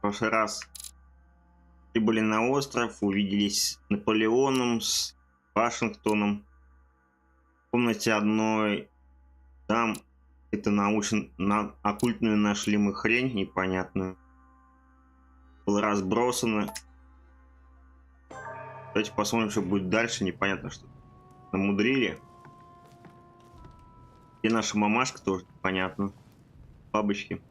прошлый раз прибыли на остров, увиделись с Наполеоном, с Вашингтоном. В комнате одной там это оккультную нашли мы хрень непонятную. Было разбросано. Давайте посмотрим, что будет дальше. Непонятно, что намудрили. И наша мамашка тоже понятно. Бабочки.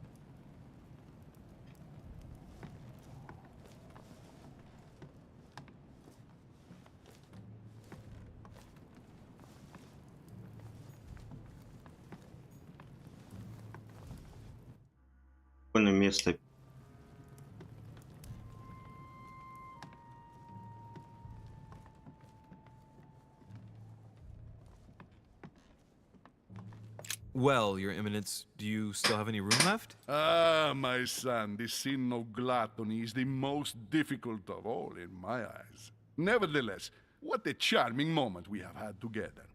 Прикольное место. Well, Your Eminence, do you still have any room left? Ah, my son, the sin of gluttony is the most difficult of all in my eyes. Nevertheless, what a charming moment we have had together.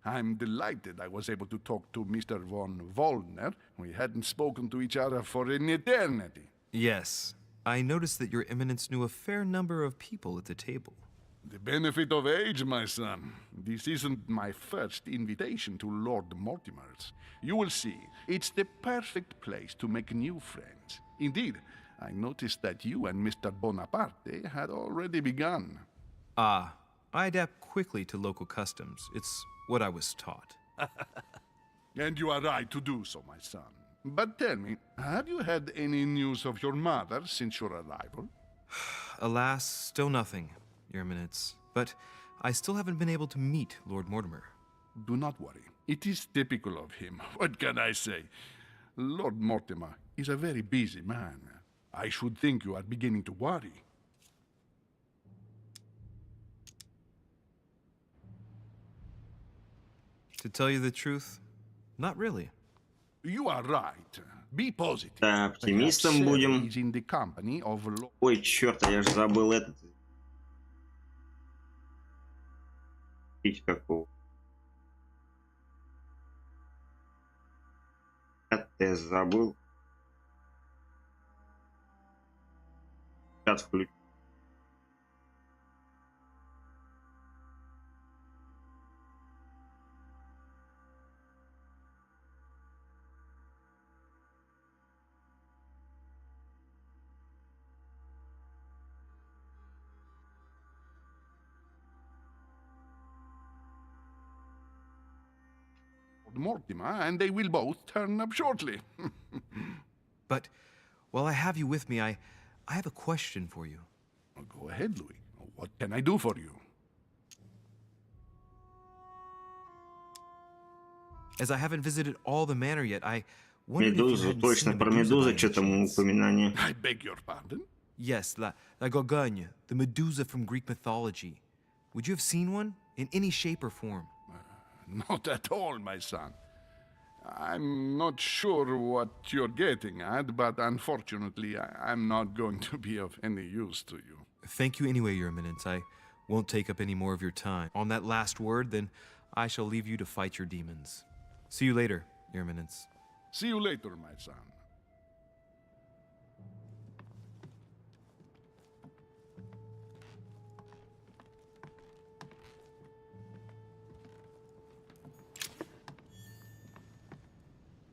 I'm delighted I was able to talk to Mr. von Wollner. We hadn't spoken to each other for an eternity. Yes. I noticed that Your Eminence knew a fair number of people at the table. The benefit of age, my son. This isn't my first invitation to Lord Mortimer's. You will see, it's the perfect place to make new friends. Indeed, I noticed that you and Mr. Bonaparte had already begun. Ah, I adapt quickly to local customs. It's what I was taught. And you are right to do so, my son. But tell me, have you had any news of your mother since your arrival? Alas, still nothing, Your Eminence. But I still haven't been able to meet Lord Mortimer. Do not worry. It is typical of him. What can I say? Lord Mortimer is a very busy man. I should think you are beginning to worry. To tell you the truth, not really. You are right. Be positive. Да, оптимистом будем. Is in the company of Ой, черт, я же забыл этот. Какого? Это я забыл. Сейчас включу. Mortimer, and they will both turn up shortly. But while I have you with me, I have a question for you. Go ahead, Louis. What can I do for you? As I haven't visited all the manor yet, I wondered if you Медузу, hadn't точно, seen про the Medusa by медузу any что-то chance. упоминание. I beg your pardon? Yes, la Gorgogne, the Medusa from Greek mythology. Would you have seen one in any shape or form? Not at all, my son. I'm not sure what you're getting at, but unfortunately, I'm not going to be of any use to you. Thank you anyway, Your Eminence. I won't take up any more of your time. On that last word, then I shall leave you to fight your demons. See you later, Your Eminence. See you later, my son.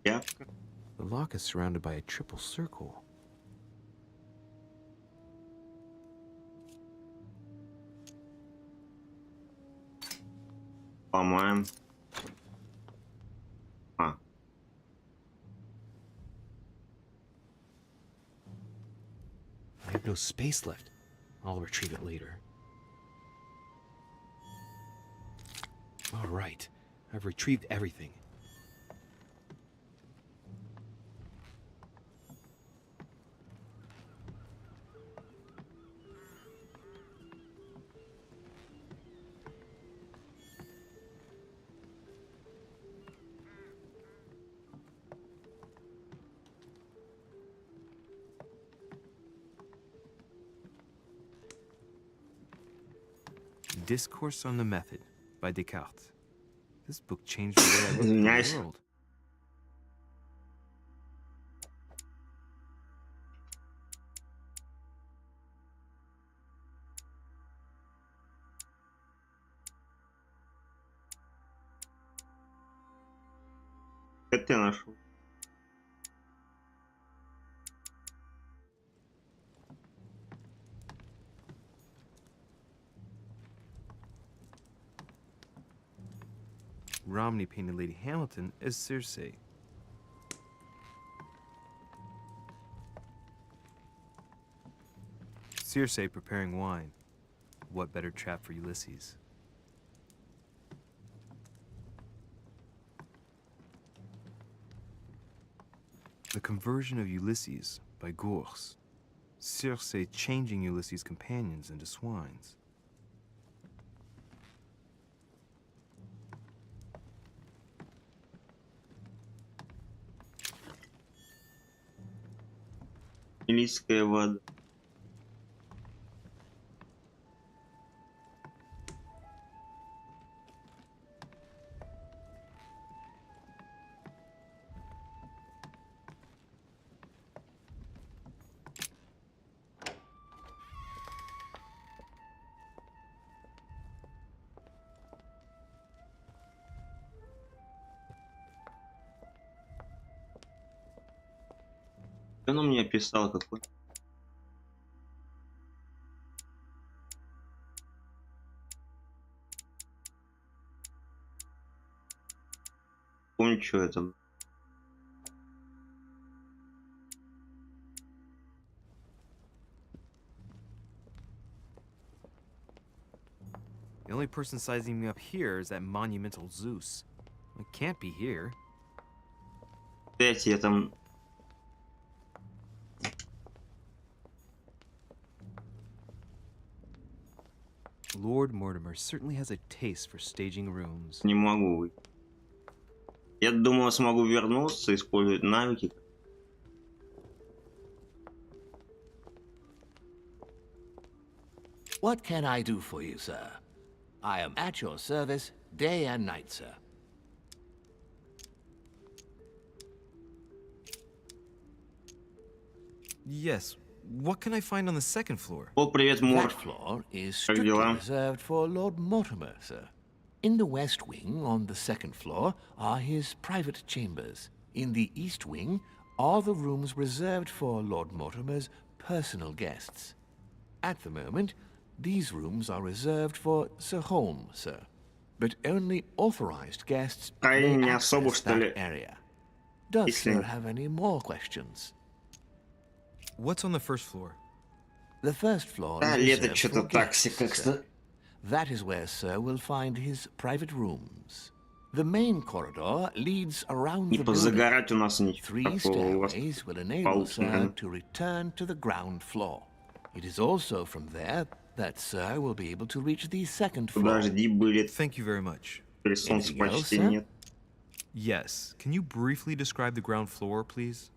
Yeah. The lock is surrounded by a triple circle. По-моему. А. I have no space left. I'll retrieve it later. All right. I've retrieved everything. Discourse on the Method by Descartes. This book changed the way I looked at Nice. the world. Это я нашел. Romney painted Lady Hamilton as Circe. Circe preparing wine. What better trap for Ulysses? The conversion of Ulysses by Gurs. Circe changing Ulysses' companions into swines. Илийская вода. Он у меня писал какой. Помню, что это. The only person sizing me up here is that monumental Zeus. It can't be here. Эти я там. Lord Mortimer certainly has a taste for staging rooms. Не могу выйти. Я думал, смогу вернуться, использовать навыки. What can I do for you, sir? I am at your service day and night, sir. Yes. What can I find on the second floor? О, привет, Мор. That floor is Как strictly дела? reserved for Lord Mortimer, sir. In the west wing, on the second floor, are his private chambers. In the east wing are the rooms reserved for Lord Mortimer's personal guests. At the moment, these rooms are reserved for Sir Holm, sir. But only authorized guests Они may не особо, access что ли, that area. Does если- sir have any more questions? What's on the first floor? The first floor Да, is лето reserved что-то for такси guests, как-то. sir. That is where Sir will find his private rooms. The main corridor leads around Не the building. позагорать у нас ничего Three такого у вас. stairways will enable получше, Sir наверное. to return to the ground floor. It is also from there that Sir will be able to reach the second floor. Подожди, были. Thank you very much. При солнце Anything else, почти sir? нет. Yes. Can you briefly describe the ground floor, please?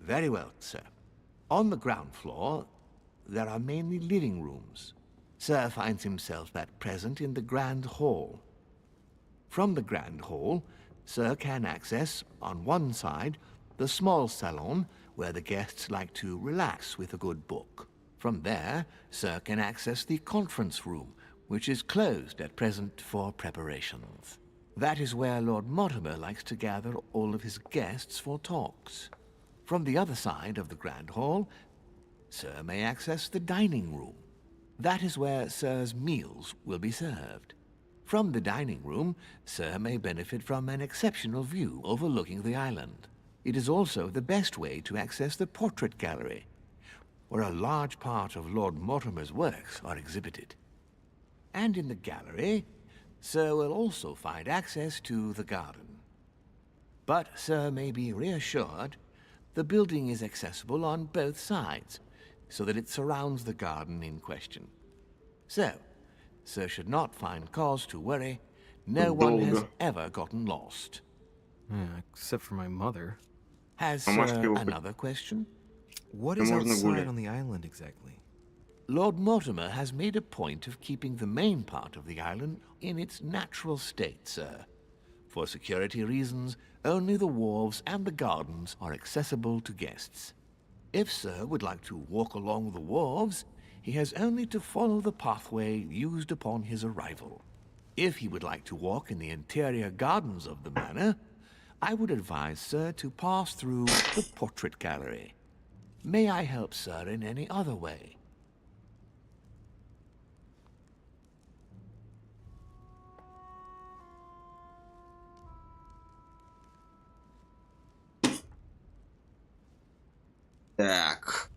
Very well, sir. On the ground floor, there are mainly living rooms. Sir finds himself at present in the Grand Hall. From the Grand Hall, Sir can access, on one side, the small salon where the guests like to relax with a good book. From there, Sir can access the conference room, which is closed at present for preparations. That is where Lord Mortimer likes to gather all of his guests for talks. From the other side of the Grand Hall, Sir may access the dining room. That is where Sir's meals will be served. From the dining room, Sir may benefit from an exceptional view overlooking the island. It is also the best way to access the portrait gallery, where a large part of Lord Mortimer's works are exhibited. And in the gallery, Sir will also find access to the garden. But Sir may be reassured the building is accessible on both sides, so that it surrounds the garden in question. So, Sir should not find cause to worry. No one has Долго. ever gotten lost. Except for my mother. Has А может, Sir его хоть- another question? What Да is можно outside гулять. on the island exactly? Lord Mortimer has made a point of keeping the main part of the island in its natural state, sir. For security reasons, only the wharves and the gardens are accessible to guests. If Sir would like to walk along the wharves, he has only to follow the pathway used upon his arrival. If he would like to walk in the interior gardens of the manor, I would advise Sir to pass through the portrait gallery. May I help Sir in any other way? Так.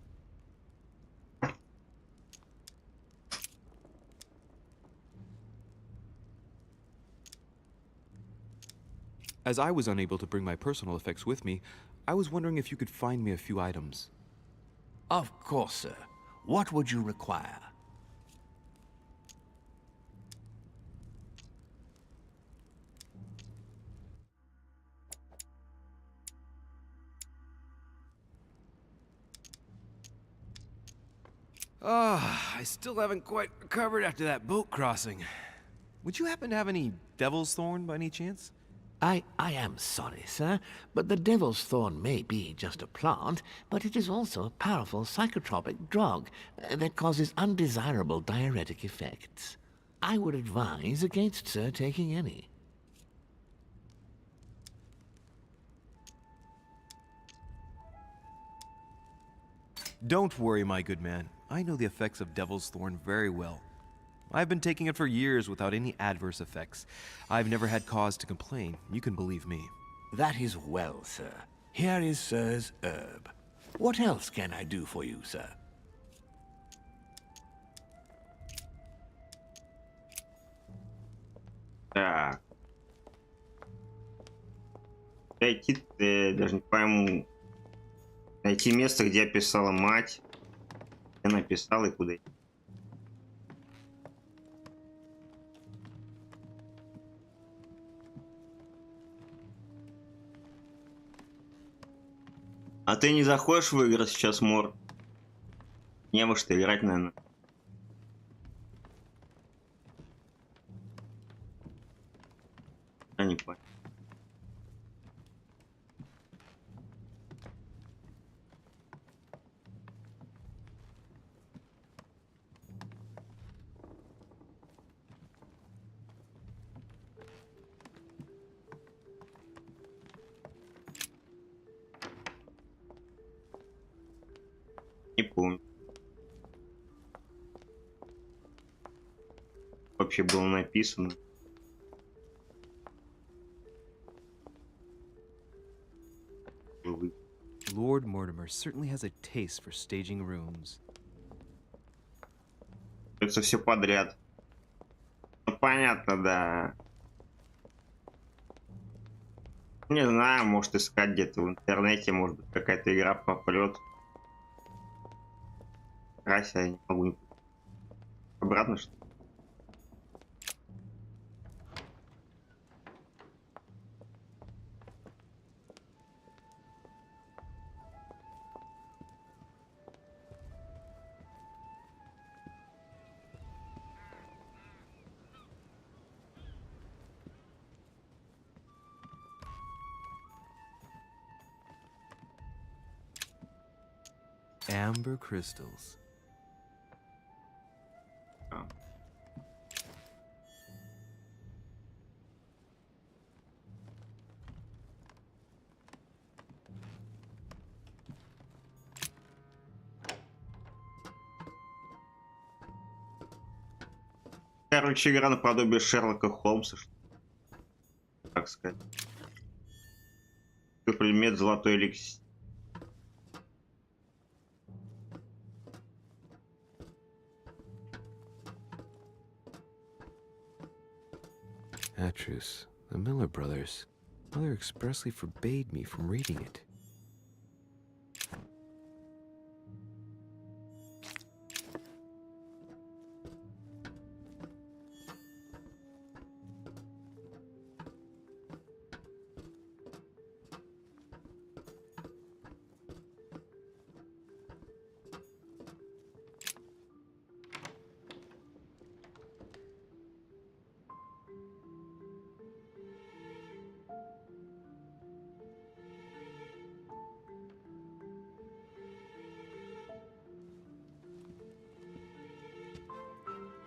As I was unable to bring my personal effects with me, I was wondering if you could find me a few items. Of course, sir. What would you require? I still haven't quite recovered after that boat crossing. Would you happen to have any devil's thorn by any chance? I am sorry, sir, but the devil's thorn may be just a plant, but it is also a powerful psychotropic drug that causes undesirable diuretic effects. I would advise against Sir taking any. Don't worry, my good man. I know the effects of devil's thorn very well. I've been taking it for years without any adverse effects. I've never had cause to complain. You can believe me. That is well, sir. Here is Sir's herb. What else can I do for you, sir? Так. Найти, даже не пойму. Найти место, где я писала мать. Я написал и куда. А ты не заходишь в игры сейчас, Мор? Не во что играть, наверное. Я не понял. Не помню. Вообще было написано. Lord Mortimer certainly has a taste for staging rooms. Это все подряд. Ну, понятно, да. Не знаю, может искать где-то в интернете, может быть какая-то игра попрет. Крася, я не могу. Обратно что ли? Amber crystals. А. Короче, игра наподобие Шерлока Холмса, так сказать. Предмет золотой эликсир. That truce. The Miller brothers. Mother expressly forbade me from reading it.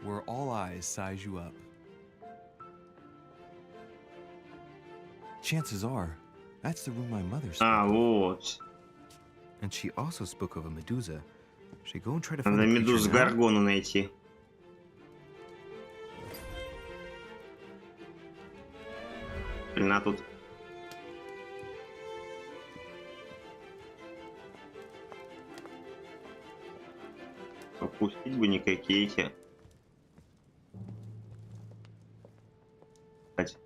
Where all eyes size you up. Chances are, That's the room my mother А, spoke of. вот. And she also spoke of a Medusa. Should I go and try to find Надо the creature Медузу now? Гаргону найти. Блин, а тут... Пропустить бы никакие эти... Кстати.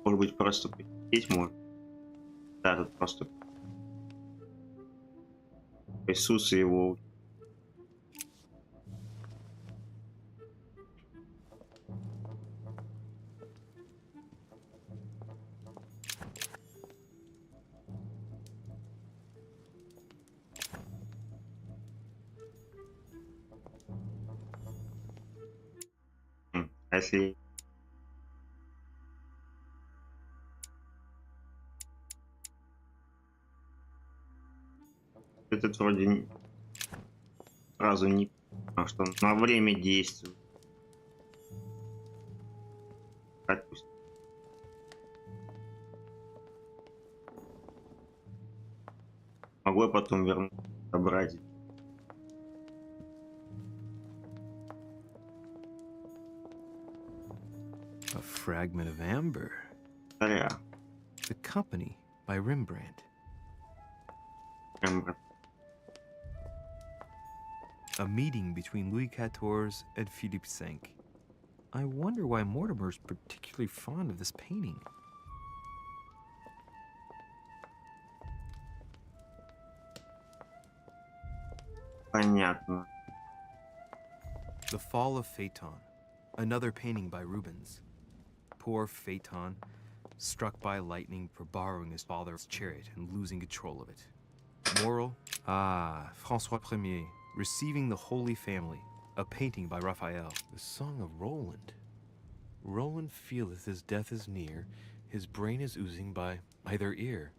Может быть, просто посидеть можно. Да, тут просто присутствие его. А если... Этот вроде сразу не... А что он на время действует. Отпусти. Могу я потом вернуть, собрать. A fragment of amber. Зря. The Company by Rembrandt. Прям A meeting between Louis XIV and Philippe V. I wonder why Mortimer's particularly fond of this painting. понятно. The Fall of Phaeton, another painting by Rubens. Poor Phaeton, struck by lightning for borrowing his father's chariot and losing control of it. Moral, François Ier, Receiving the Holy Family, a painting by Raphael. The Song of Roland. Roland feeleth his death is near, his brain is oozing by either ear.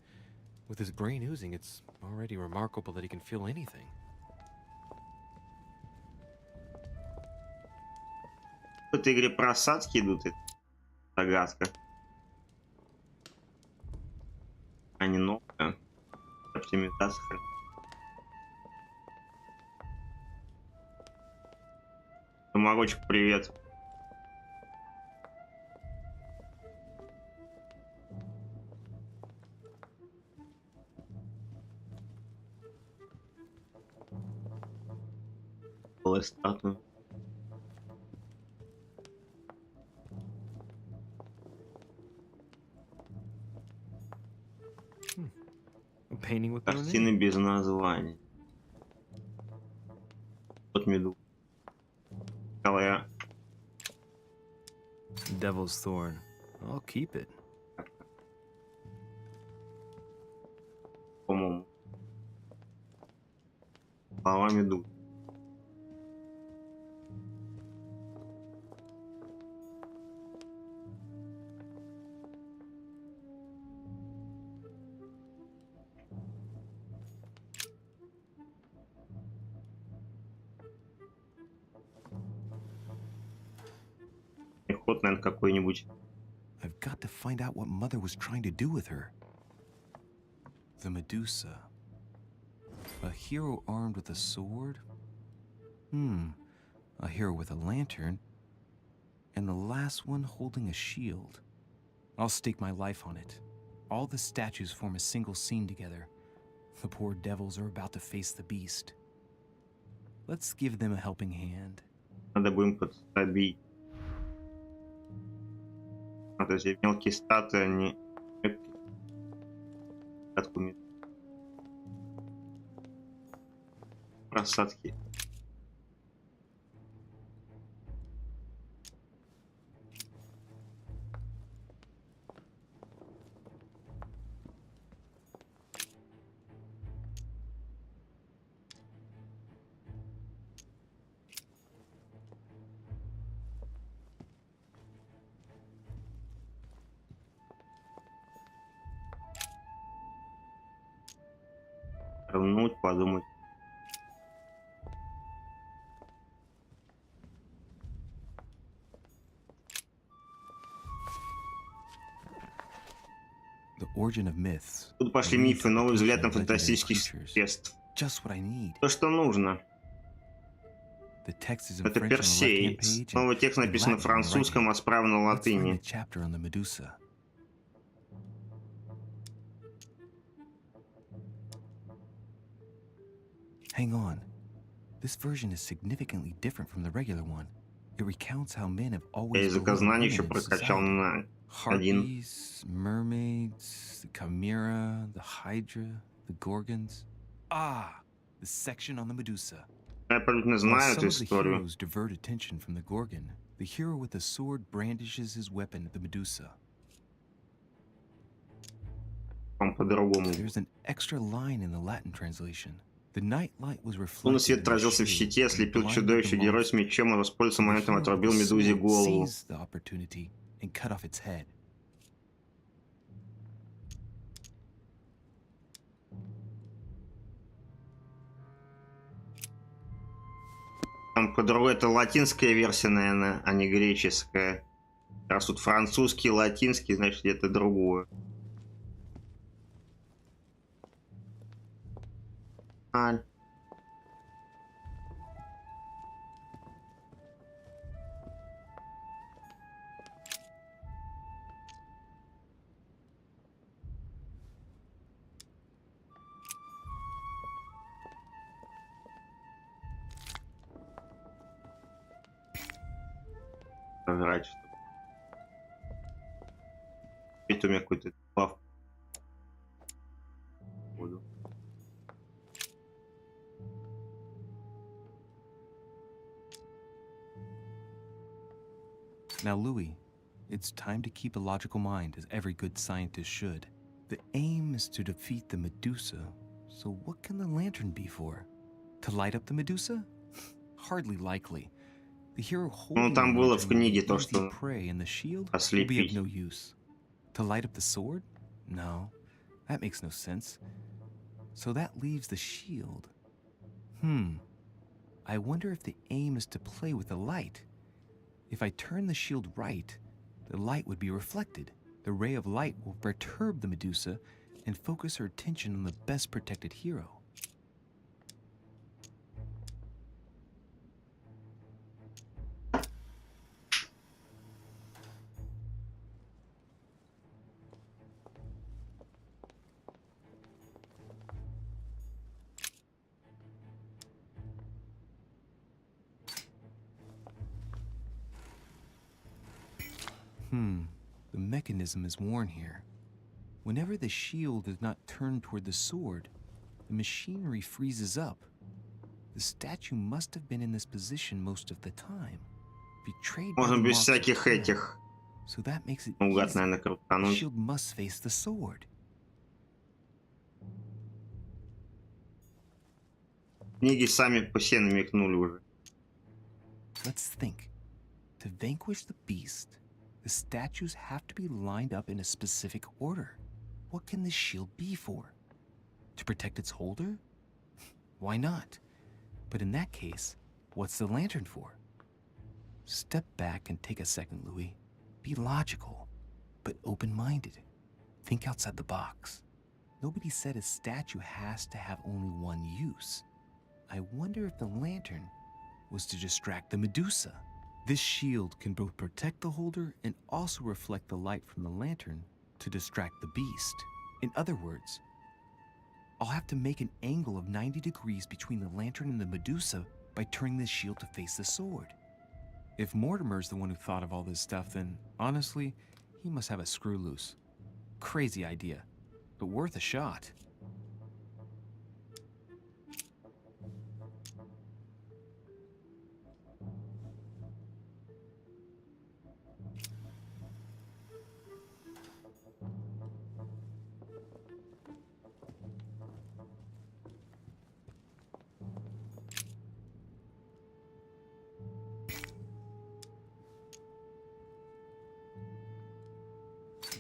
With his brain oozing, it's already remarkable that he can feel anything. В этой игре просадки идут, это загадка. А не новая. Оптимизация. Марочек, привет. Статую. A painting with no name. Картины без названий. Вот меду. Я... Devil's Thorn. I'll keep it. По-моему. Голова меду. Ход, наверное, какой-нибудь. I've got to find out what Mother was trying to do with her. The Medusa. A hero armed with a sword? A hero with a lantern. And the last one holding a shield. I'll stake my life on it. All the statues form a single scene together. The poor devils are about to face the beast. Let's give them a helping hand. Надо будем подсобить. То есть мелкие статуи, они... Просадки. Вернуть, подумать. The origin of myths. Тут пошли мифы, новый взгляд на фантастических существ. Just what I need. То, что нужно. The text is in Это French on the Персей. left-hand page and Новый текст in написан на Latin on the французском, а right-hand. справа на Let's find латыни. the chapter on the Medusa. Hang on. This version is significantly different from the regular one. It recounts how men have Я always языкознание belittled еще women in прокачал society. на один. Harpies, mermaids, the chimera, the hydra, the gorgons. Ah, the section on the Medusa. Я абсолютно While знаю some эту of the историю. heroes divert attention from the gorgon, the hero with a sword brandishes his weapon at the Medusa. Вам по-другому. There's an extra line in the Latin translation. The nightlight was Лунный reflected свет in the отразился в shield щите, and ослепил blinded чудовище. the Герой с monster. мечом и воспользовался So the моментом, hero with отрубил the медузе sword голову. seized the opportunity and cut off its head. Там по-другому это латинская версия, наверное, а не греческая. Раз тут французский, латинский, значит это другое. Жрать что-то. Это у меня какой-то баф. Буду. Now, Louis, it's time to keep a logical mind, as every good scientist should. The aim is to defeat the Medusa, so what can the lantern be for? To light up the Medusa? Hardly likely. The hero holding там the было lantern в will be книге то, easy что prey, and the shield will be of ослепить. no use. To light up the sword? No, that makes no sense. So that leaves the shield. I wonder if the aim is to play with the light. If I turn the shield right, the light would be reflected. The ray of light will perturb the Medusa and focus her attention on the best protected hero. The mechanism is worn here. Whenever the shield is not turned toward the sword, the machinery freezes up. The statue must have been in this position most of the time, betrayed by the Можно без marks of всяких time. этих. So that makes it Наугад, easy. наверное, The крутануть. shield must face the sword. Книги сами по себе намекнули уже. Let's think. To vanquish the beast, the statues have to be lined up in a specific order. What can this shield be for? To protect its holder? Why not? But in that case, what's the lantern for? Step back and take a second, Louis. Be logical, but open-minded. Think outside the box. Nobody said a statue has to have only one use. I wonder if the lantern was to distract the Medusa. This shield can both protect the holder and also reflect the light from the lantern to distract the beast. In other words, I'll have to make an angle of 90 degrees between the lantern and the Medusa by turning this shield to face the sword. If Mortimer's the one who thought of all this stuff, then honestly, he must have a screw loose. Crazy idea, but worth a shot.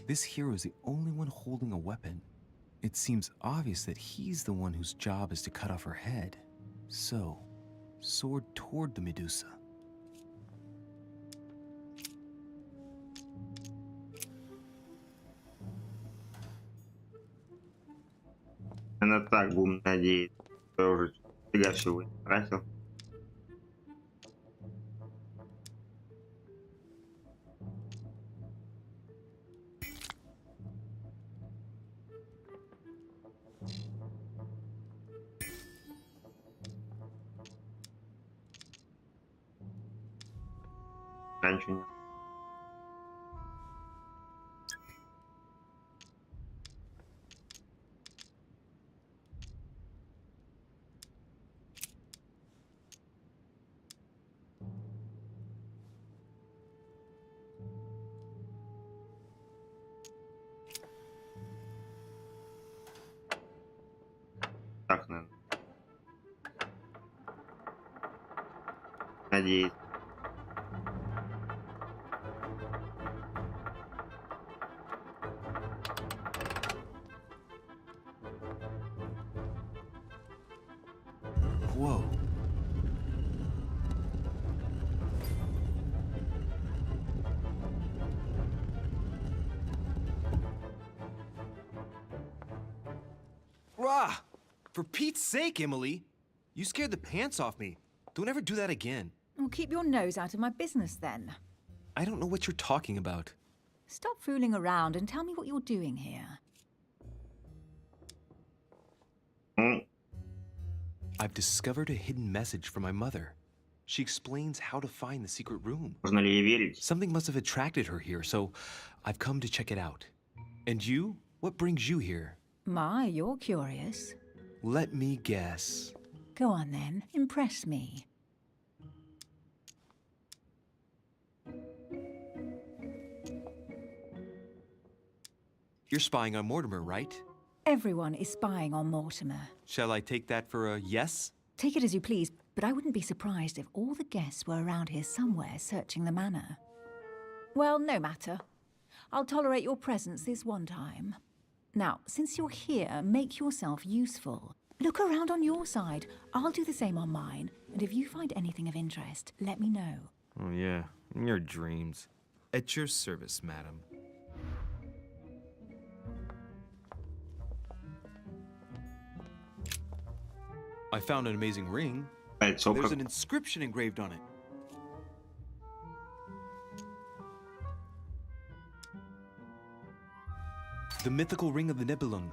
This hero is the only one holding a weapon. It seems obvious that he's the one whose job is to cut off her head. So, sword toward the Medusa. Она так будем надеяться. Я уже фига всего тратил. Ничего нет. Так, наверное. Надеюсь. Whoa. Rah! For Pete's sake, Emily! You scared the pants off me. Don't ever do that again. Well, keep your nose out of my business then. I don't know what you're talking about. Stop fooling around and tell me what you're doing here. I've discovered a hidden message from my mother. She explains how to find the secret room. Можно ли ей верить? Something must have attracted her here, so I've come to check it out. And you? What brings you here? My, you're curious. Let me guess. Go on then, impress me. You're spying on Mortimer, right? Everyone is spying on Mortimer. Shall I take that for a yes? Take it as you please, but I wouldn't be surprised if all the guests were around here somewhere searching the manor. Well, no matter. I'll tolerate your presence this one time. Now, since you're here, make yourself useful. Look around on your side. I'll do the same on mine. And if you find anything of interest, let me know. Oh, yeah. In your dreams. At your service, madam. I found an amazing ring. Кольцо There's как... an inscription engraved on it. The mythical ring of the Nibelung.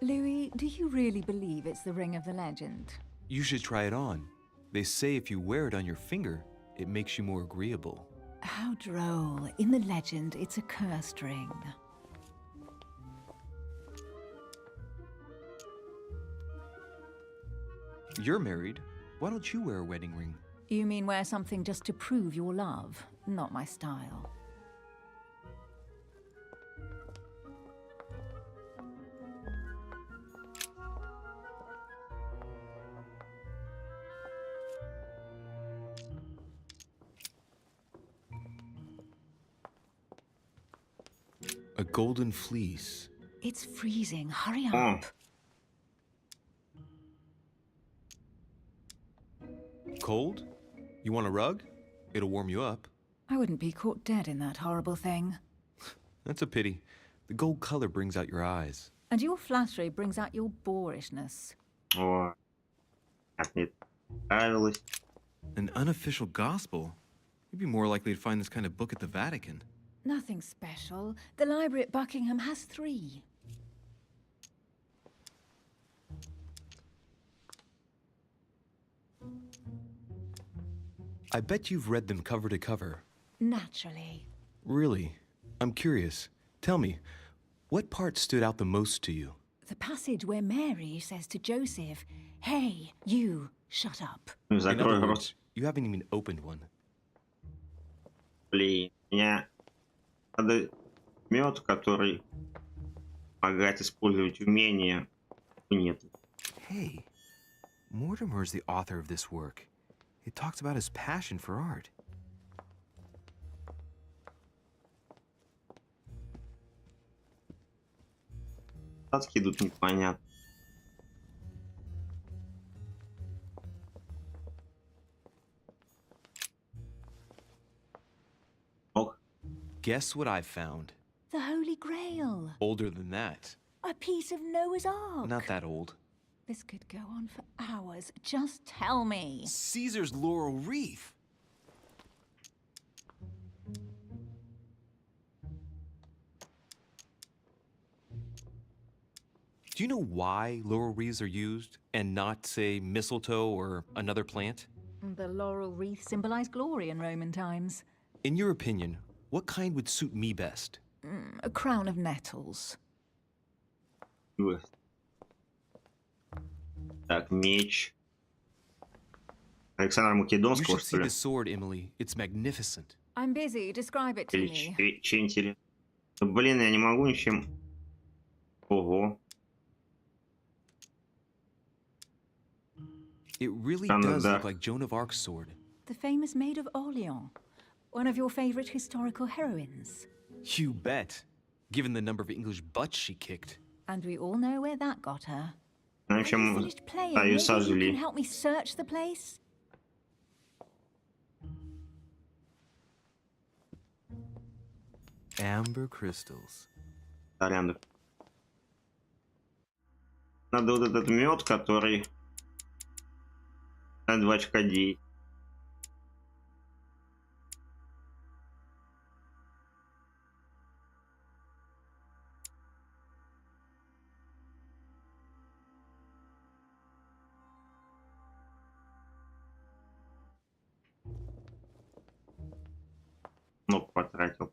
Louis, do you really believe it's the ring of the legend? You should try it on. They say if you wear it on your finger, it makes you more agreeable. How droll. In the legend, it's a cursed ring. You're married. Why don't you wear a wedding ring? You mean wear something just to prove your love? Not my style. A golden fleece. It's freezing. Hurry up. О, Cold? You want a rug? It'll warm you up. I wouldn't be caught dead in that horrible thing. That's a pity. The gold color brings out your eyes. And your flattery brings out your boorishness. о. Как мне нравилось. An unofficial gospel? You'd be more likely to find this kind of book at the Vatican. Nothing special. The library at Buckingham has 3. I bet you've read them cover to cover. Naturally. Really? I'm curious. Tell me, what part stood out the most to you? The passage where Mary says to Joseph, "Hey, you, shut up." In Закрой other рот. words, you haven't even opened one. Блин, меня надо мед, который помогает использовать умения. Нет. Hey, Mortimer's the author of this work. It talks about his passion for art. Статки идут непонятно. Ох, Guess what I found? The Holy Grail. Older than that. A piece of Noah's Ark. Not that old. This could go on for hours. Just tell me. Caesar's laurel wreath. Do you know why laurel wreaths are used and not, say, mistletoe or another plant? The laurel wreath symbolized glory in Roman times. In your opinion, what kind would suit me best? A crown of nettles. Так, меч. Александра You Македонского, should что see ли? the sword, Emily. It's magnificent. I'm busy. Describe it to Или me. че интересно? Блин, я не могу ничем. Ого. It really Done with does that. look like Joan of Arc's sword. The famous Maid of Orleans. One of your favorite historical heroines. You bet. Given the number of English butts she kicked. And we all know where that got her. В Have you общем, finished playing? ее Maybe you сожгли. can help me search the place? Amber crystals. Сорян. Надо вот этот мед, который на 2 очка дей. Много потратил.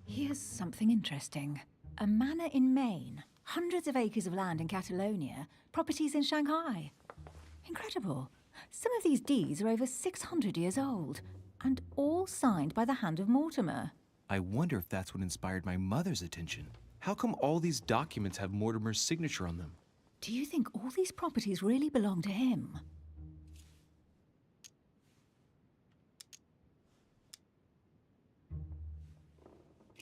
Here's something interesting. A manor in Maine, hundreds of acres of land in Catalonia, properties in Shanghai. Incredible. Some of these deeds are over 600 years old, and all signed by the hand of Mortimer. I wonder if that's what inspired my mother's attention. How come all these documents have Mortimer's signature on them? Do you think all these properties really belong to him?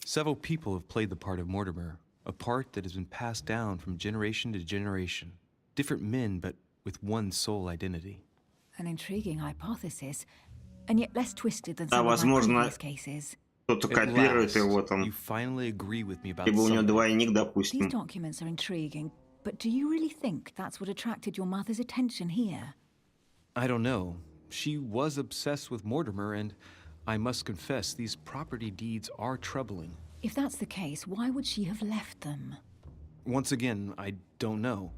Several people have played the part of Mortimer, a part that has been passed down from generation to generation. Different men, but with one sole identity. An intriguing hypothesis, and yet less twisted than Да, some of my возможно, previous cases. кто-то At копирует last, его там. you finally agree with me about Либо у него something. двойник, These допустим. documents are intriguing, but do you really think that's what attracted your mother's attention here? I don't know. She was obsessed with Mortimer, and I must confess, these property deeds are troubling. If that's the case, why would she have left them? Once again, I don't know.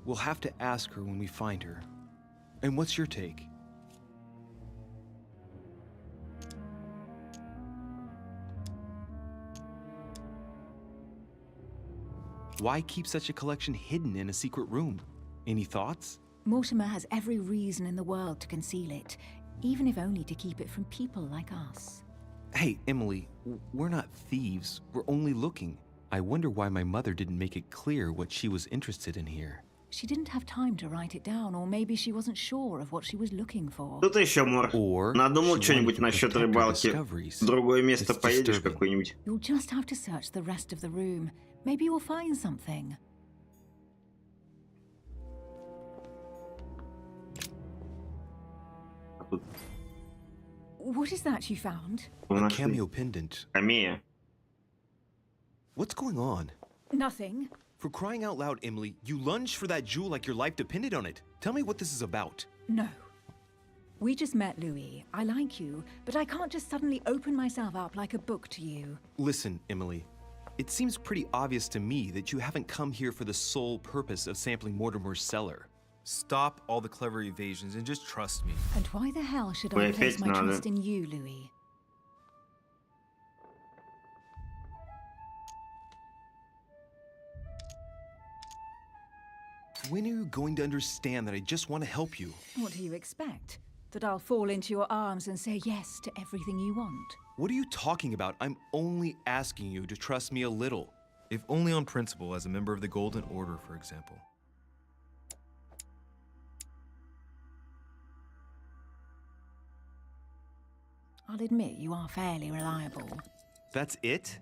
We'll have to ask her when we find her. And what's your take? Why keep such a collection hidden in a secret room? Any thoughts? Mortimer has every reason in the world to conceal it, even if only to keep it from people like us. Hey, Emily, we're not thieves. We're only looking. I wonder why my mother didn't make it clear what she was interested in here. She didn't have time to write it down, or maybe she wasn't sure of what she was looking for. Кто-то еще, Мор, Or надумал she что-нибудь wanted to насчет protect her рыбалки. discoveries. В другое место It's поедешь disturbing. какой-нибудь? You'll just have to search the rest of the room. Maybe you'll find something. А тут What is that you found? вы A нашли. cameo pendant. Камея. What's going on? Nothing. For crying out loud, Emily, you lunged for that jewel like your life depended on it. Tell me what this is about. No. We just met, Louis. I like you, but I can't just suddenly open myself up like a book to you. Listen, Emily. It seems pretty obvious to me that you haven't come here for the sole purpose of sampling Mortimer's cellar. Stop all the clever evasions and just trust me. And why the hell should Ой, I place опять my надо. trust in you, Louis? When are you going to understand that I just want to help you? What do you expect? That I'll fall into your arms and say yes to everything you want? What are you talking about? I'm only asking you to trust me a little. If only on principle, as a member of the Golden Order, for example. I'll admit you are fairly reliable. That's it?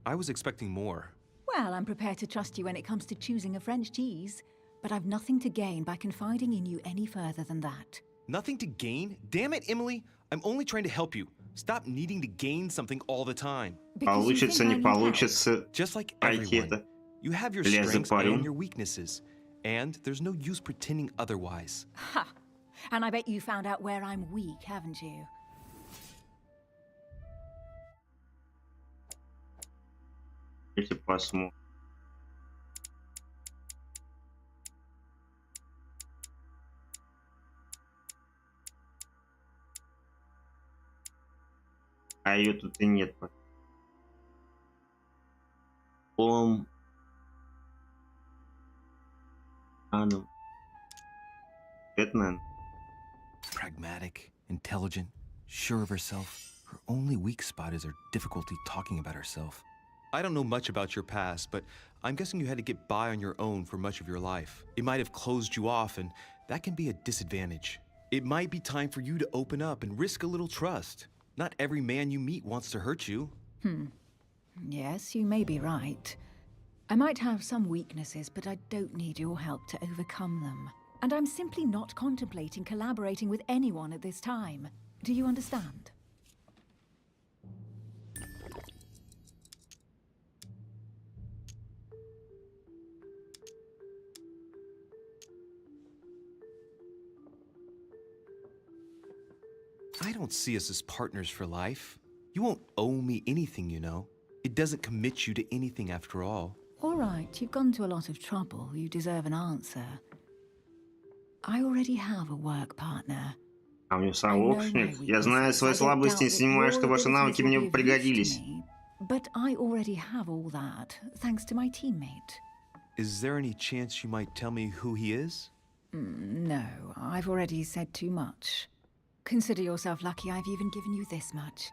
I was expecting more. Well, I'm prepared to trust you when it comes to choosing a French cheese, but I've nothing to gain by confiding in you any further than that. Nothing to gain? Damn it, Emily! I'm only trying to help you. Stop needing to gain something all the time. Because you Получится, think I не need help. получится. Just like Пройти everyone, это. you have your Лес за strengths парень. and your weaknesses, and there's no use pretending otherwise. Ha! And I bet you found out where I'm weak, haven't you? Давайте посмотрим. А ее тут и нет. Ну. Это, наверное. Pragmatic, intelligent, sure of herself. Her only weak spot is her difficulty talking about herself. I don't know much about your past, but I'm guessing you had to get by on your own for much of your life. It might have closed you off, and that can be a disadvantage. It might be time for you to open up and risk a little trust. Not every man you meet wants to hurt you. Yes, you may be right. I might have some weaknesses, but I don't need your help to overcome them. And I'm simply not contemplating collaborating with anyone at this time. Do you understand? I don't see us as partners for life. You won't owe me anything, you know. It doesn't commit you to anything after all. All right, you've gone to a lot of trouble. You deserve an answer. I already have a work partner. А у него сообщник. Я знаю свои слабости и не сомневаюсь, что ваши навыки мне пригодились. But I already have all that, thanks to my teammate. Is there any chance you might tell me who he is? No, I've already said too much. Consider yourself lucky I've even given you this much.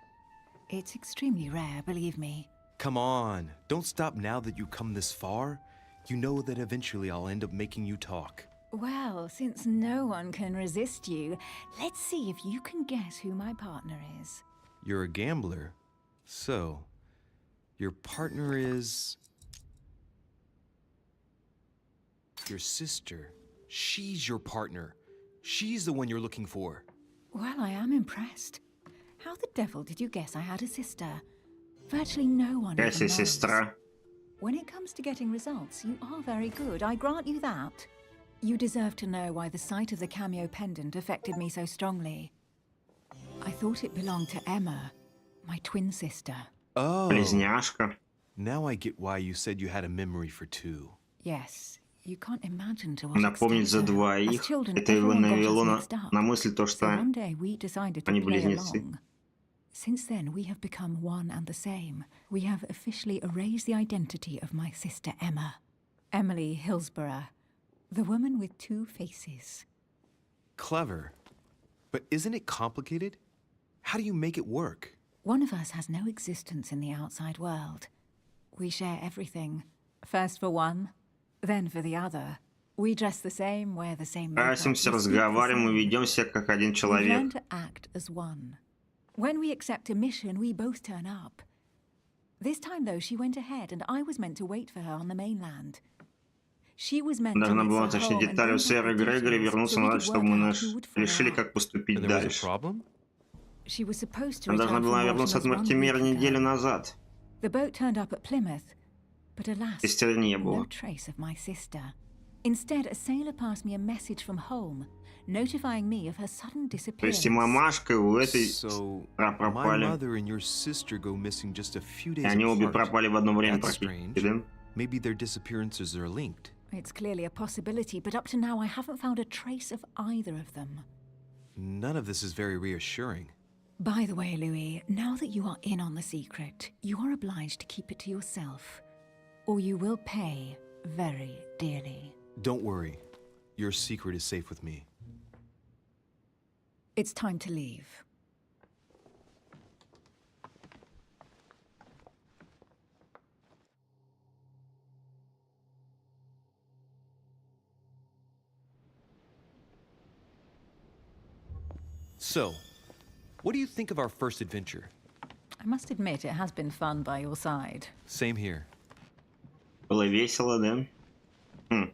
It's extremely rare, believe me. Come on, don't stop now that you've come this far. You know that eventually I'll end up making you talk. Well, since no one can resist you, let's see if you can guess who my partner is. You're a gambler. So, your partner is... your sister. She's your partner. She's the one you're looking for. Well, I am impressed. How the devil did you guess I had a sister? Virtually no one even Если knows. сестра. When it comes to getting results, you are very good, I grant you that. You deserve to know why the sight of the cameo pendant affected me so strongly. I thought it belonged to Emma, my twin sister. Oh, Близняшка. now I get why you said you had a memory for two. Yes, you can't imagine to what Напомнить extent, за though. As двоих. children, Это его everyone got us навело mixed up. на мысль то, So что one day we decided to они play близнецы. along. Since then, we have become one and the same. We have officially erased the identity of my sister Emma. Emily Hillsborough, the woman with two faces. Clever. But isn't it complicated? How do you make it work? One of us has no existence in the outside world. We share everything. First for one, then for the other. We dress the same, wear the same makeup. Красимся, we speak the разговариваем и same. ведем себя как один We learn человек. to act as one. When we accept a mission, we both turn up. This time, though, she went ahead, and I was meant to wait for her on the mainland. She was meant to Должна meet была her уточнить home and детали bring у сэра back the Грегори и details вернуться so we назад, could чтобы work мы out who would follow решили, up. как поступить And there was a дальше. problem? She was supposed to Она должна return была from вернуться от Baltimore 1 Мартимера week неделю ago. назад. The boat turned up at Plymouth, but alas, Сестер не no было. trace of my sister. Instead, a sailor passed me a message from home, notifying me of her sudden То disappearance. есть и мамашка, и у этой So, сестра my пропали. mother and your sister go missing just a few И days они обе apart. пропали в одно время That's практически. strange. Да? Maybe their disappearances are linked. It's clearly a possibility, but up to now I haven't found a trace of either of them. None of this is very reassuring. By the way, Louis, now that you are in on the secret, you are obliged to keep it to yourself, or you will pay very dearly. Don't worry. Your secret is safe with me. It's time to leave. So, what do you think of our first adventure? I must admit, it has been fun by your side. Same here. Было весело, да? Хм.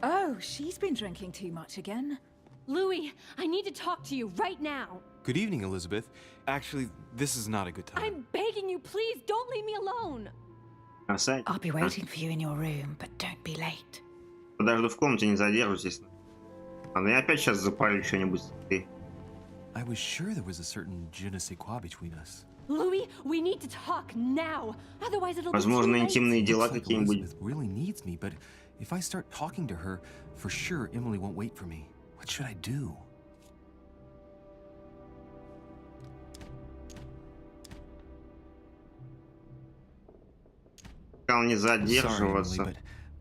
Oh, she's been drinking too much again. Louis, I need to talk to you right now. Good evening, Elizabeth. Actually, this is not a good time. I'm begging you, please don't leave me alone. Красавица. I'll be waiting for you in your room, but don't be late. Подожду в комнате, не задержусь. Ладно, я опять сейчас запалю что-нибудь. I was sure there was a certain je ne sais quoi between us. Louis, we need to talk now. Otherwise it'll be too Возможно, late. интимные дела Looks like какие-нибудь. Elizabeth really needs me, but if I start talking to her, for sure Emily won't wait for me. What should I do? Сказал не Sorry, Emily, задерживаться. but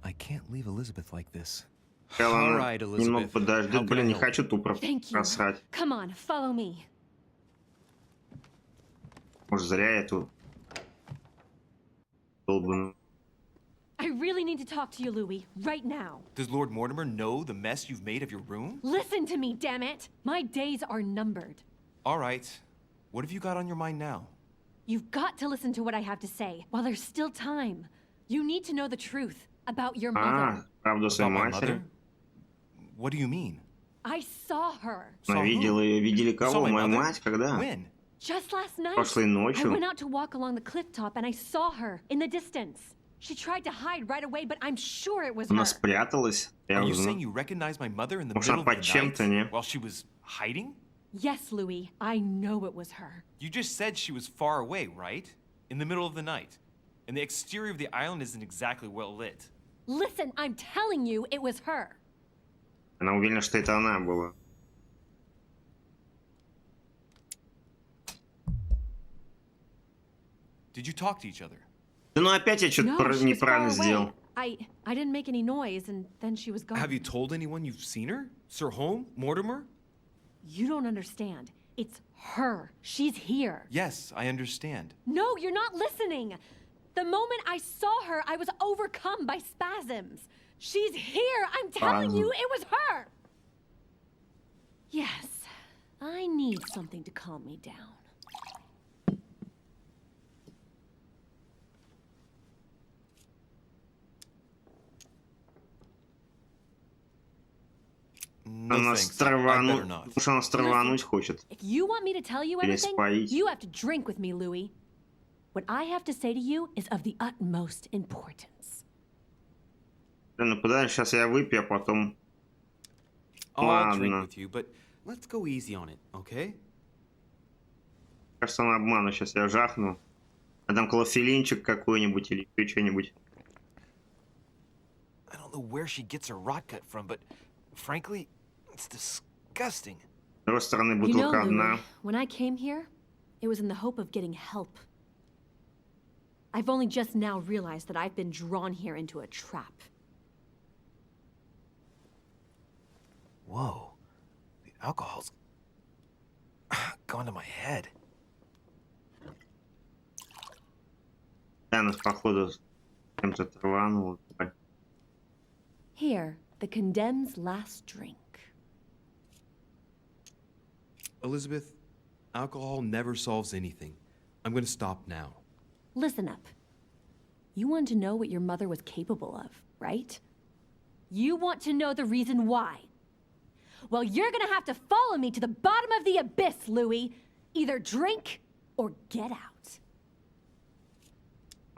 I can't leave Elizabeth like this. Сказал, All она right, немного Elizabeth. подождет. How can I Блин, не help? хочу ту Thank you. просрать. Come on, follow me. Может, зря эту долбаную. I really need to talk to you, Louis, right now. Does Lord Mortimer know the mess you've made of your room? Listen to me, damn it. My days are numbered. All right. What have you got on your mind now? You've got to listen to what I have to say while there's still time. You need to know the truth about your mother. Правду своей About my матери. mother? What do you mean? I saw her Она Saw who? видела ее. Видели Saw кого? my Моя mother? мать? Когда? When? just last night. Прошлой I ночью. went out to walk along the cliff top and I saw her in the distance. She tried to hide right away, but I'm sure it was Она her. спряталась. Я Are you узнал. saying you recognized my mother in the Может, middle она of под the чем-то, не? night while she was hiding? Yes, Louis, I know it was her. You just said she was far away, right? In the middle of the night. And the exterior of the island isn't exactly well lit. Listen, I'm telling you, it was her. Она уверена, что это она была. Did you talk to each other? Да ну опять я что-то No, she was far неправильно away. сделал. I didn't make any noise, and then she was gone. Have you told anyone you've seen her? Sir Holm? Mortimer? You don't understand. It's her. She's here. Yes, I understand. No, you're not listening. The moment I saw her, I was overcome by spasms. She's here. I'm telling you, it was her. Yes, I need something to calm me down. No Она thanks. I'd better not. потому что она стравануть хочет. If you want me to tell you everything, Переспорить. you have to drink with me, Louis. What I have to say to you is of the utmost importance. Ну куда сейчас я выпью, а потом... I'll drink Ладно. with you, but let's go easy on it, okay? Кажется, она обманывает. Сейчас я жахну. А там клофелинчик какой-нибудь или еще что-нибудь. I don't know where she gets her rot gut from, but frankly, it's disgusting. С другой стороны, You know, бутылка одна. Louis, when I came here, it was in the hope of getting help. I've only just now realized that I've been drawn here into a trap. Whoa. The alcohol's gone to my head. Да, нас, походу, с кем-то травануло. Here, the condemned's last drink. Elizabeth, alcohol never solves anything. I'm gonna stop now. Listen up. You want to know what your mother was capable of, right? You want to know the reason why. Well, you're gonna have to follow me to the bottom of the abyss, Louis. Either drink or get out.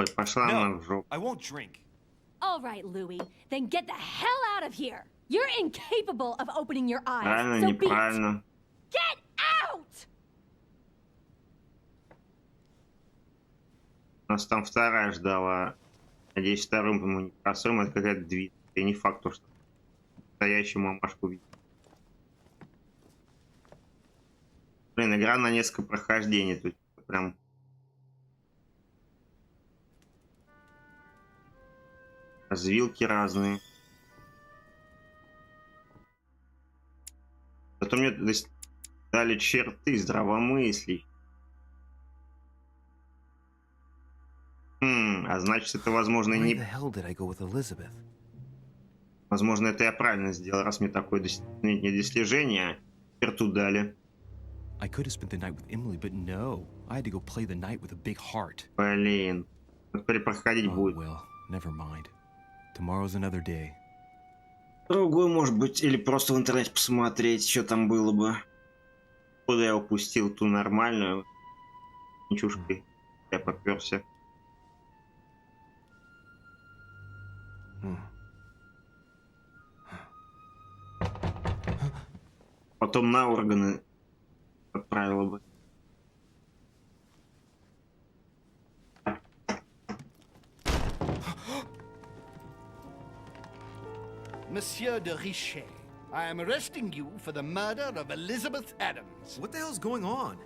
Ой, пошла она No, в жопу. I won't drink. All right, Louis, then get the hell out of here. You're incapable of opening your eyes. Правильно, so be it. неправильно. Get out! Нас там вторая ждала. Надеюсь, вторым мы не просрем. Это какая-то дверь. И не факт, что настоящую мамашку видит. Блин, игра на несколько прохождений. Тут прям... Развилки разные. Зато мне дали черты здравомыслий. А значит, это, возможно, Why не... the hell did I go with Elizabeth? Возможно, это я правильно сделал, раз мне такое достижение, черту дали. I could have spent the night with Emily, but no. I had to go play the night with a big heart. Блин. Теперь проходить Oh, будет. well, never mind. Tomorrow's another day. Другой, может быть, или просто в интернете посмотреть, что там было бы. Куда я упустил ту нормальную. Ничушкой. Я попёрся. Потом на органы отправила бы. Monsieur de Richet, I am arresting you for the murder of Elizabeth Adams. What the hell's going on?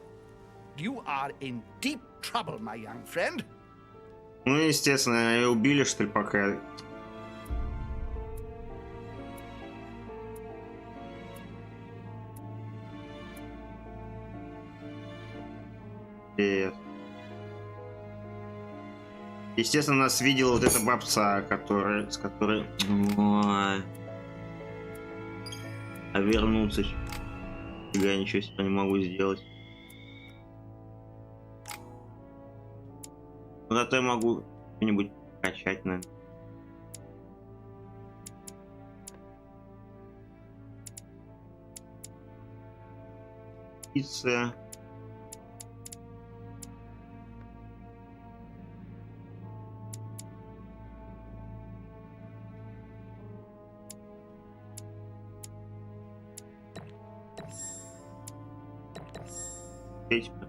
You are in deep trouble, my young friend. Ну, естественно, ее убили, что ли, пока... Привет. Естественно, нас видела вот эта бабца, с которой... Ой. А вернуться... Я ничего себе не могу сделать. Ну, зато я могу что-нибудь качать, наверное. Пицца.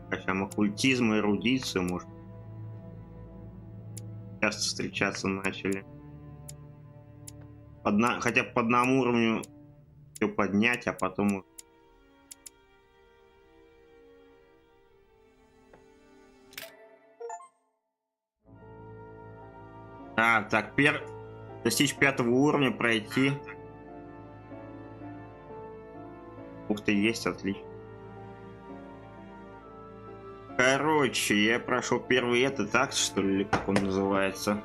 Прокачаем оккультизм и эрудицию, может. Часто встречаться начали. Хотя по одному уровню все поднять, а потом... Так, достичь 5-го уровня, пройти. Ух ты, есть, отлично. Короче, я прошел первый этот акт, что ли, или как он называется.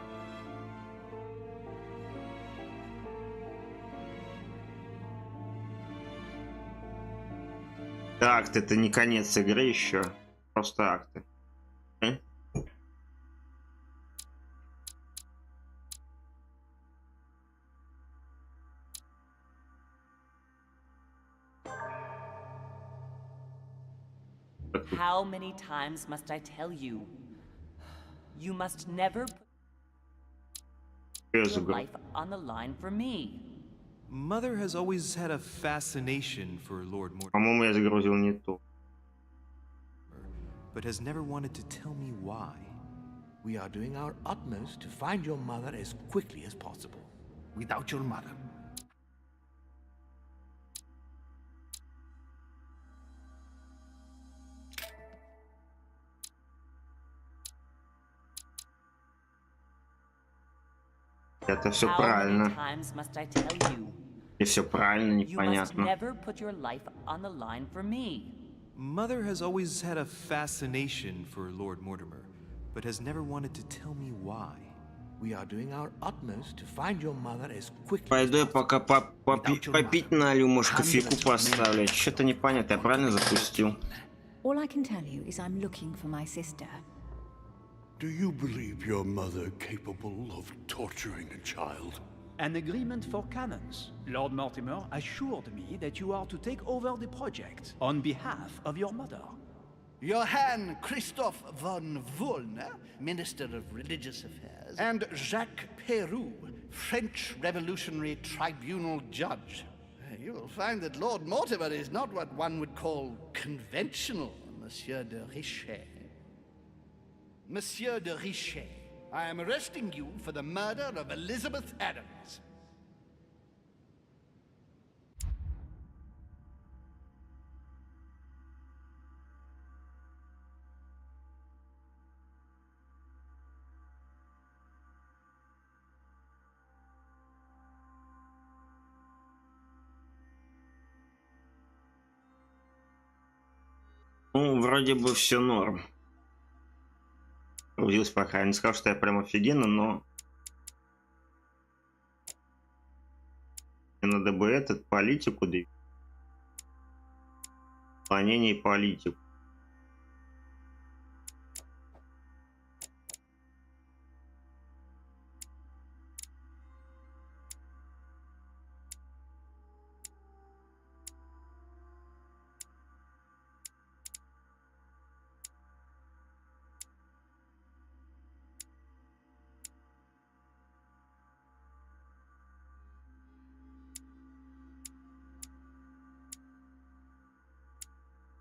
Акт — это не конец игры еще, просто акты. How many times must I tell you? You must never put your life on the line for me. Mother has always had a fascination for Lord Mortimer, По-моему, я загрузил не то. but has never wanted to tell me why. We are doing our utmost to find your mother as quickly as possible. Without your mother. Это все How правильно. many times must I tell you? И все правильно, You must непонятно. never put your life on the line for me. Mother has always had a fascination for Lord Mortimer, but has never wanted to tell me why. We are doing our utmost to find your mother as quickly as Пойду я possible. пока попить налью, может, кофейку поставлю. Что-то непонятно, я правильно запустил? All I can tell you is I'm looking for my sister. Do you believe your mother capable of torturing a child? An agreement for cannons. Lord Mortimer assured me that you are to take over the project on behalf of your mother. Johann Christoph von Wollner, Minister of Religious Affairs, and Jacques Peroux, French Revolutionary Tribunal Judge. You will find that Lord Mortimer is not what one would call conventional, Monsieur de Richet. Monsieur de Richet, I am arresting you for the murder of Elizabeth Adams. Ну, вроде бы все норм. Грузился пока. Я не сказал, что я прям офигенно, но... Мне надо бы политику двигать. Уклонение и политику.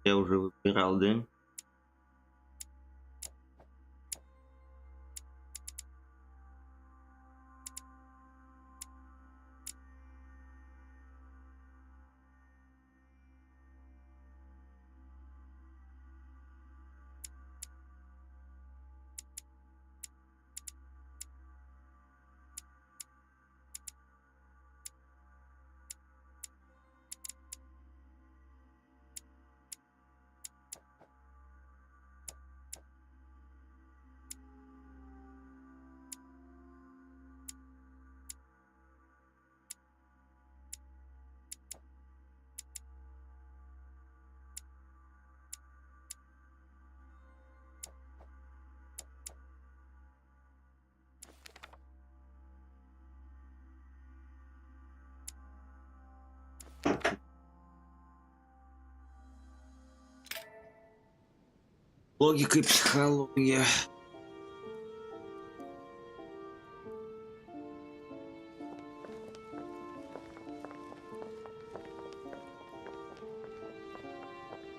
Я уже выбирал, да? Логика и психология.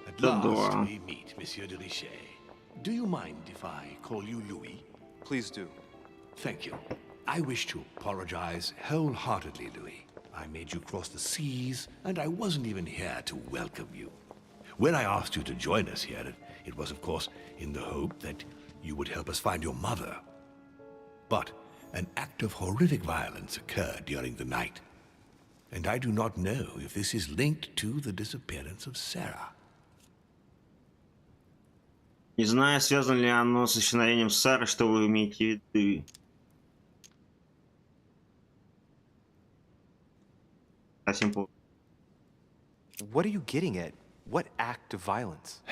At last we meet, Monsieur de Richet. Do you mind if I call you Louis? Please do. Thank you. I wish to apologize wholeheartedly, Louis. I made you cross the seas, and I wasn't even here to welcome you. When I asked you to join us here, it was, of course, in the hope that you would help us find your mother. But an act of horrific violence occurred during the night, and I do not know if this is linked to the disappearance of Sarah. Не знаю, связано ли оно с исчезновением Сары, что вы имеете в виду. What are you getting at? What act of violence?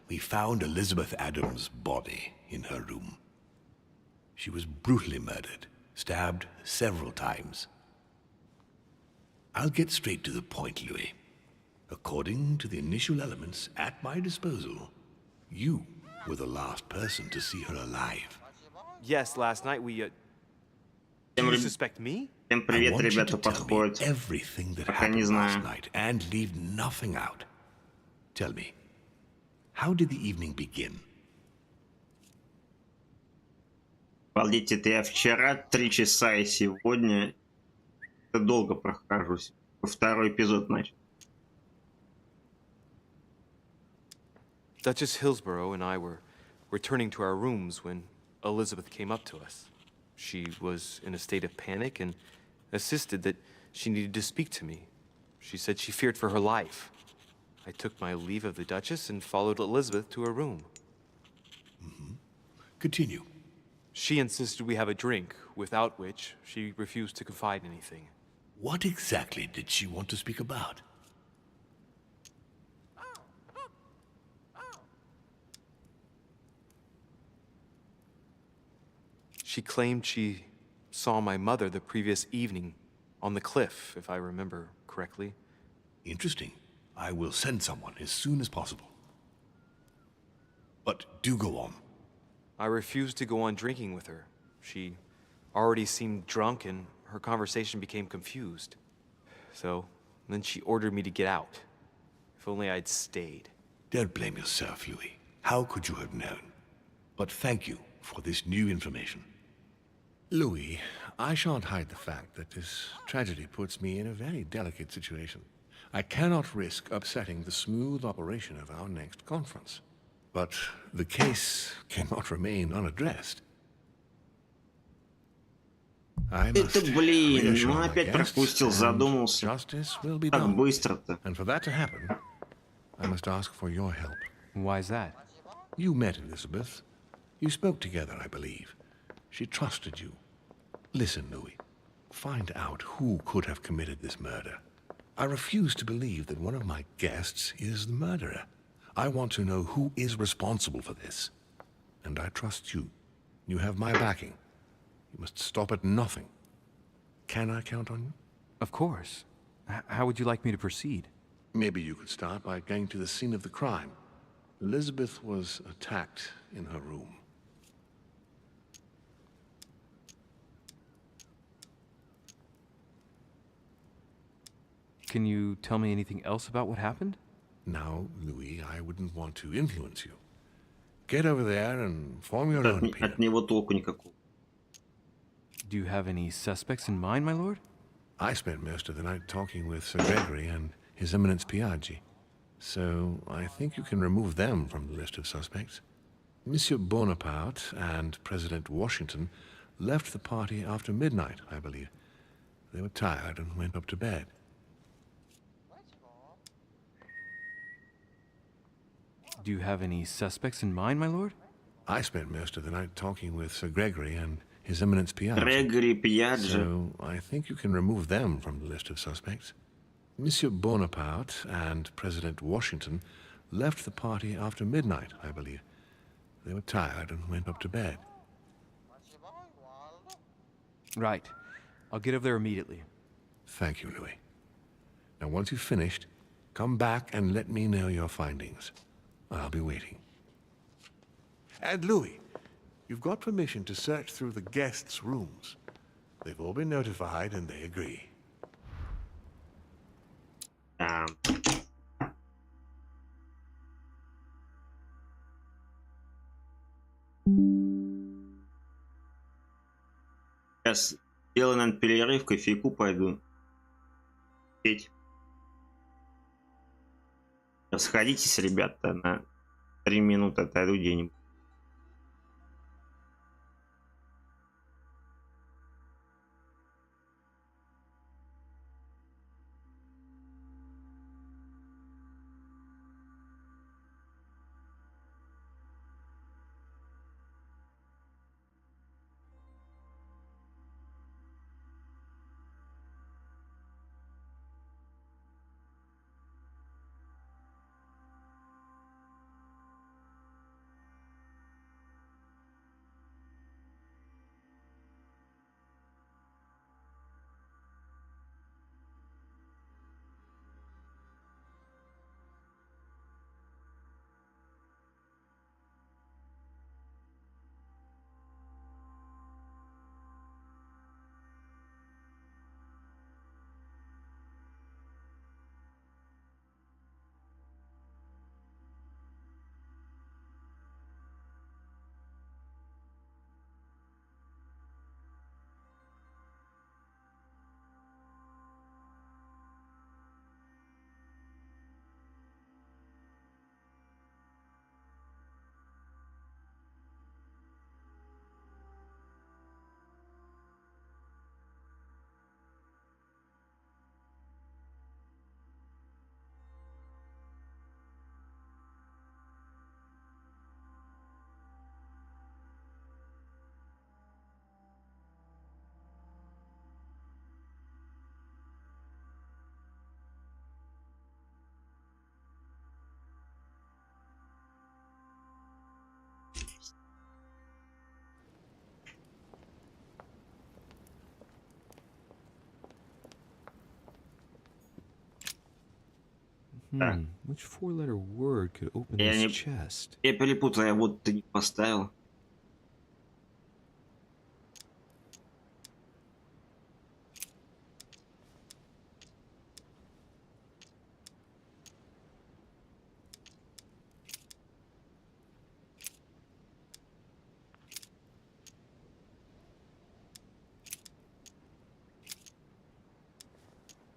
We found Elizabeth Adams' body in her room. She was brutally murdered, stabbed several times. I'll get straight to the point, Louis. According to the initial elements at my disposal, you were the last person to see her alive. Yes, last night we, Do you suspect me? Всем привет, ребята, подходит. Everything that Пока не happened знаю. last night and leave nothing out. Tell me, how did the evening begin? Обалдеть, это я вчера 3 часа и сегодня это долго прохожусь. Второй эпизод начал. Duchess Hillsborough and I were returning to our rooms when Elizabeth came up to us. She was in a state of panic and insisted that she needed to speak to me. She said she feared for her life. I took my leave of the Duchess and followed Elizabeth to her room. Continue. She insisted we have a drink, without which she refused to confide anything. What exactly did she want to speak about? She claimed she saw my mother the previous evening on the cliff, if I remember correctly. Interesting. I will send someone as soon as possible. But do go on. I refused to go on drinking with her. She already seemed drunk and her conversation became confused. So, then she ordered me to get out. If only I'd stayed. Don't blame yourself, Louis. How could you have known? But thank you for this new information. Louis, I shan't hide the fact that this tragedy puts me in a very delicate situation. I cannot risk upsetting the smooth operation of our next conference. But the case cannot remain unaddressed. Это, блин, ну опять пропустил, задумался. Так быстро-то. And for that to happen, I must ask for your help. Why is that? You met Elizabeth. You spoke together, I believe. She trusted you. Listen, Louis. Find out who could have committed this murder. I refuse to believe that one of my guests is the murderer. I want to know who is responsible for this. And I trust you. You have my backing. You must stop at nothing. Can I count on you? Of course. How would you like me to proceed? Maybe you could start by going to the scene of the crime. Elizabeth was attacked in her room. Can you tell me anything else about what happened? Now, Louis, I wouldn't want to influence you. Get over there and form your own opinion. От него толку никакого. Do you have any suspects in mind, my lord? I spent most of the night talking with Sir Gregory and His Eminence Piaggi, so I think you can remove them from the list of suspects. Monsieur Bonaparte and President Washington left the party after midnight, I believe. They were tired and went up to bed. Do you have any suspects in mind, my lord? I spent most of the night talking with Sir Gregory and His Eminence Piaggi. Грегори Пьяджи. So I think you can remove them from the list of suspects. Monsieur Bonaparte and President Washington left the party after midnight, I believe. They were tired and went up to bed. Right. I'll get over there immediately. Thank you, Louis. Now, once you've finished, come back and let me know your findings. I'll be waiting. And Louis, you've got permission to search through the guests' rooms. They've all been notified and they agree. Сейчас делаю, наверное, перерыв, кофейку пойду пить. Расходитесь, ребята, на 3 минуты отойду где-нибудь. Which four-letter word could open Я this не... chest? Я перепутал, я вот ты не поставил.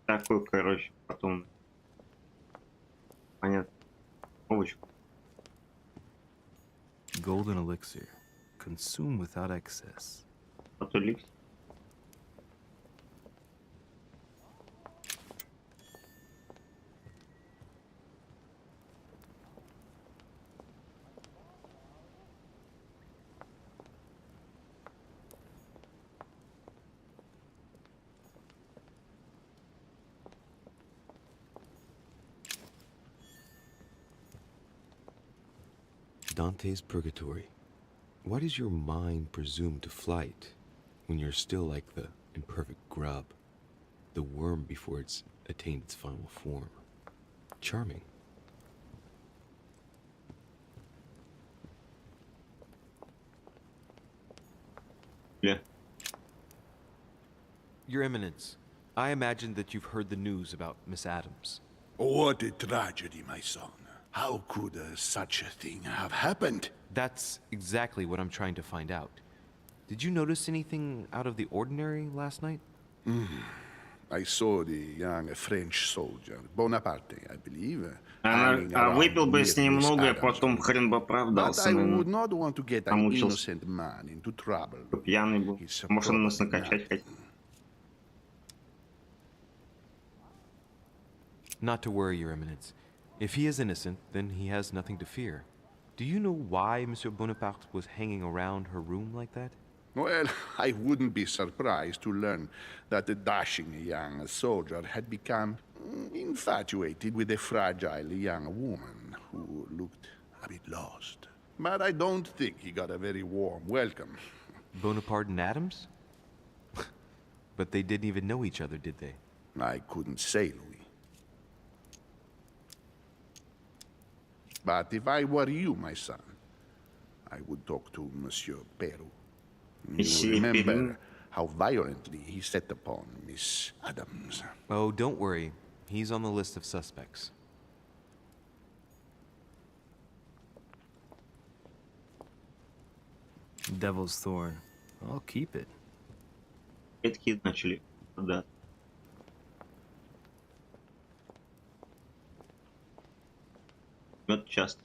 Такой, короче, потом. Понятно. Овощку. Golden elixir. Consume without excess. Потом ликс. Dante's Purgatory. Why does your mind presume to flight when you're still like the imperfect grub, the worm before it's attained its final form? Charming. Yeah. Your Eminence, I imagine that you've heard the news about Miss Adams. What a tragedy, my son. How could such a thing have happened? That's exactly what I'm trying to find out. Did you notice anything out of the ordinary last night? I saw the young French soldier, Bonaparte, I believe. Выпил бы с ней много, и потом хрен бы But оправдался. I would not want to get an Намучился. innocent man into trouble. Пьяный был. Может, он нас накачать хотел. Not to worry, Your Eminence. If he is innocent, then he has nothing to fear. Do you know why Monsieur Bonaparte was hanging around her room like that? Well, I wouldn't be surprised to learn that the dashing young soldier had become infatuated with a fragile young woman who looked a bit lost. But I don't think he got a very warm welcome. Bonaparte and Adams? But they didn't even know each other, did they? I couldn't say, Louis. But if I were you, my son, I would talk to Monsieur Peru. You remember how violently he set upon Miss Adams. Oh, don't worry. He's on the list of suspects. Devil's Thorn. I'll keep it. Редкие начали. Да. Мед часто.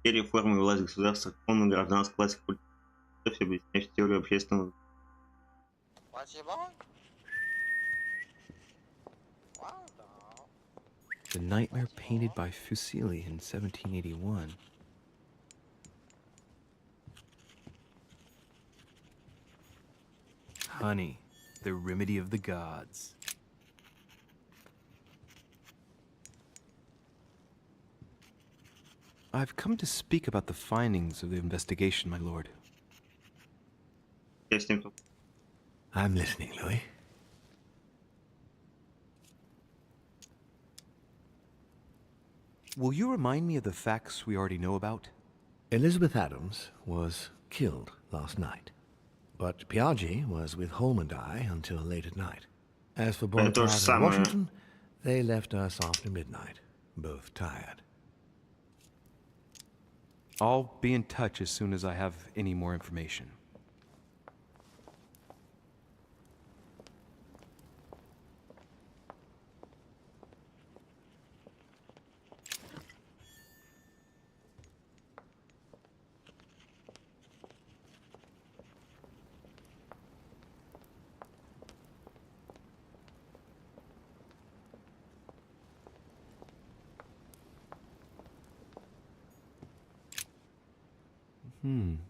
Серия формы власть государства, законная гражданская власть, все объясняющая теорию общественного. The nightmare painted by Fuseli in 1781. Honey, the remedy of the gods. I've come to speak about the findings of the investigation, my lord. I'm listening, Louis. Will you remind me of the facts we already know about? Elizabeth Adams was killed last night, but Piaggi was with Holm and I until late at night. As for Bonaparte and Washington, they left us after midnight, both tired. I'll be in touch as soon as I have any more information.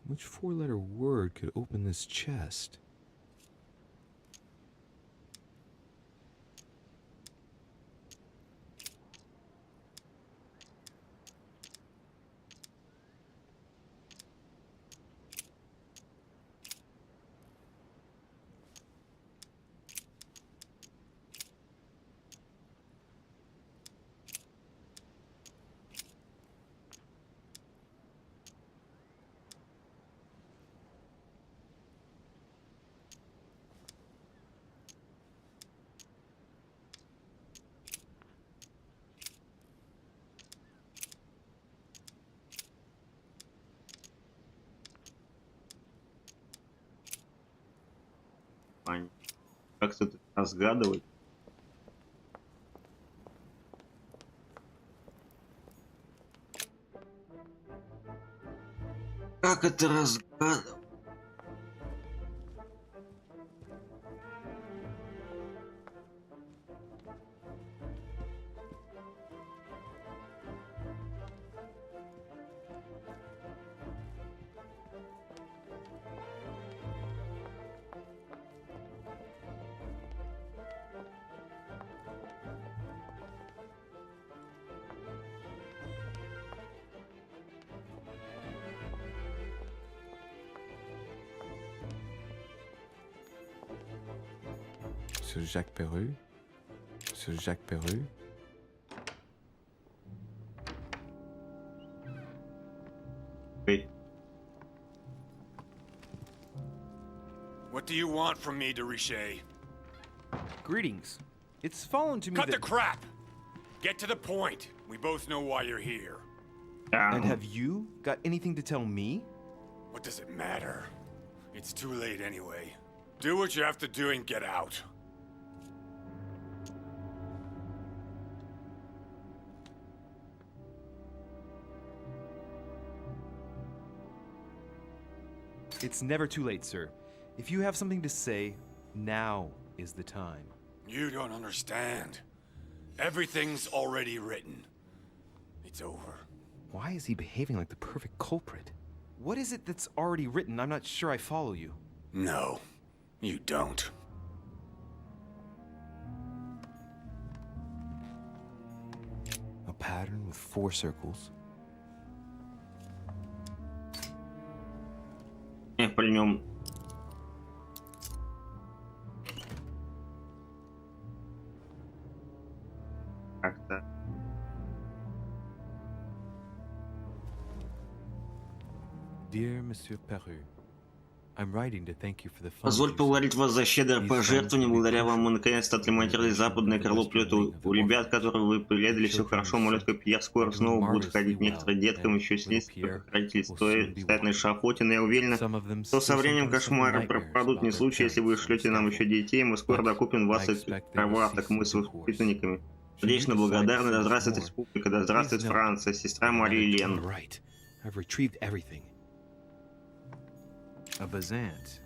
Which four-letter word could open this chest? Как это разгадывать? Как это разгадывать? Sur Jacques Perru. Sur Jacques Perru. Oui. What do you want from me, de Richet? Greetings. It's fallen to me Cut that... the crap! Get to the point. We both know why you're here. And have you got anything to tell me? What does it matter? It's too late anyway. Do what you have to do and get out. It's never too late, sir. If you have something to say, now is the time. You don't understand. Everything's already written. It's over. Why is he behaving like the perfect culprit? What is it that's already written? I'm not sure I follow you. No, you don't. A pattern with 4 circles. При нем как-то. Dear Monsieur Perru, I'm writing to thank you for the fun. Позволь поблагодарить вас за щедрое пожертвование. Благодаря вам мы наконец-то отремонтировали западное крыло плета. У ребят, которые вы преследовали, все хорошо. Мой летка Пьер скоро снова будут ходить. Некоторым деткам еще снится, как родители стоят на эшафоте. Но я уверена, что со временем кошмары пропадут. Не случай, если вы шлете нам еще детей, мы скоро докупим вас этих кроваток. Мы с воспитанниками. Сердечно благодарны. Да здравствует республика, да здравствует Франция. Сестра Марии Лен. I've retrieved everything. A Bazant.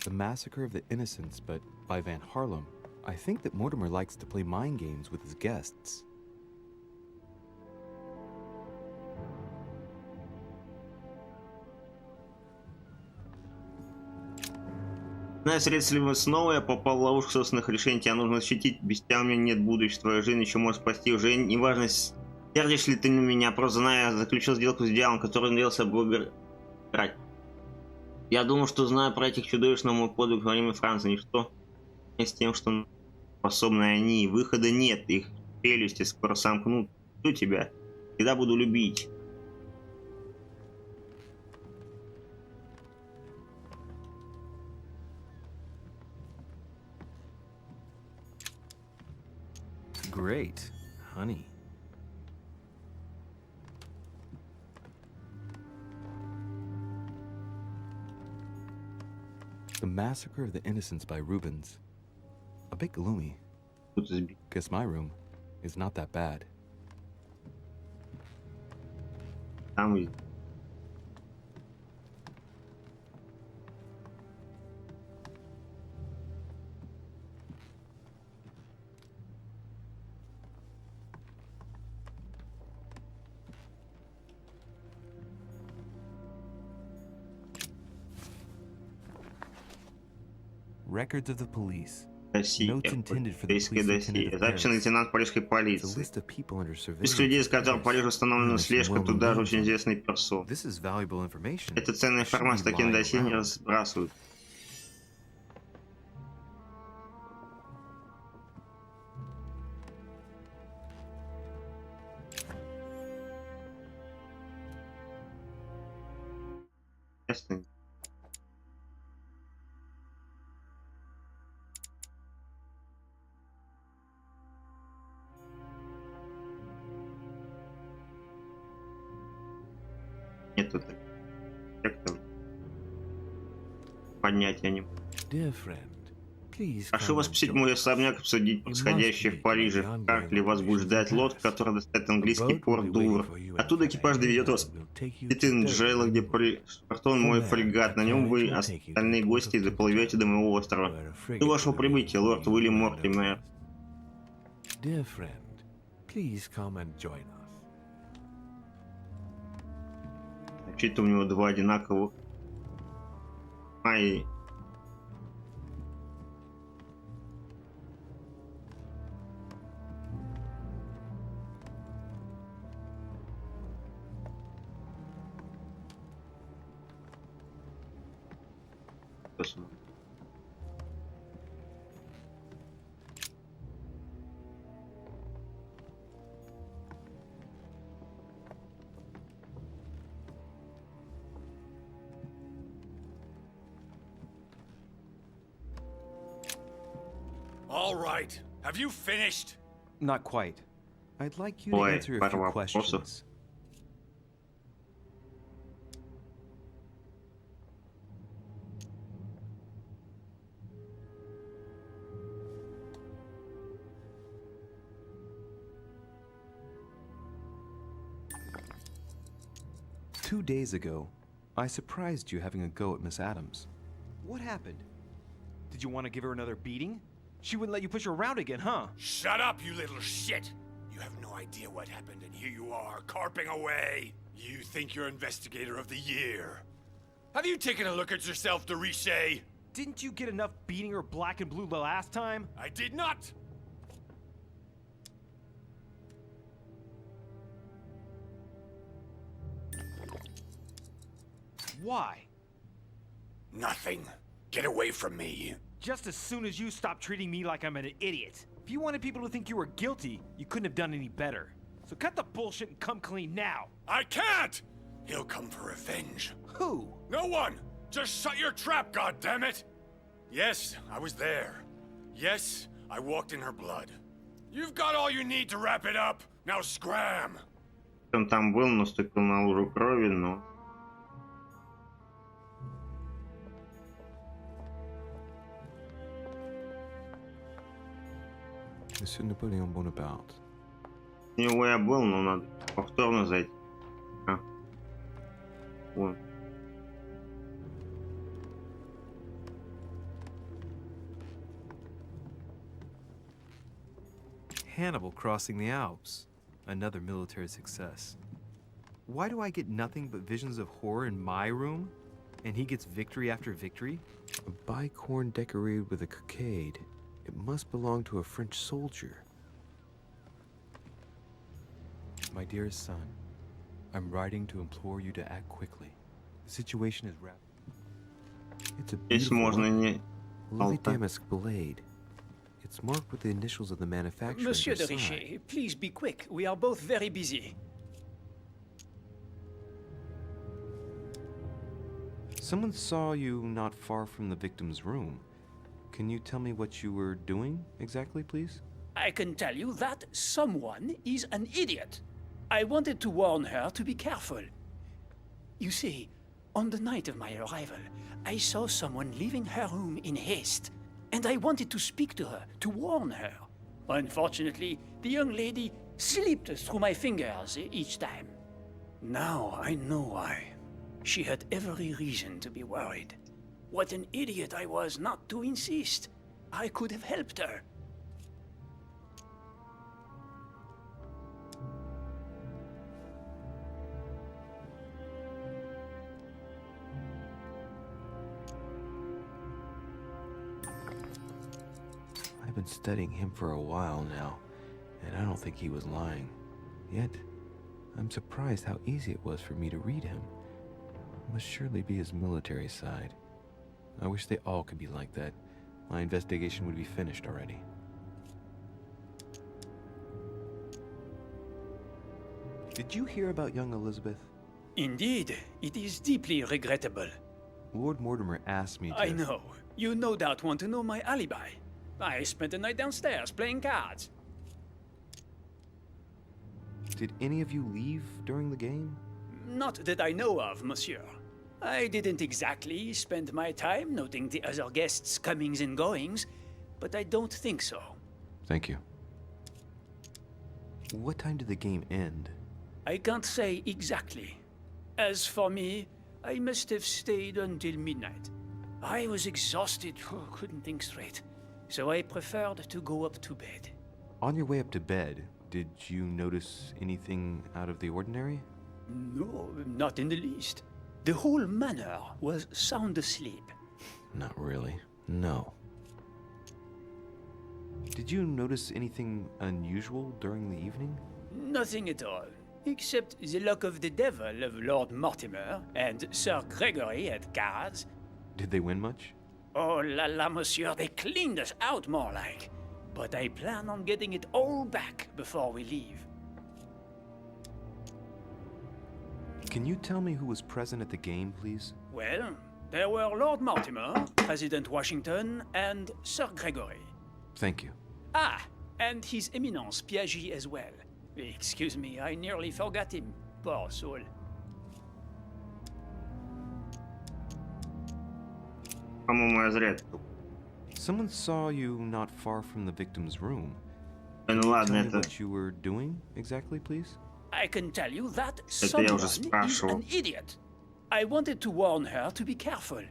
The Massacre of the Innocents, but by Van Harlem. I think that Mortimer likes to play mind games with his guests. Знаешь, если вы снова, я попал в ловушку собственных решений, тебя нужно защитить, без тебя у меня нет будущего, твоя жизнь еще может спасти, уже неважно, сердишь ли ты на меня, просто знаю, я заключил сделку с дьяволом, который надеялся обыграть. Я думал, что знаю про этих чудовищ, но мой подвиг во время Франции ничто не с тем, что способны они, выхода нет, их челюсти скоро сомкнут, жду тебя, всегда буду любить. Great, honey. The Massacre of the Innocents by Rubens. A bit gloomy. Guess my room is not that bad. Records of the police. Полицейское досье. Записи на лейтенант парижской полиции. Список людей, с которых в Париже установлена слежка, тут даже очень известные персоны. Это ценная информация, такие досье не разбрасывают. Ясно. Нету так. Понятия не могу. Прошу вас посетить мой особняк, обсудить происходящее в Париже. Как ли вас будет ждать лодка, которая доставит английский порт Дувр? Оттуда экипаж доведет вас в Тинджело, где пришвартован мой фрегат. На нем вы, остальные гости, доплывете до моего острова. До вашего прибытия, лорд Уильям Мортимер. Вообще-то у него 2 одинаковых. И... посмотрим. All right. Have you finished? Not quite. I'd like you to Ой, answer a пара few вопросов. questions. Two days ago, I surprised you having a go at Miss Adams. What happened? Did you want to give her another beating? She wouldn't let you push her around again, huh? Shut up, you little shit! You have no idea what happened, and here you are, carping away. You think you're investigator of the year. Have you taken a look at yourself, Dorishe? Didn't you get enough beating her black and blue the last time? I did not! Why? Nothing. Get away from me. Just as soon as you stop treating me like I'm an idiot. If you wanted people to think you were guilty, you couldn't have done any better. So cut the bullshit and come clean now. I can't! He'll come for revenge. Who? No one! Just shut your trap, goddammit! Yes, I was there. Yes, I walked in her blood. You've got all you need to wrap it up. Now scram! Он там был, наступил на лужу крови, но... Monsieur Napoleon Bonaparte. У него я был, но надо повторно зайти. А. Вот. Hannibal crossing the Alps. Another military success. Why do I get nothing but visions of horror in my room? And he gets victory after victory? A bicorn decorated with a cockade. It must belong to a French soldier. My dearest son, I'm writing to implore you to act quickly. The situation is rapid. It's a Здесь beautiful можно не... Lily damask blade. It's marked with the initials of the manufacturer. Monsieur on the de side. Richet, please be quick. We are both very busy. Someone saw you not far from the victim's room. Can you tell me what you were doing exactly, please? I can tell you that someone is an idiot. I wanted to warn her to be careful. You see, on the night of my arrival, I saw someone leaving her room in haste, and I wanted to speak to her, to warn her. Unfortunately, the young lady slipped through my fingers each time. Now I know why. She had every reason to be worried. What an idiot I was not to insist. I could have helped her. I've been studying him for a while now, and I don't think he was lying. Yet, I'm surprised how easy it was for me to read him. It must surely be his military side. I wish they all could be like that. My investigation would be finished already. Did you hear about young Elizabeth? Indeed, it is deeply regrettable. Lord Mortimer asked me to... I know. You no doubt want to know my alibi. I spent the night downstairs playing cards. Did any of you leave during the game? Not that I know of, monsieur. I didn't exactly spend my time noting the other guests' comings and goings, but I don't think so. Thank you. What time did the game end? I can't say exactly. As for me, I must have stayed until midnight. I was exhausted, couldn't think straight, so I preferred to go up to bed. On your way up to bed, did you notice anything out of the ordinary? No, not in the least. The whole manor was sound asleep. Not really. No. Did you notice anything unusual during the evening? Nothing at all, except the luck of the devil of Lord Mortimer and Sir Gregory at cards. Did they win much? Oh la la, monsieur, they cleaned us out more like. But I plan on getting it all back before we leave. Can you tell me who was present at the game, please? Well, there were Lord Mortimer, President Washington, and Sir Gregory. Thank you. Ah, and His Eminence Piaget as well. Excuse me, I nearly forgot him. Poor soul. По-моему, я зря это. Someone saw you not far from the victim's room. Ну Can you ладно, tell me это... what you were doing exactly, please? I can tell you that Это я someone уже is спрашивал. an idiot. I wanted to warn her to be careful.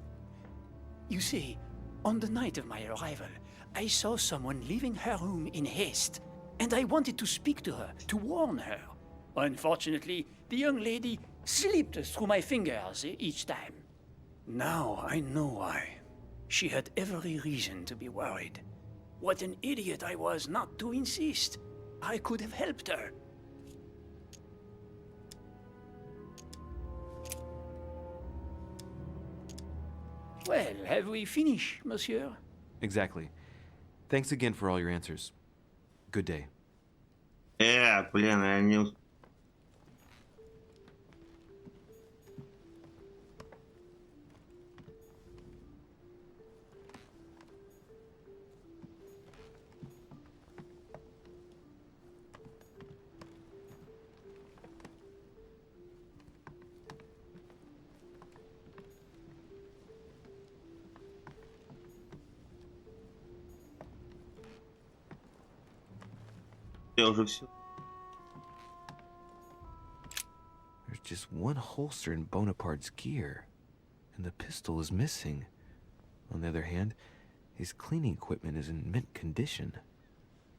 You see, on the night of my arrival, I saw someone leaving her room in haste, and I wanted to speak to her, to warn her. Unfortunately, the young lady slipped through my fingers each time. Now I know why. She had every reason to be worried. What an idiot I was not to insist. I could have helped her. Well, have we finished, monsieur? Exactly. Thanks again for all your answers. Good day. Блин, я не... Я уже все. There's just one holster in Bonaparte's gear, and the pistol is missing. On the other hand, his cleaning equipment is in mint condition.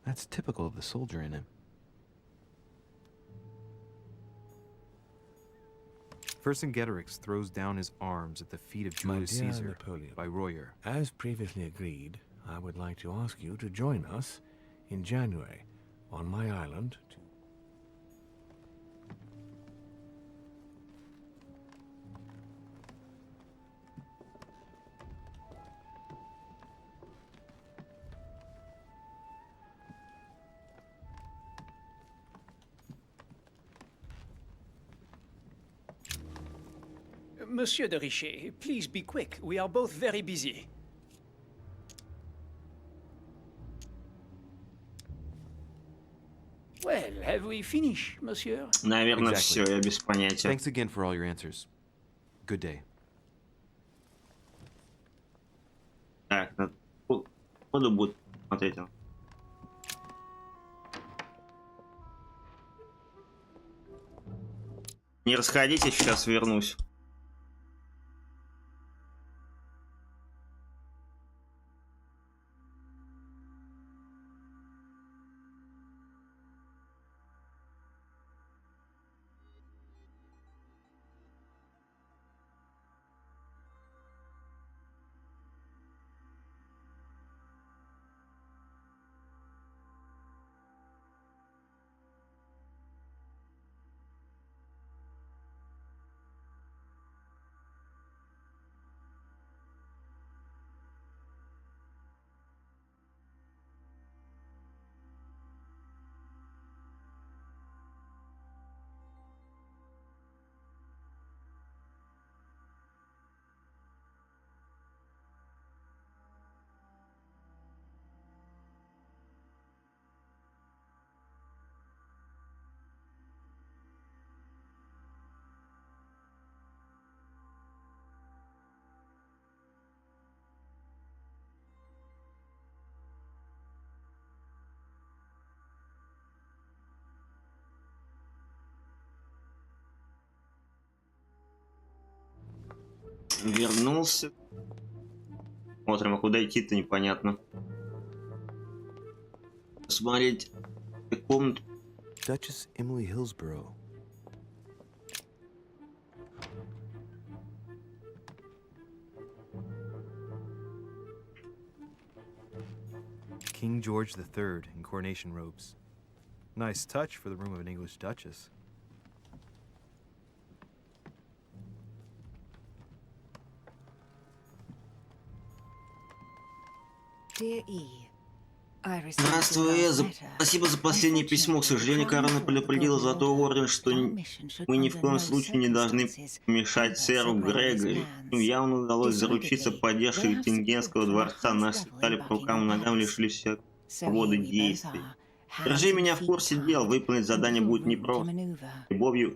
That's typical of the soldier in him. Vercingetorix throws down his arms at the feet of My Julius dear Caesar Napoleon, by Royer. as previously agreed, I would like to ask you to join us in January on my island to... Monsieur de Richet, please be quick. We are both very busy. Well, have we finished, monsieur? Наверное, Exactly. все, я без понятия. Thanks again for all your answers. Good day. Так, буду будет смотреть. Не расходитесь, сейчас вернусь. Вернулся. Смотрим, а куда идти-то непонятно. Смотреть комнату. Duchess Emily Hillsborough. King George III in coronation robes. Nice touch for the room of an English duchess. Здравствуй, спасибо за последнее письмо. К сожалению, корона предупредила Золотой Орден, что мы ни в коем случае не должны помешать сэру Грегори. Им явно удалось заручиться поддержкой Виттингенского дворца. Нас связали по рукам и ногам, лишили всякой свободы действий. Держи меня в курсе дел, выполнить задание будет непросто. Любовью,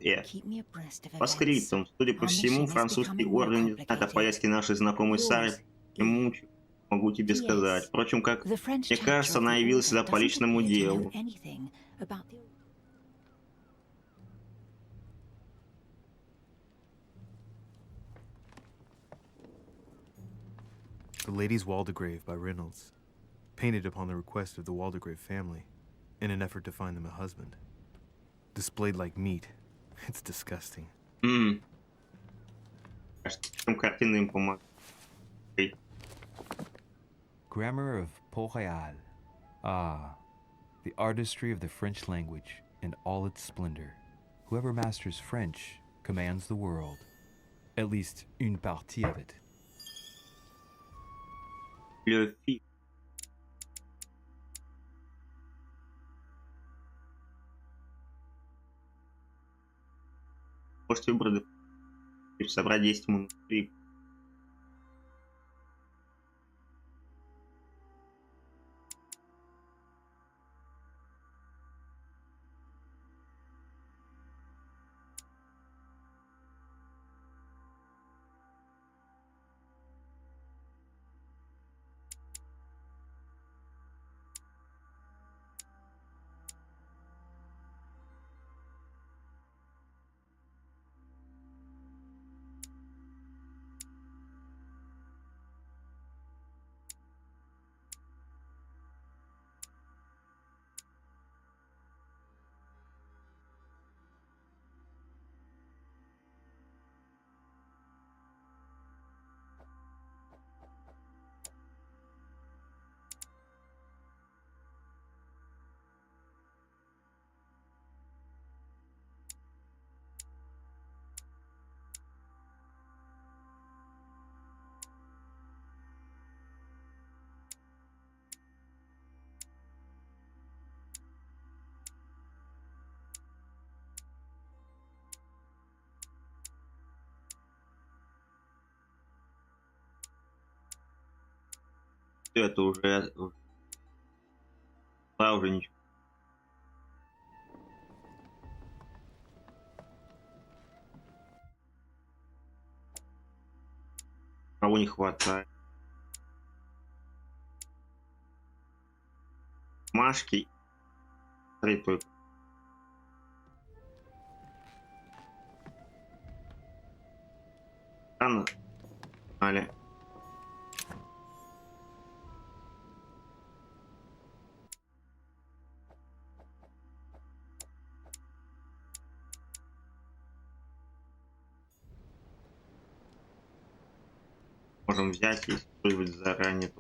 По скриптам, судя по всему, французский орден не знает о поездке нашей знакомой Сары. Могу тебе сказать. Впрочем, как мне кажется, она явилась сюда по личному делу. The Lady's Waldegrave by Reynolds, painted upon the request of the Waldegrave family, in an effort to find them a husband. Displayed like meat. It's disgusting. Картина им помогает. Grammar of Port-Royal. Ah, the artistry of the French language in all its splendor. Whoever masters French commands the world. At least une partie of it. Le film. Можете выбрать собрать 10 минут. Это уже ничего. Кого не хватает? Машки. Только. Рано. Але. Можем взять и использовать заранее.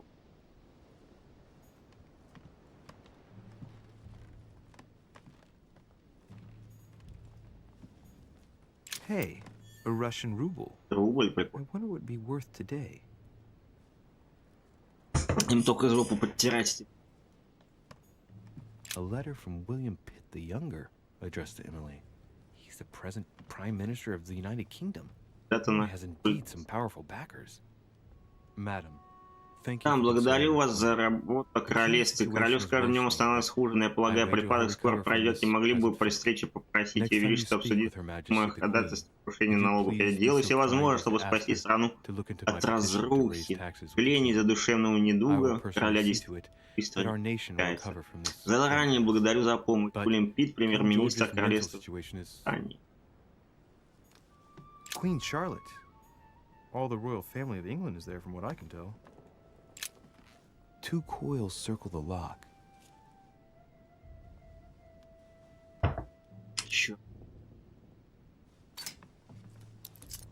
Hey, a Russian ruble. Рубль I прикольно. wonder what it'd be worth today. Им только жопу подтирать. A letter from William Pitt the Younger, addressed to Emily. He's the present Prime Minister of the United Kingdom. He has indeed some powerful backers. Madam, thank you. Благодарю вас за работу о королевстве. Королевское в нем становится хуже, но я полагаю, припадок скоро пройдет. Не могли бы при встрече попросить Ее Величество обсудить мое ходатайство о повышении налогов? Я делаю все возможное, чтобы спасти страну от разрухи. К задушевного недуга короля действует. Заранее благодарю за помощь. Уильям Питт, премьер-министр королевства. Queen Charlotte. All the royal family of England is there, from what I can tell. 2 coils circle the lock. Чё?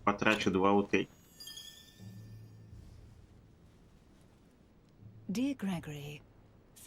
Потрачу 2 вот эти.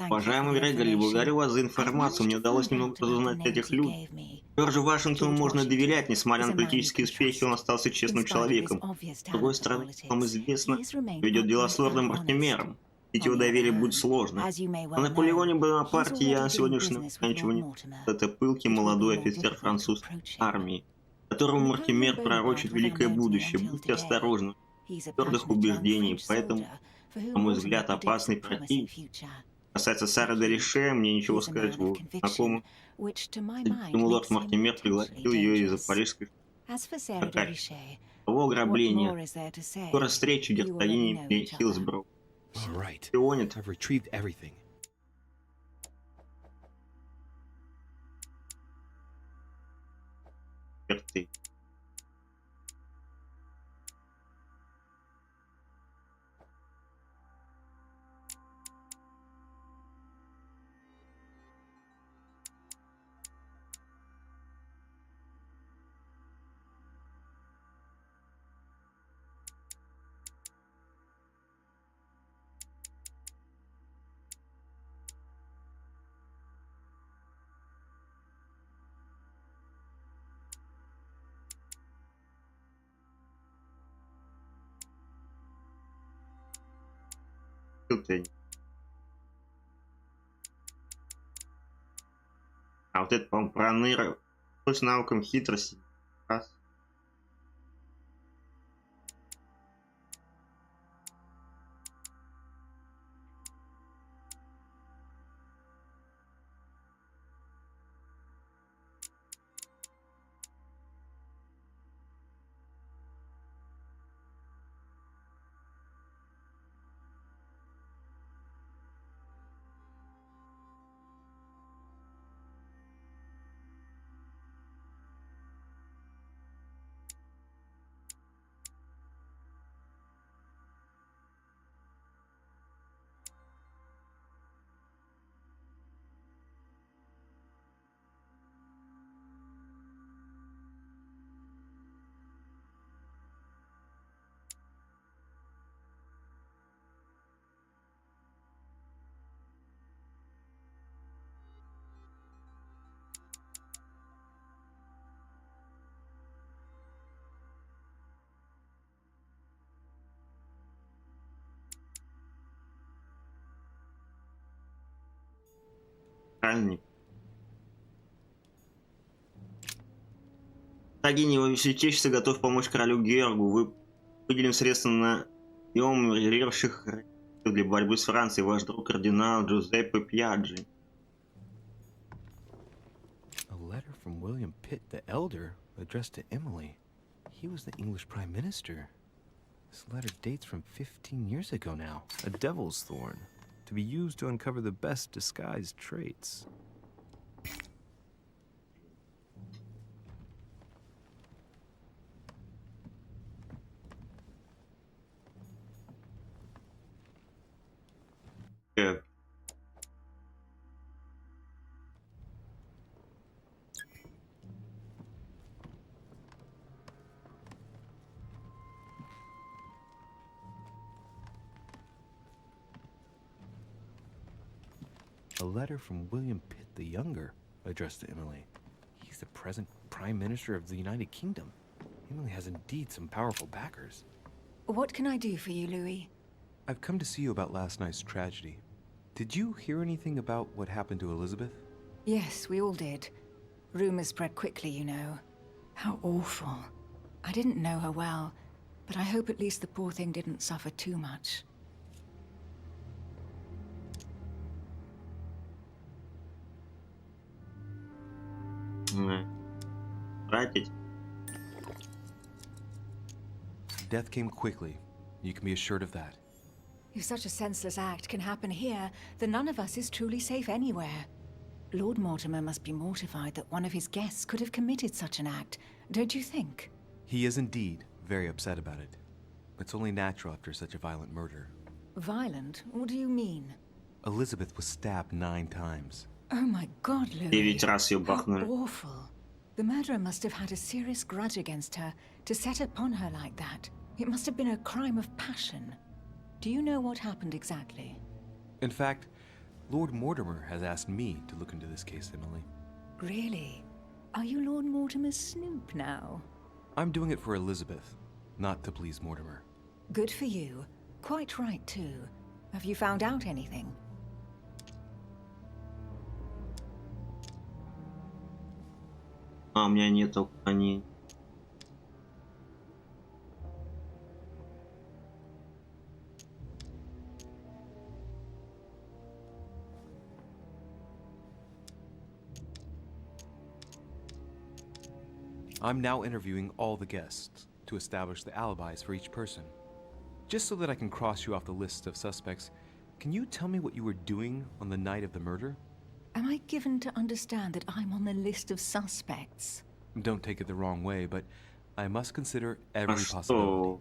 Уважаемый Грегори, благодарю вас за информацию. Мне удалось немного разузнать этих людей. Джорджу Вашингтону можно доверять, несмотря на политические успехи, он остался честным человеком. С другой стороны, вам известно, ведет дела с лордом Артемером. его доверие будет сложно. As you may О well Наполеоне know, Бонапарте he's я already сегодняшнего doing business дня with ничего Lord не... Mortimer. Это пылкий It will молодой be more офицер difficult французской approaching. армии, которому Мортимер Napoleon пророчит Bonaparte was великое unknown to me будущее. until Будьте today. осторожны. He's a Твердых passionate young убеждений, French поэтому, soldier for whom на мой Mortimer взгляд, predicts a опасный promising противник. future. Касается Сары де Реше, мне ничего He's a сказать man of его conviction, знакомым. which to my mind Почему лорд makes him Мортимер potentially пригласил ее из-за dangerous. парижской As for Sarah de атаки. Richet, Того what ограбления. more is there to say? Скоро встречу You already герцогини know each other. Хиллсброу. All right. Шпионит. I've retrieved everything. Черты. Ты. А вот это, по-моему, проныра. С навыком хитрости. Раз. Правильно. Герцогиня, его святейшество готов помочь королю Георгу. Вы выделим средства на наем резервировавших для борьбы с Францией. Ваш друг кардинал Джузеппе Пьяджи. A letter from William Pitt the Elder addressed to Emily. He was the English Prime Minister. This letter dates from 15 years ago now. A devil's thorn, to be used to uncover the best disguised traits. A letter from William Pitt the Younger, addressed to Emily. He's the present Prime Minister of the United Kingdom. Emily has indeed some powerful backers. What can I do for you, Louis? I've come to see you about last night's tragedy. Did you hear anything about what happened to Elizabeth? Yes, we all did. Rumors spread quickly, you know. How awful. I didn't know her well, but I hope at least the poor thing didn't suffer too much. Тратить. Death came quickly. You can be assured of that. If such a senseless act can happen here, then none of us is truly safe anywhere. Lord Mortimer must be mortified that one of his guests could have committed such an act, don't you think? He is indeed very upset about it. It's only natural after such a violent murder. Violent? What do you mean? Elizabeth was stabbed 9 times. Oh my God, Louis. 9 раз ее How бахнули. awful. The murderer must have had a serious grudge against her to set upon her like that. It must have been a crime of passion. Do you know what happened exactly? In fact, Lord Mortimer has asked me to look into this case, Emily. Really? Are you Lord Mortimer's snoop now? I'm doing it for Elizabeth, not to please Mortimer. Good for you. Quite right, too. Have you found out anything? А у меня нету они. I'm now interviewing all the guests to establish the alibis for each person. Just so that I can cross you off the list of suspects, can you tell me what you were doing on the night of the murder? Am I given to understand that I'm on the list of suspects? Don't take it the wrong way, but I must consider every possibility.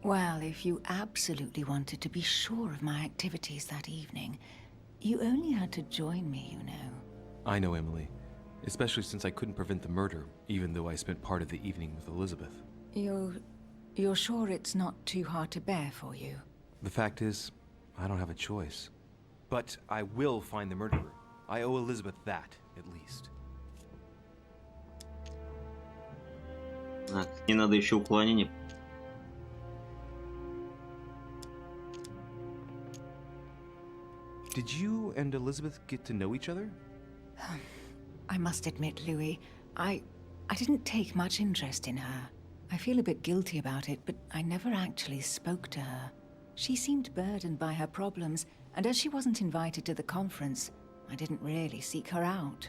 Well, if you absolutely wanted to be sure of my activities that evening, you only had to join me, you know. I know, Emily. Especially since I couldn't prevent the murder, even though I spent part of the evening with Elizabeth. You're sure it's not too hard to bear for you? The fact is, I don't have a choice. But I will find the murderer. I owe Elizabeth that, at least. Не надо еще уклонение. Did you and Elizabeth get to know each other? I must admit, Louis, I didn't take much interest in her. I feel a bit guilty about it, but I never actually spoke to her. She seemed burdened by her problems, and as she wasn't invited to the conference, I didn't really seek her out.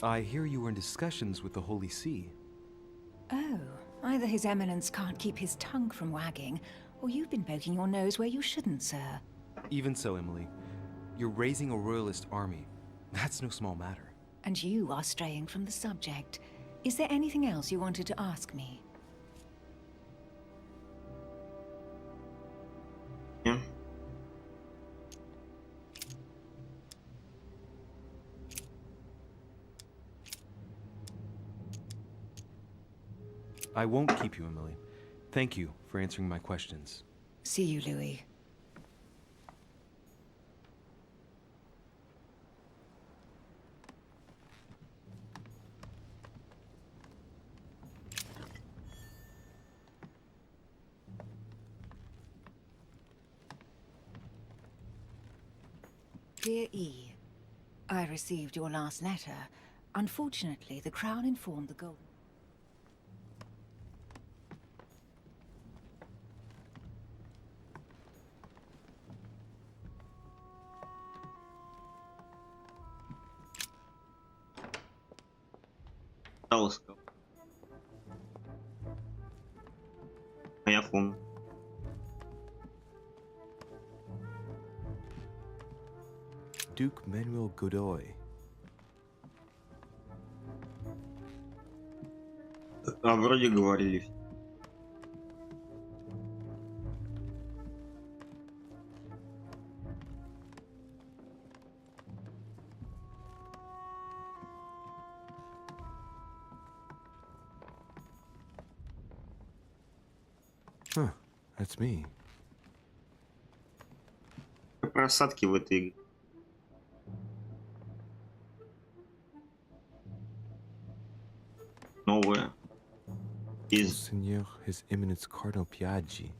I hear you were in discussions with the Holy See. Oh, either His Eminence can't keep his tongue from wagging, or you've been poking your nose where you shouldn't, sir. Even so, Emily, you're raising a royalist army. That's no small matter. And you are straying from the subject. Is there anything else you wanted to ask me? Yeah. I won't keep you, Emily. Thank you for answering my questions. See you, Louis. Dear E, I received your last letter. Unfortunately, the Crown informed the Golden... Я помню. Duke Manuel Godoy. А вроде говорили. Huh, that's me. Просадки в этой игре. Новая. Seigneur, His Eminence Cardinal Piaggi.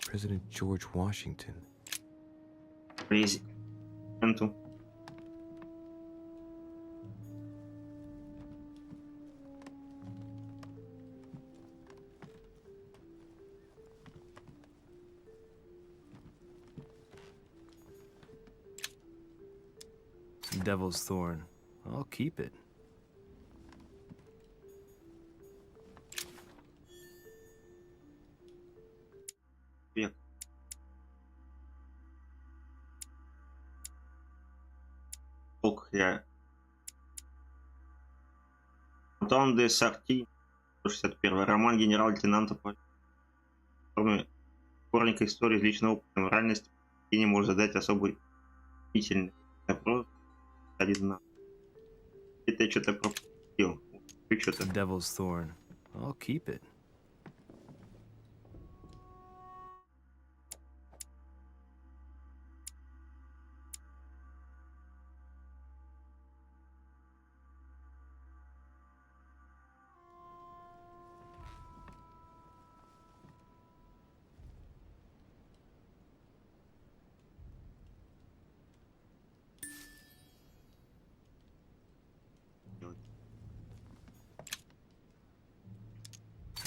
President George Washington. Президенту. Devil's Thorn. I'll keep it. Век. Я. Антуан де Сарти, 161 роман генерал-лейтенанта сборника истории из личного опыта моральности и не может задать особый длительный вопрос. Один на. Это я что-то пропустил. Что-то. Devil's Thorn. I'll keep it.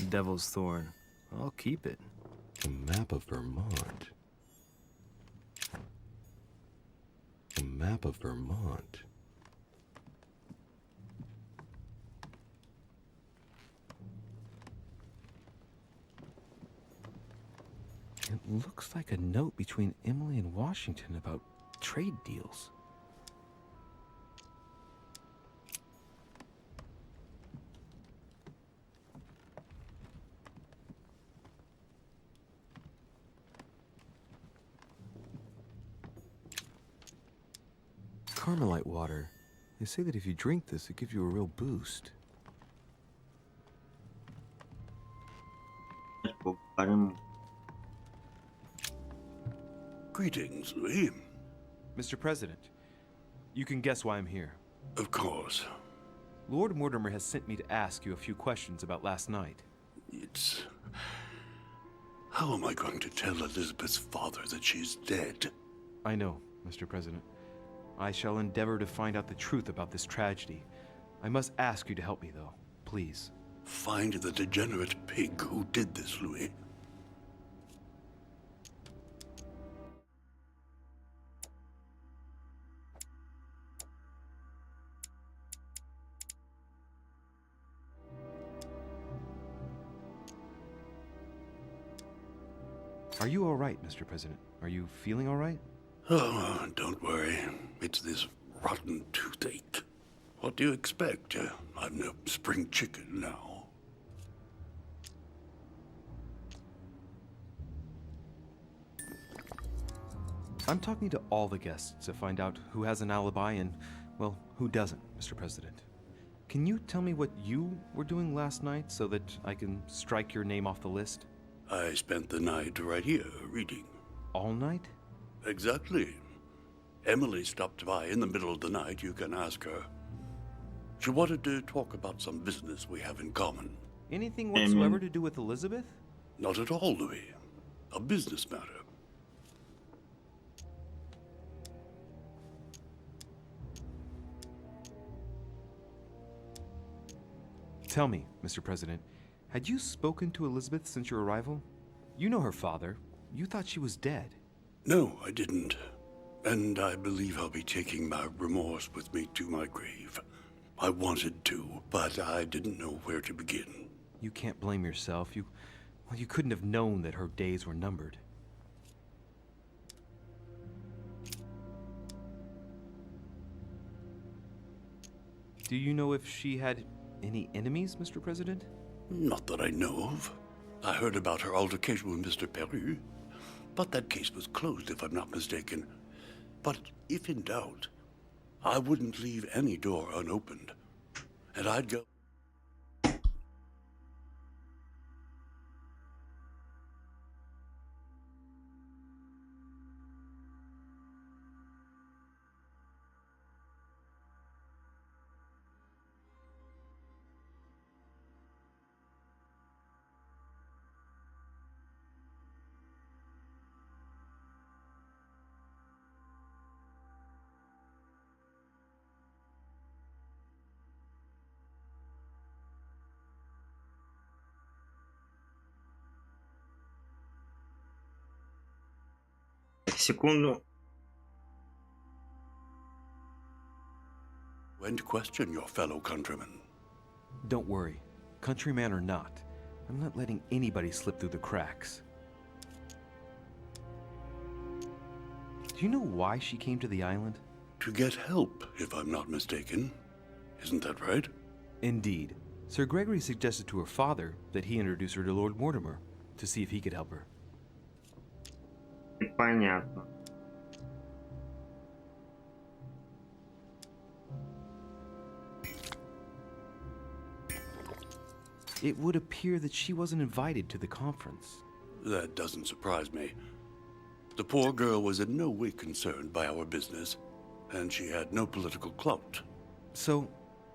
Devil's Thorn. I'll keep it. A map of Vermont. A map of Vermont. It looks like a note between Emily and Washington about trade deals. Carmelite water. They say that if you drink this, it gives you a real boost. Greetings, Louis. Mr. President, you can guess why I'm here. Of course. Lord Mortimer has sent me to ask you a few questions about last night. It's... How am I going to tell Elizabeth's father that she's dead? I know, Mr. President. I shall endeavor to find out the truth about this tragedy. I must ask you to help me, though. Please. Find the degenerate pig who did this, Louis. Are you all right, Mr. President? Are you feeling all right? Oh, don't worry. It's this rotten toothache. What do you expect? I'm no spring chicken now. I'm talking to all the guests to find out who has an alibi and, well, who doesn't, Mr. President. Can you tell me what you were doing last night so that I can strike your name off the list? I spent the night right here, reading. All night? Exactly. Emily stopped by in the middle of the night. You can ask her. She wanted to talk about some business we have in common. Anything whatsoever to do with Elizabeth? Not at all, Louis. A business matter. Tell me, Mr. President, had you spoken to Elizabeth since your arrival? You know her father. You thought she was dead. No, I didn't. And I believe I'll be taking my remorse with me to my grave. I wanted to, but I didn't know where to begin. You can't blame yourself. You couldn't have known that her days were numbered. Do you know if she had any enemies, Mr. President? Not that I know of. I heard about her altercation with Mr. Peru, but that case was closed, if I'm not mistaken. But if in doubt, I wouldn't leave any door unopened. And I'd go... Секунду. When to question your fellow countrymen. Don't worry. Countryman or not, I'm not letting anybody slip through the cracks. Do you know why she came to the island? To get help, if I'm not mistaken. Isn't that right? Indeed. Sir Gregory suggested to her father that he introduce her to Lord Mortimer to see if he could help her. Понятно. It would appear that she wasn't invited to the conference. That doesn't surprise me. The poor girl was in no way concerned by our business, and she had no political clout. So,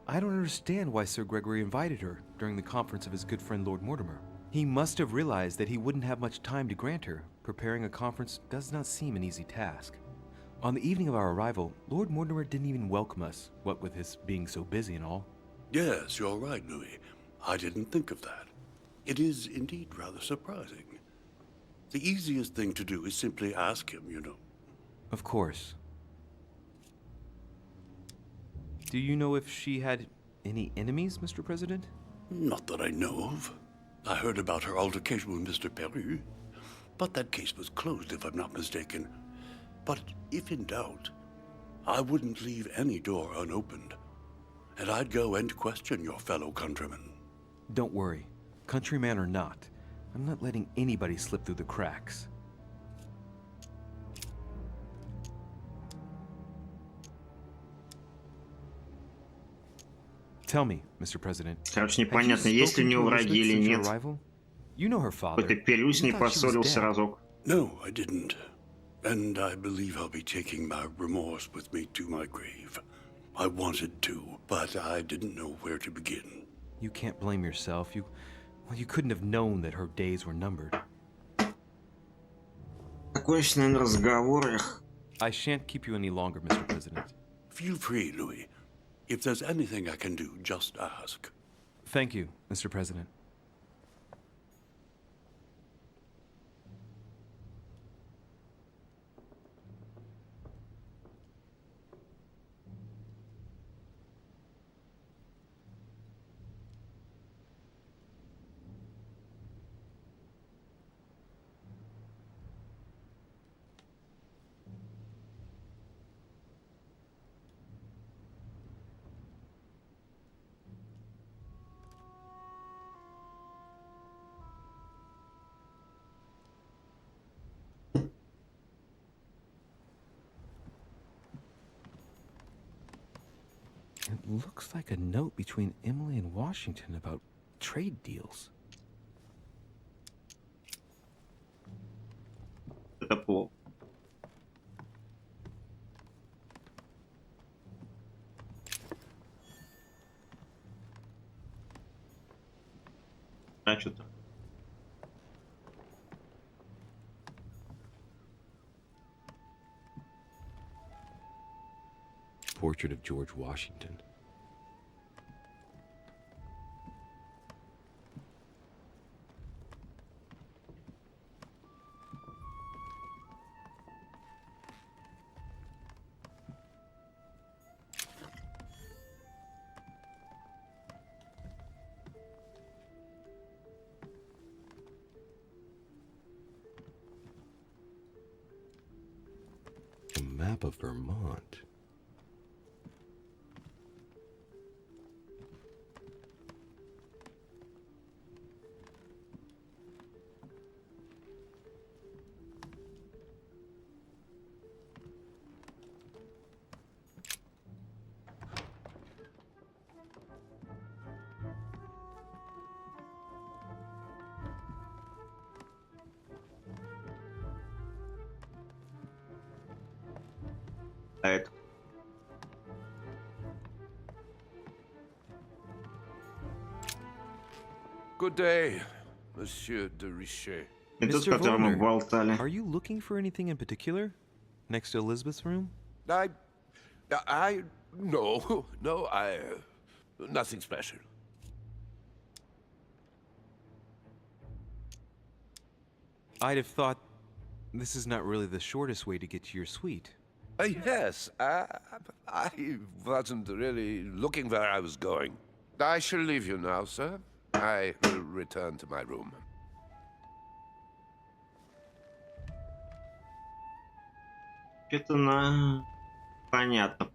I don't understand why Sir Gregory invited her during the conference of his good friend Lord Mortimer. He must have realized that he wouldn't have much time to grant her. Preparing a conference does not seem an easy task. On the evening of our arrival, Lord Mortimer didn't even welcome us, what with his being so busy and all. Yes, you're right, Louis. I didn't think of that. It is indeed rather surprising. The easiest thing to do is simply ask him, you know. Of course. Do you know if she had any enemies, Mr. President? Not that I know of. I heard about her altercation with Mr. Peru, but that case was closed, if I'm not mistaken. But if in doubt, I wouldn't leave any door unopened, and I'd go and question your fellow countrymen. Don't worry. Countryman or not, I'm not letting anybody slip through the cracks. Tell me, Mr. President. Короче, непонятно, есть ли у него враги или нет. You know her father. Какой-то Перу с ней поссорился разок. No, I didn't. And I believe I'll be taking my remorse with me to my grave. I wanted to, but I didn't know where to begin. You can't blame yourself. You couldn't have known that her days were numbered. Закончен, наверное, разговор. I shan't keep you any longer, Mr. President. Feel free, Louis. If there's anything I can do, just ask. Thank you, Mr. President. It looks like a note between Emily and Washington about trade deals. Это плохо. А что-то. Portrait of George Washington. A map of Vermont. Это. Good day, Monsieur de Richet. Mr. Volner, are you looking for anything in particular? Next to Elizabeth's room? No, nothing special. I'd have thought this is not really the shortest way to get to your suite. Yes, I wasn't really looking where I was going. I shall leave you now, sir. I will return to my room. Это понятно.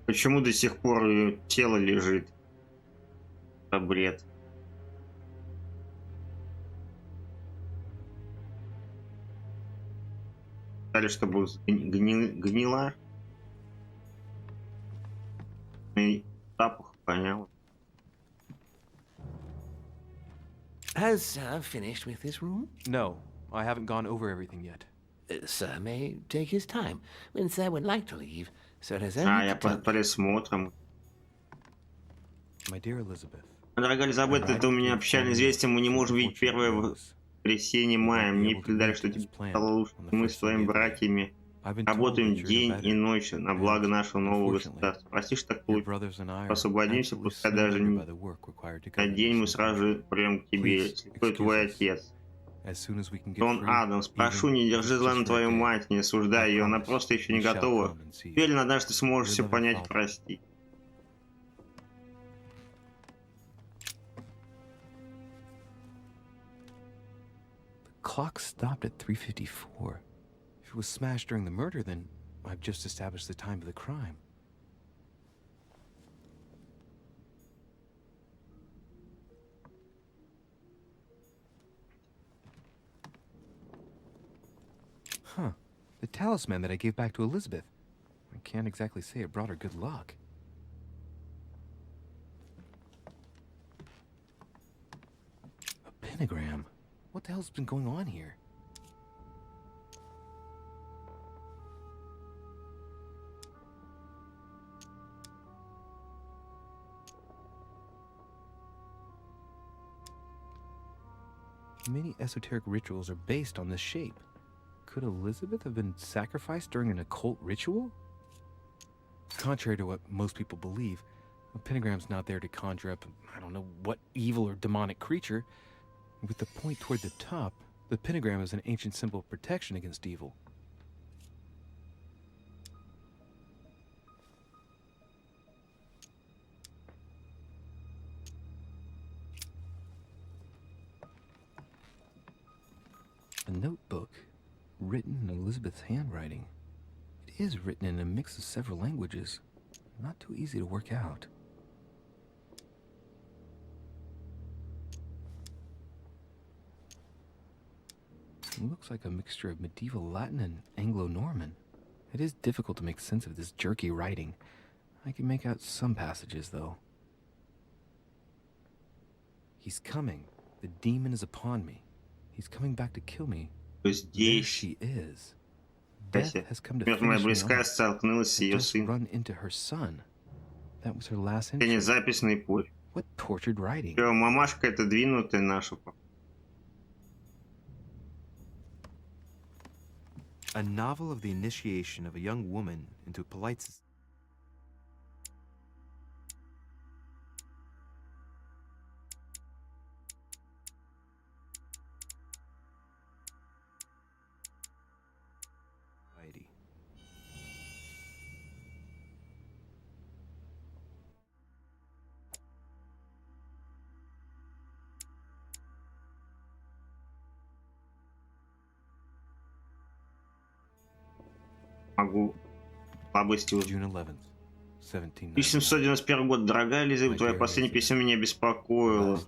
Почему до сих пор ее тело лежит? Это бред. Сказали, чтобы гнила. И запах, понял. Has Sir finished with this room? No, I haven't gone over everything yet. Sir may take his time. When Sir would like to leave, Sir has А, only я to tell под присмотром. My dear Elizabeth. Дорогая Елизабет, это у меня печальное известие. Мы не можем видеть первое воскресенье мая. Мне передали, что тебе стало лучше. Мы с твоими братьями работаем день и ночь на благо нашего нового государства. Прости, что так получилось. Освободимся, пускай даже не на день мы сразу же придем к тебе. Слепой твой отец. Джон Адамс, прошу, не держи зла на твою мать, не осуждай ее, она просто еще не готова. Уверен, однажды ты сможешь все понять и простить. Clock stopped at 3:54. If it was smashed during the murder, then I've just established the time of the crime. Huh. The talisman that I gave back to Elizabeth. I can't exactly say it brought her good luck. A pentagram? What the hell's been going on here? Many esoteric rituals are based on this shape. Could Elizabeth have been sacrificed during an occult ritual? Contrary to what most people believe, a pentagram's not there to conjure up, I don't know what evil or demonic creature. With the point toward the top, the pentagram is an ancient symbol of protection against evil. A notebook written in Elizabeth's handwriting. It is written in a mix of several languages. Not too easy to work out. It looks like a mixture of medieval Latin and Anglo-Norman. It is difficult to make sense of this jerky writing. I can make out some passages, though. He's coming. The demon is upon me. He's coming back to kill me. There she is. Death has come to finish me off. I just run into her son. That was her last entry. Записный путь. What tortured writing. Мамашка это двинутая наша. A novel of the initiation of a young woman into polite society. Могу слабости уже. 1791 год. Дорогая Элизабет, твое последнее письмо меня беспокоило.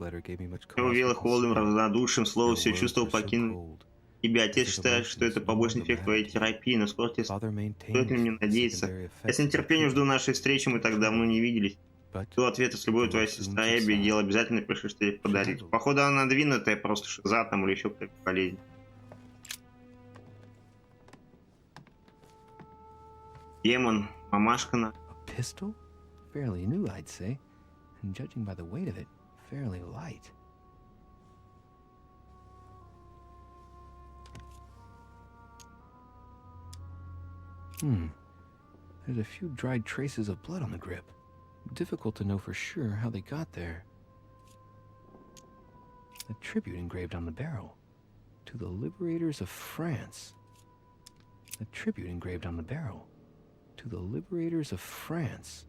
Я увидел холодным, равнодушием, слово все чувствовал покинуть тебя. Отец считает, что это побочный эффект твоей терапии, но скоро тебе стоит ли мне надеяться? Я с нетерпением жду нашей встречи, мы так давно не виделись. До ответа с любовью, твоя сестра Эбигейл, обязательно пиши, что тебе подарить. Походу она надвинутая, просто шиза там или еще какая-то болезнь. Демон, мамашка на. Pistol? Fairly new, I'd say. And judging by the weight of it, fairly light. There's a few dried traces of blood on the grip. Difficult to know for sure how they got there. A tribute engraved on the barrel. To the liberators of France. A tribute engraved on the barrel. To the liberators of France.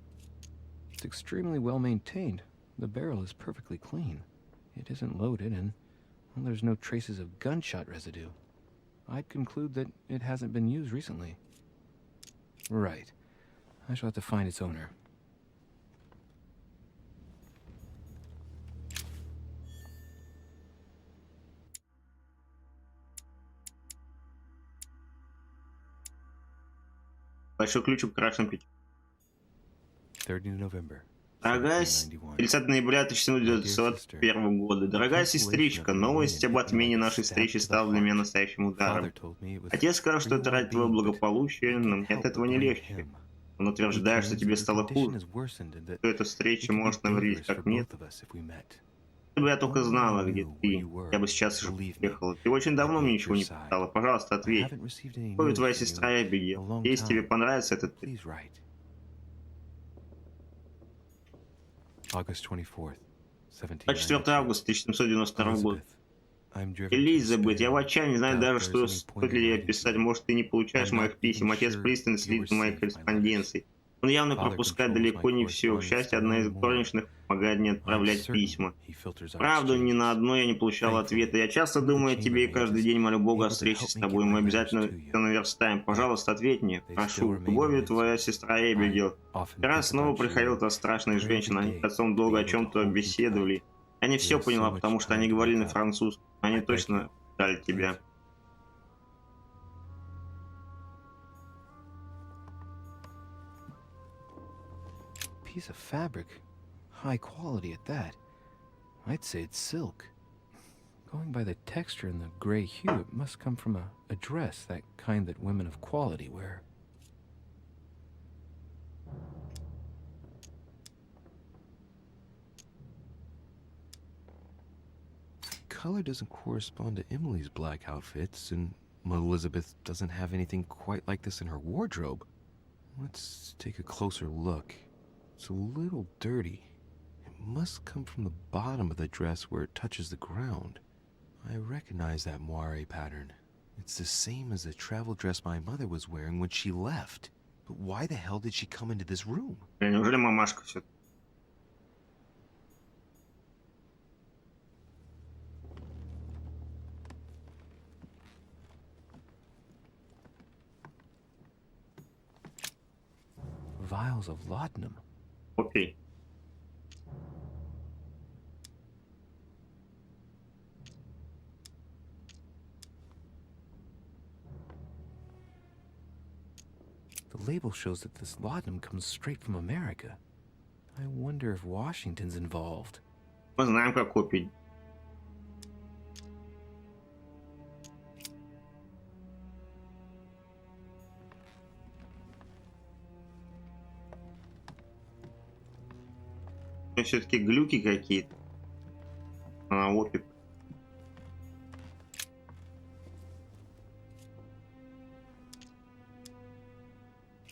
It's extremely well maintained. The barrel is perfectly clean. It isn't loaded, and well, there's no traces of gunshot residue. I'd conclude that it hasn't been used recently. Right. I shall have to find its owner. Большой ключ украшен печатью. 30 November. Дорогая, 30 ноября 1991 года. Дорогая сестричка, новость об отмене нашей встречи стала для меня настоящим ударом. Отец сказал, что это ради твоего благополучия, но мне от этого не легче. Он утверждает, что тебе стало хуже, что эта встреча может навредить как мне. Если бы я только знала, где ты, я бы сейчас уже приехала. Ты очень давно мне ничего не писала. Пожалуйста, ответь. Какой твоя сестра Эбигейл? Если тебе понравится этот... 24 августа 1792 года. Элизабет, я в отчаянии, не знаю даже, что стоит ли я писать. Может, ты не получаешь моих писем. Отец пристально следит за моей корреспонденцией. Он явно пропускает далеко не все. К счастью, одна из горничных помогает мне отправлять письма. Правда, ни на одно я не получал ответа. Я часто думаю о тебе и каждый день молю Бога о встрече с тобой. Мы обязательно все наверстаем. Пожалуйста, ответь мне. Прошу. Любовью, твоя сестра Эбигейл. Вчера снова приходила та страшная женщина. Они с отцом долго о чем-то беседовали. Я не все поняла, потому что они говорили на французском. Они точно ждали тебя. Piece of fabric. High quality at that. I'd say it's silk. Going by the texture and the gray hue, it must come from a dress, that kind that women of quality wear. Color doesn't correspond to Emily's black outfits, and Elizabeth doesn't have anything quite like this in her wardrobe. Let's take a closer look. It's a little dirty. It must come from the bottom of the dress where it touches the ground. I recognize that moire pattern. It's the same as the travel dress my mother was wearing when she left. But why the hell did she come into this room? Неужели мамашка все? Vials of laudanum. Окей. The label shows that this laudanum comes straight from America. I wonder if Washington's involved. Мы знаем, как купить. Все-таки глюки какие-то. Опит.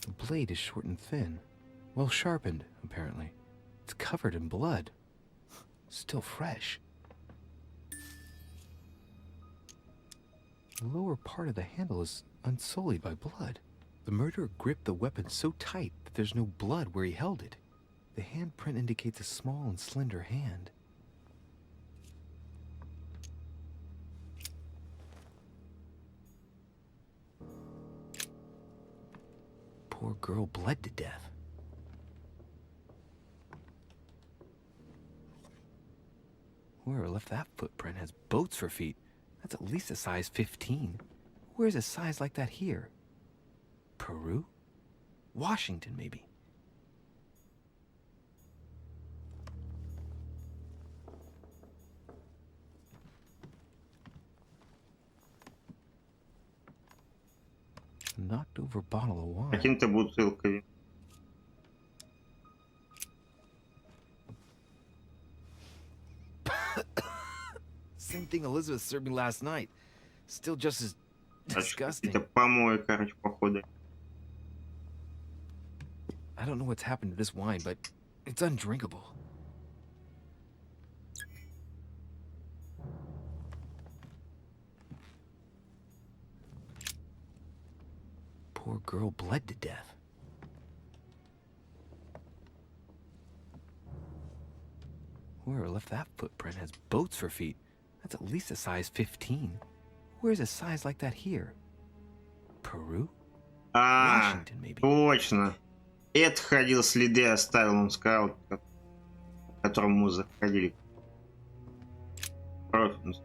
The blade is short and thin. Well sharpened, apparently. It's covered in blood. Still fresh. The lower part of the handle is unsullied by blood. The murderer gripped the weapon so tight that there's no blood where he held it. The handprint indicates a small and slender hand. Poor girl bled to death. Whoever left that footprint has boats for feet. That's at least a size 15. Where's a size like that here? Peru? Washington, maybe. Knocked over bottle of wine. Каким-то бутылкой. Same thing Elizabeth served me last night. Still just as disgusting. Это помои, короче, походу. I don't know what's happened to this wine, but it's undrinkable. Poor girl bled to death. Whoever left that footprint has boats for feet. That's at least a size 15. Where's a size like that here? Peru? Washington, maybe. Точно. Эд ходил, следы оставил, он сказал, к которому мы заходили. Профиль.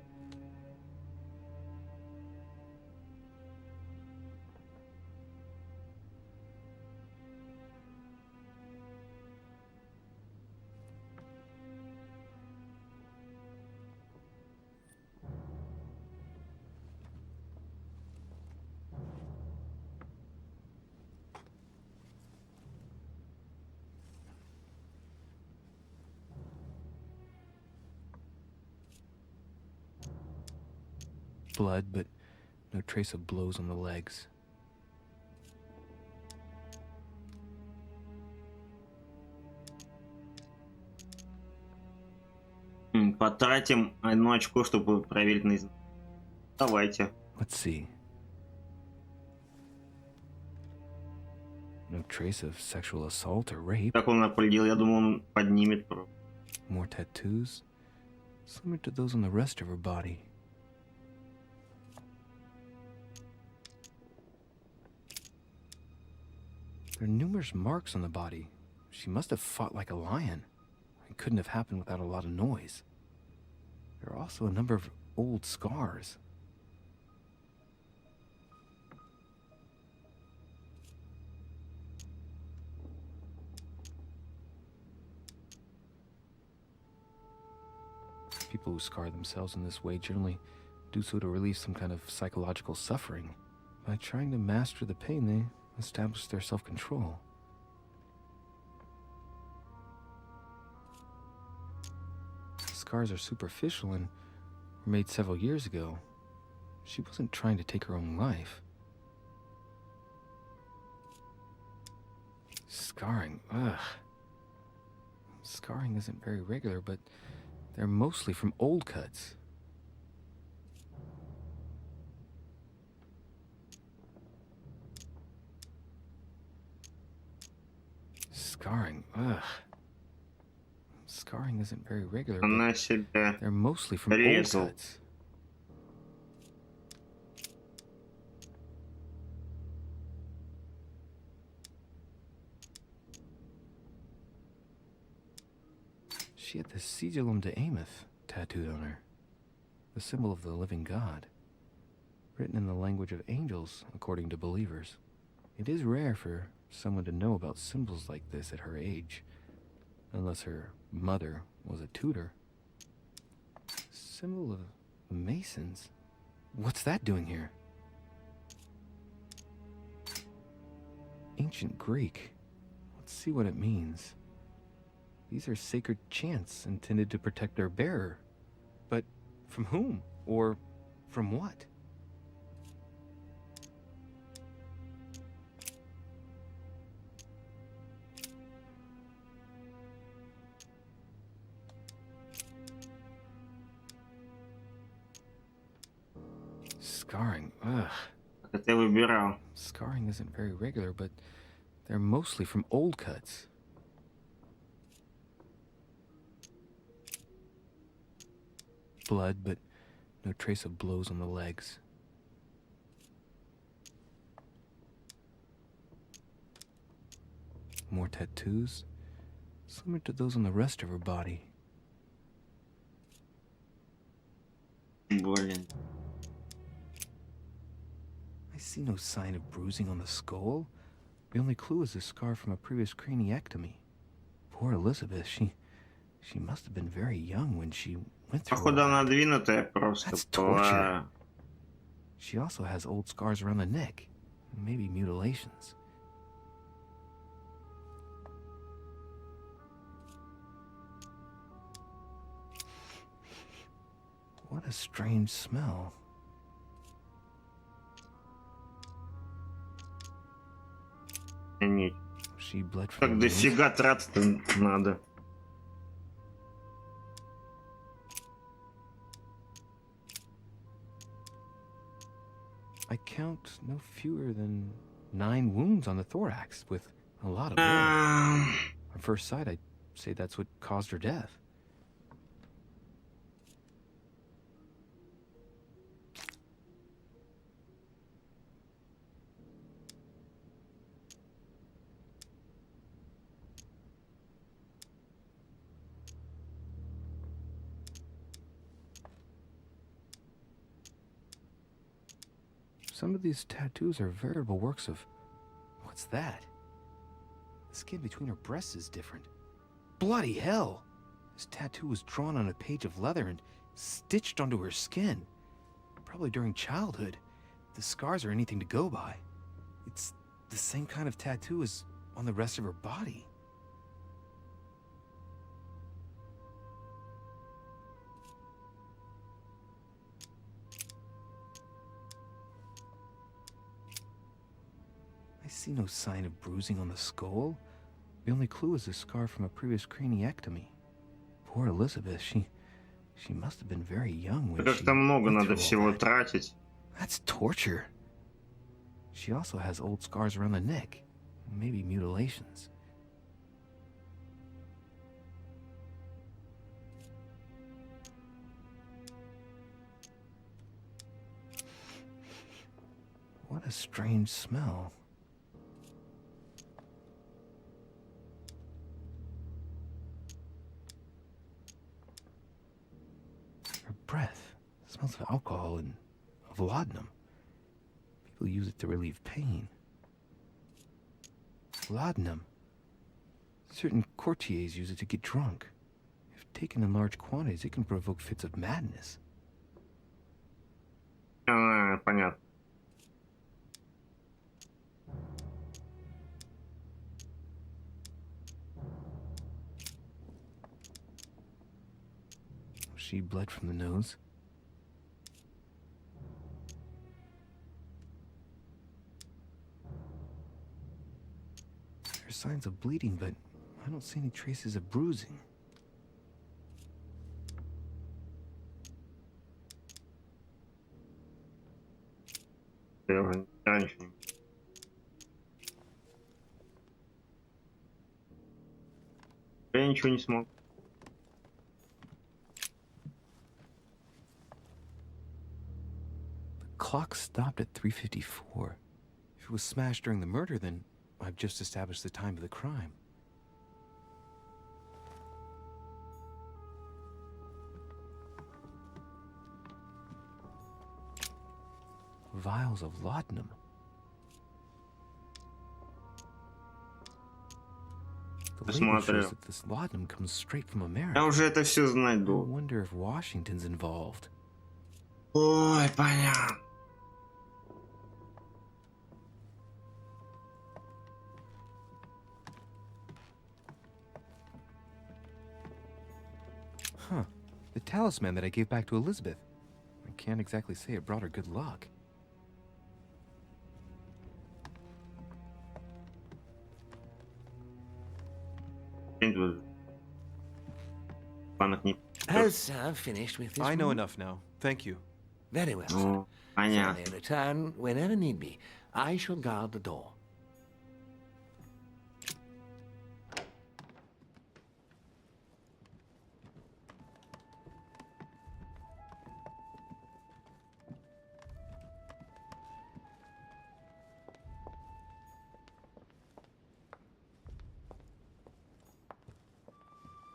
Blood, but no trace of blows on the legs. Потратим одно очко, чтобы проверить на изнанку. Давайте. Let's see. No trace of sexual assault or rape. Как он определил? Я думал, он поднимет. More tattoos, similar to those on the rest of her body. There are numerous marks on the body. She must have fought like a lion. It couldn't have happened without a lot of noise. There are also a number of old scars. People who scar themselves in this way generally do so to relieve some kind of psychological suffering. By trying to master the pain, they establish their self-control. Scars are superficial and were made several years ago. She wasn't trying to take her own life. Scarring, ugh. Scarring isn't very regular, but they're mostly from old cuts. Scarring, ugh. Scarring isn't very regular, but they're mostly from old cuts. She had the sigillum de Ameth tattooed on her, the symbol of the living God, written in the language of angels, according to believers. It is rare for someone to know about symbols like this at her age, unless her mother was a tutor. Symbol of Masons? What's that doing here? Ancient Greek. Let's see what it means. These are sacred chants intended to protect their bearer. But from whom? Or from what? Scarring, ugh. Scarring isn't very regular, but they're mostly from old cuts. Blood, but no trace of blows on the legs. More tattoos, similar to those on the rest of her body. Блин. I see no sign of bruising on the skull. The only clue is a scar from a previous craniectomy. Poor Elizabeth, she must have been very young when she went through Походу она двинутая просто. That's torture. She also has old scars around the neck, maybe mutilations. What a strange smell. She bled from Как дофига трат-то надо. I count no fewer than 9 wounds on the thorax, with a lot of blood. On first sight, I'd say that's what caused her death. Some of these tattoos are veritable works of... What's that? The skin between her breasts is different. Bloody hell! This tattoo was drawn on a page of leather and stitched onto her skin. Probably during childhood. If the scars are anything to go by. It's the same kind of tattoo as on the rest of her body. I see no sign of bruising on the skull. The only clue is a scar from a previous craniectomy. Poor Elizabeth, she must have been very young when she Как-то много went надо through all всего that. тратить. That's torture. She also has old scars around the neck, maybe mutilations. What a strange smell. Her breath smells of alcohol and of laudanum. People use it to relieve pain. Laudanum. Certain courtiers use it to get drunk. If taken in large quantities, it can provoke fits of madness. Понятно. She bled from the nose. There are signs of bleeding, but I don't see any traces of bruising. Я уже ничего. Я ничего не смог. The clock stopped at 3:54. If it was smashed during the murder, then I've just established the time of the crime. Vials of laudanum. The label shows that this laudanum comes straight from America. Я уже это все знать I должен. wonder if Washington's involved. Ой, понятно. Huh. The talisman that I gave back to Elizabeth. I can't exactly say it brought her good luck. Has finished with this I know one? enough now. Thank you. Very well, sir. Ну, понятно. So, return whenever need be. I shall guard the door.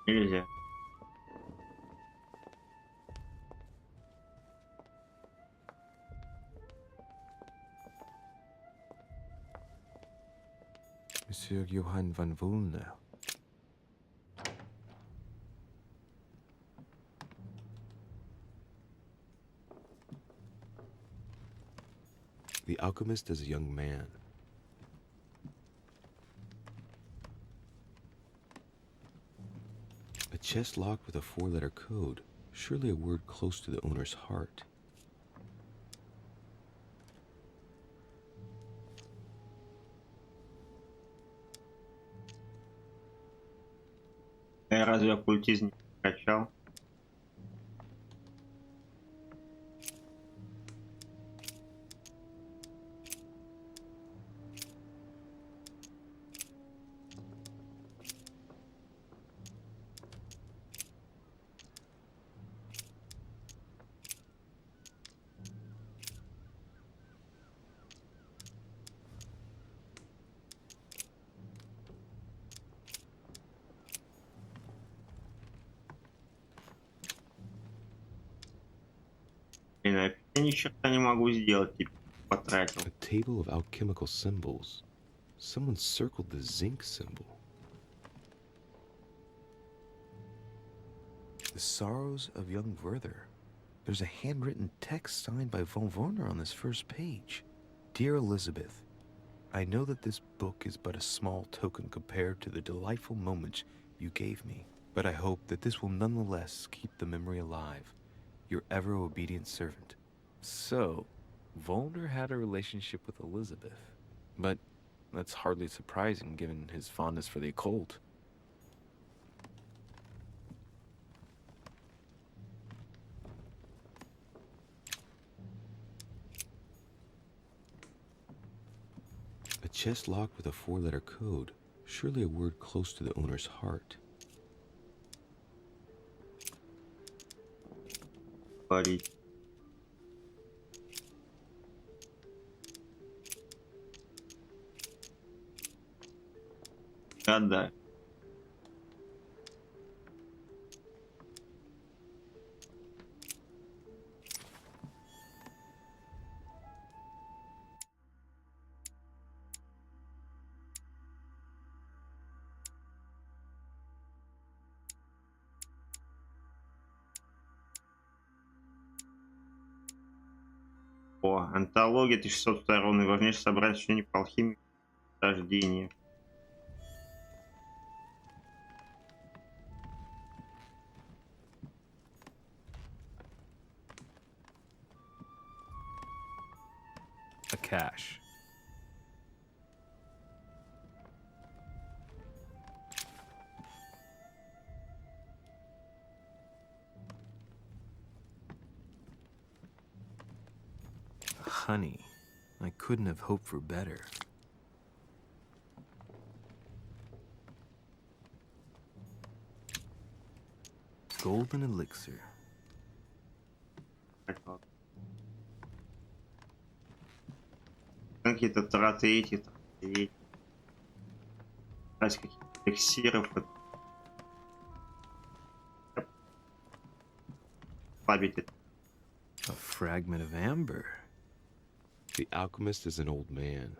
Нельзя. Monsieur Johann van Volner. The alchemist is a young man. A chest locked with a 4-letter code. Surely a word close to the owner's heart. Я разве оккультизм не качал? Я ни черта не могу сделать, типа, потратил. A table of alchemical symbols. Someone circled the zinc symbol. The Sorrows of Young Werther. There's a handwritten text signed by von Werner on this first page. Dear Elizabeth, I know that this book is but a small token compared to the delightful moments you gave me, but I hope that this will nonetheless keep the memory alive. Your ever obedient servant. So, Volner had a relationship with Elizabeth, but That's hardly surprising, given his fondness for the occult. A chest locked with a 4-letter code. Surely a word close to the owner's heart. Buddy. Куда. О, антология 1602, наиважнейшее собрание сочинений по алхимии рождения. A cache. Honey, I couldn't have hoped for better. Golden elixir. Какие-то траты эти, каких-то эликсиров. Победит. A fragment of amber. The alchemist is an old man.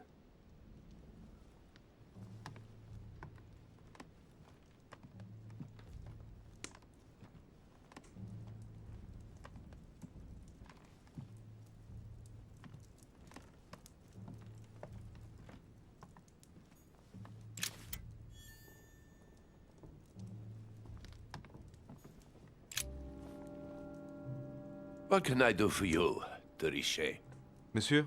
What can I do for you, Richet? Monsieur,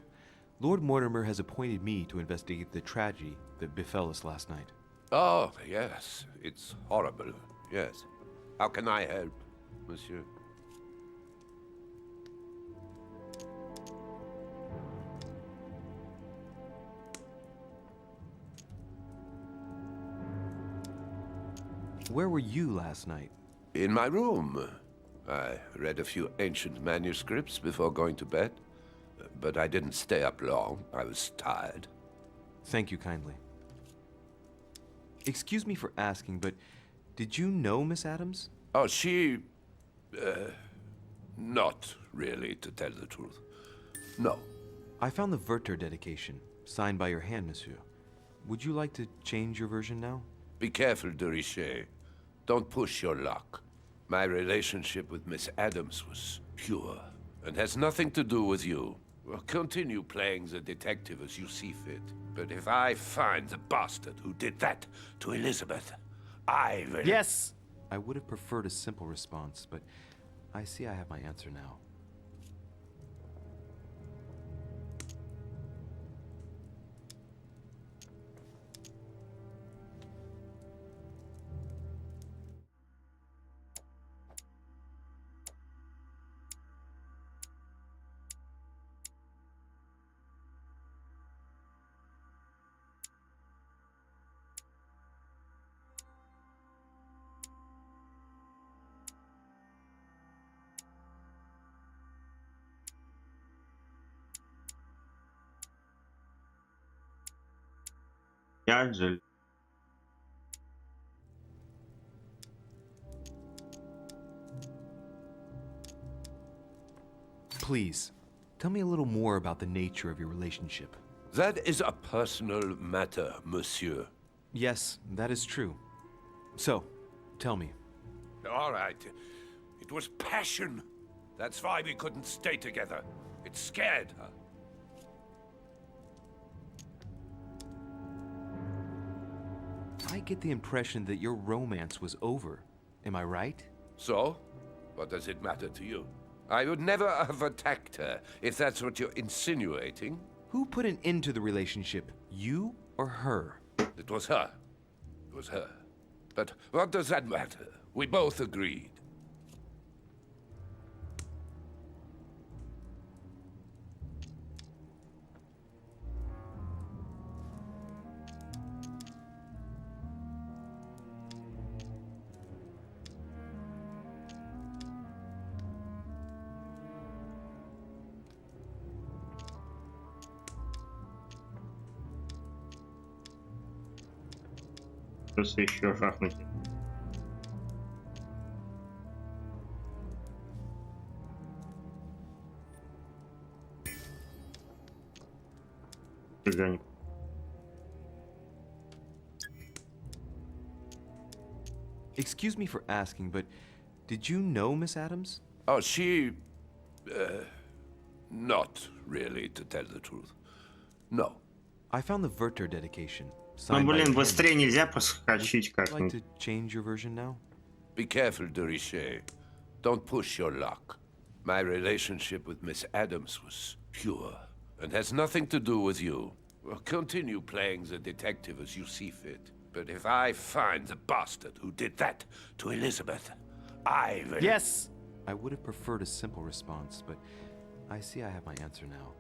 Lord Mortimer has appointed me to investigate the tragedy that befell us last night. Oh, yes. It's horrible. Yes. How can I help, monsieur? Where were you last night? In my room. I read a few ancient manuscripts before going to bed. But I didn't stay up long. I was tired. Thank you kindly. Excuse me for asking, but did you know Miss Adams? Oh, she... not really, to tell the truth. No. I found the Werther dedication, signed by your hand, monsieur. Would you like to change your version now? Be careful, de Richet. Don't push your luck. My relationship with Miss Adams was pure, and has nothing to do with you. Well, continue playing the detective as you see fit. But if I find the bastard who did that to Elizabeth, I will... Yes! I would have preferred a simple response, but I see I have my answer now. Жаль. Please, tell me a little more about the nature of your relationship. That is a personal matter, monsieur. Yes, that is true. So, tell me. All right. It was passion. That's why we couldn't stay together. It scared her. I get the impression that your romance was over. Am I right? So? What does it matter to you? I would never have attacked her, if that's what you're insinuating. Who put an end to the relationship? You or or her? It was her. It was her. But what does that matter? We both agreed. Просто еще жахнуть. Excuse me for asking, but did you know Miss Adams? Oh, she... not really, to tell the truth. No. I found the Werther dedication. Ну, блин, быстрее нельзя проскочить Would you like как-нибудь. to change your version now? Be careful, de Richet. Don't push your luck. My relationship with Miss Adams was pure and has nothing to do with you. Well, continue playing the detective as you see fit. But if I find the bastard who did that to Elizabeth, I will... Yes! I would have preferred a simple response, but I see I have my answer now.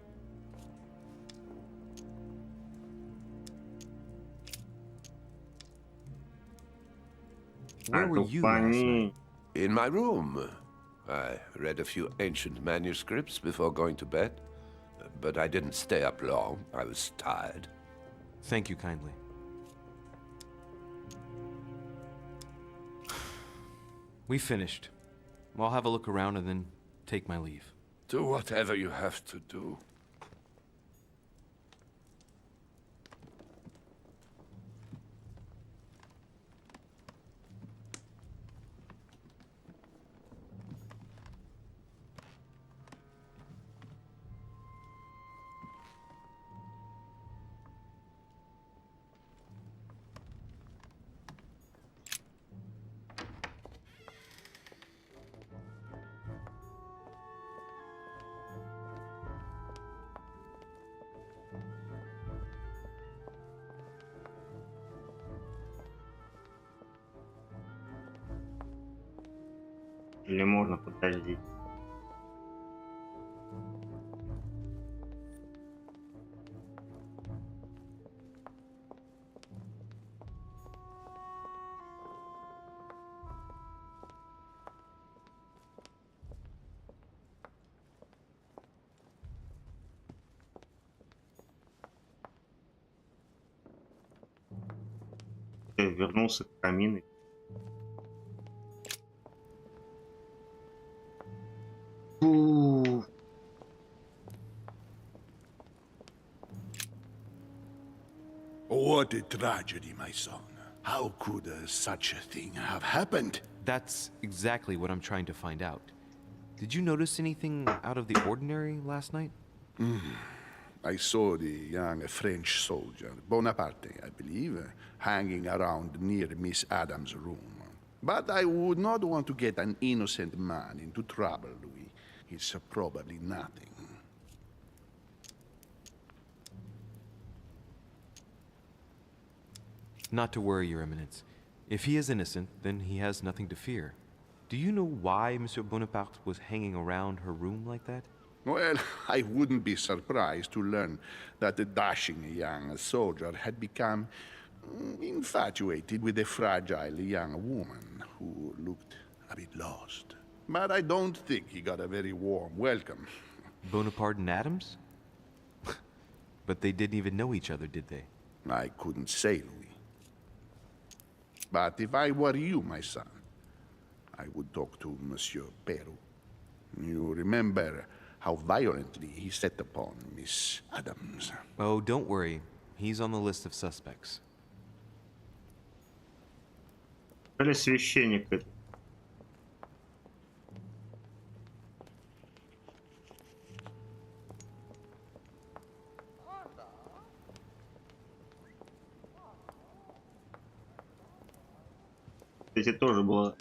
Where were you last night? In my room. I read a few ancient manuscripts before going to bed. But I didn't stay up long. I was tired. Thank you kindly. We finished. I'll have a look around and then take my leave. Do whatever you have to do. Или можно подождать? Я вернулся к камину. What a tragedy, my son. How could such a thing have happened? That's exactly what I'm trying to find out. Did you notice anything out of the ordinary last night? I saw the young French soldier, Bonaparte, I believe, hanging around near Miss Adams' room. But I would not want to get an innocent man into trouble, Louis. It's probably nothing. Not to worry, Your Eminence. If he is innocent, then he has nothing to fear. Do you know why Monsieur Bonaparte was hanging around her room like that? Well, I wouldn't be surprised to learn that the dashing young soldier had become infatuated with a fragile young woman who looked a bit lost. But I don't think he got a very warm welcome. Bonaparte and Adams? But they didn't even know each other, did they? I couldn't say, Louis. But if I were you, my son, I would talk to Monsieur Peru. You remember how violently he set upon Miss Adams. Oh, don't worry. He's on the list of suspects. Или священник это. Кстати, тоже было.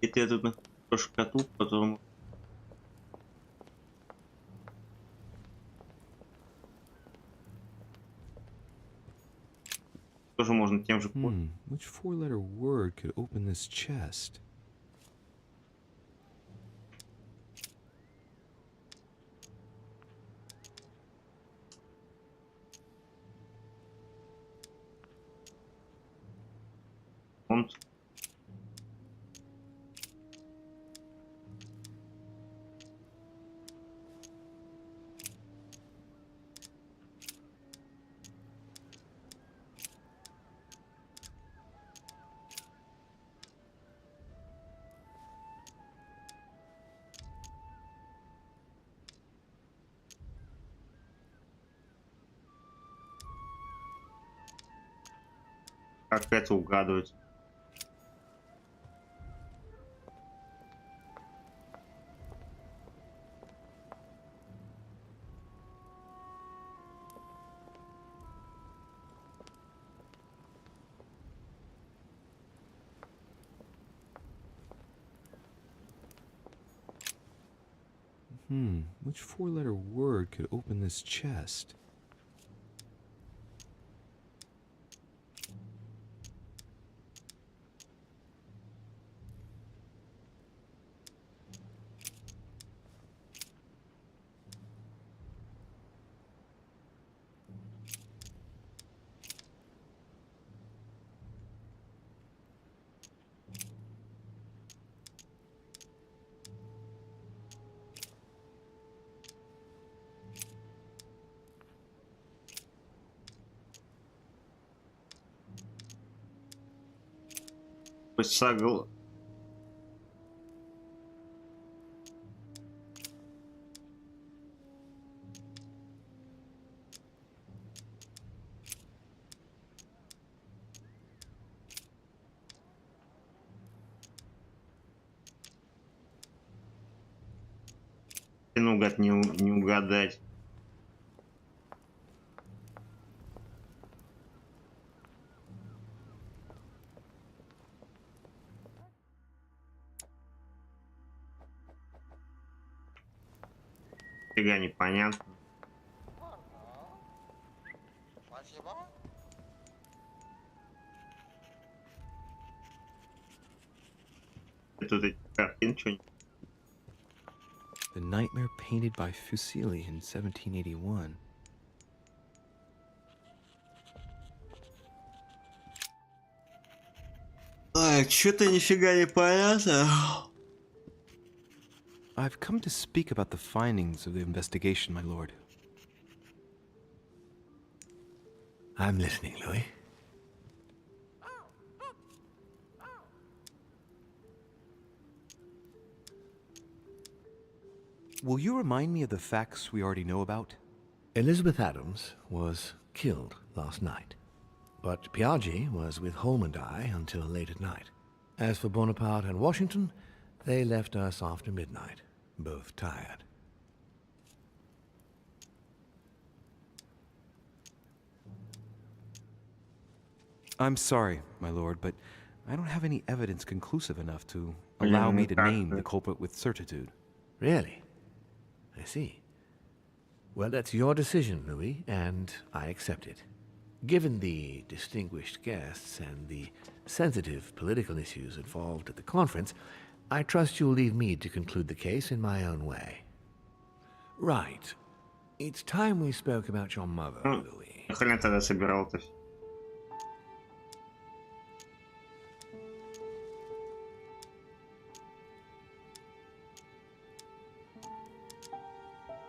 Это я тут на шкатулку, которому... Тоже можно тем же... Which four-letter word could open this chest? Фонд. Как это угадывать? Which four-letter word could open this chest? Сагл. Наугад не угадать. Фига непонятно. Тут эти картины что-нибудь. The nightmare painted by Fuseli in 1781. Что-то нифига не понятно. I've come to speak about the findings of the investigation, my lord. I'm listening, Louis. Will you remind me of the facts we already know about? Elizabeth Adams was killed last night, but Piaggi was with Holm and I until late at night. As for Bonaparte and Washington, they left us after midnight, both tired. I'm sorry, my lord, but I don't have any evidence conclusive enough to allow me to name the culprit with certitude. Really? I see. Well, that's your decision, Louis, and I accept it. Given the distinguished guests and the sensitive political issues involved at the conference, I trust you'll leave me to conclude the case in my own way. Right. It's time we spoke about your mother, Louis. Хрен тогда собирал-то.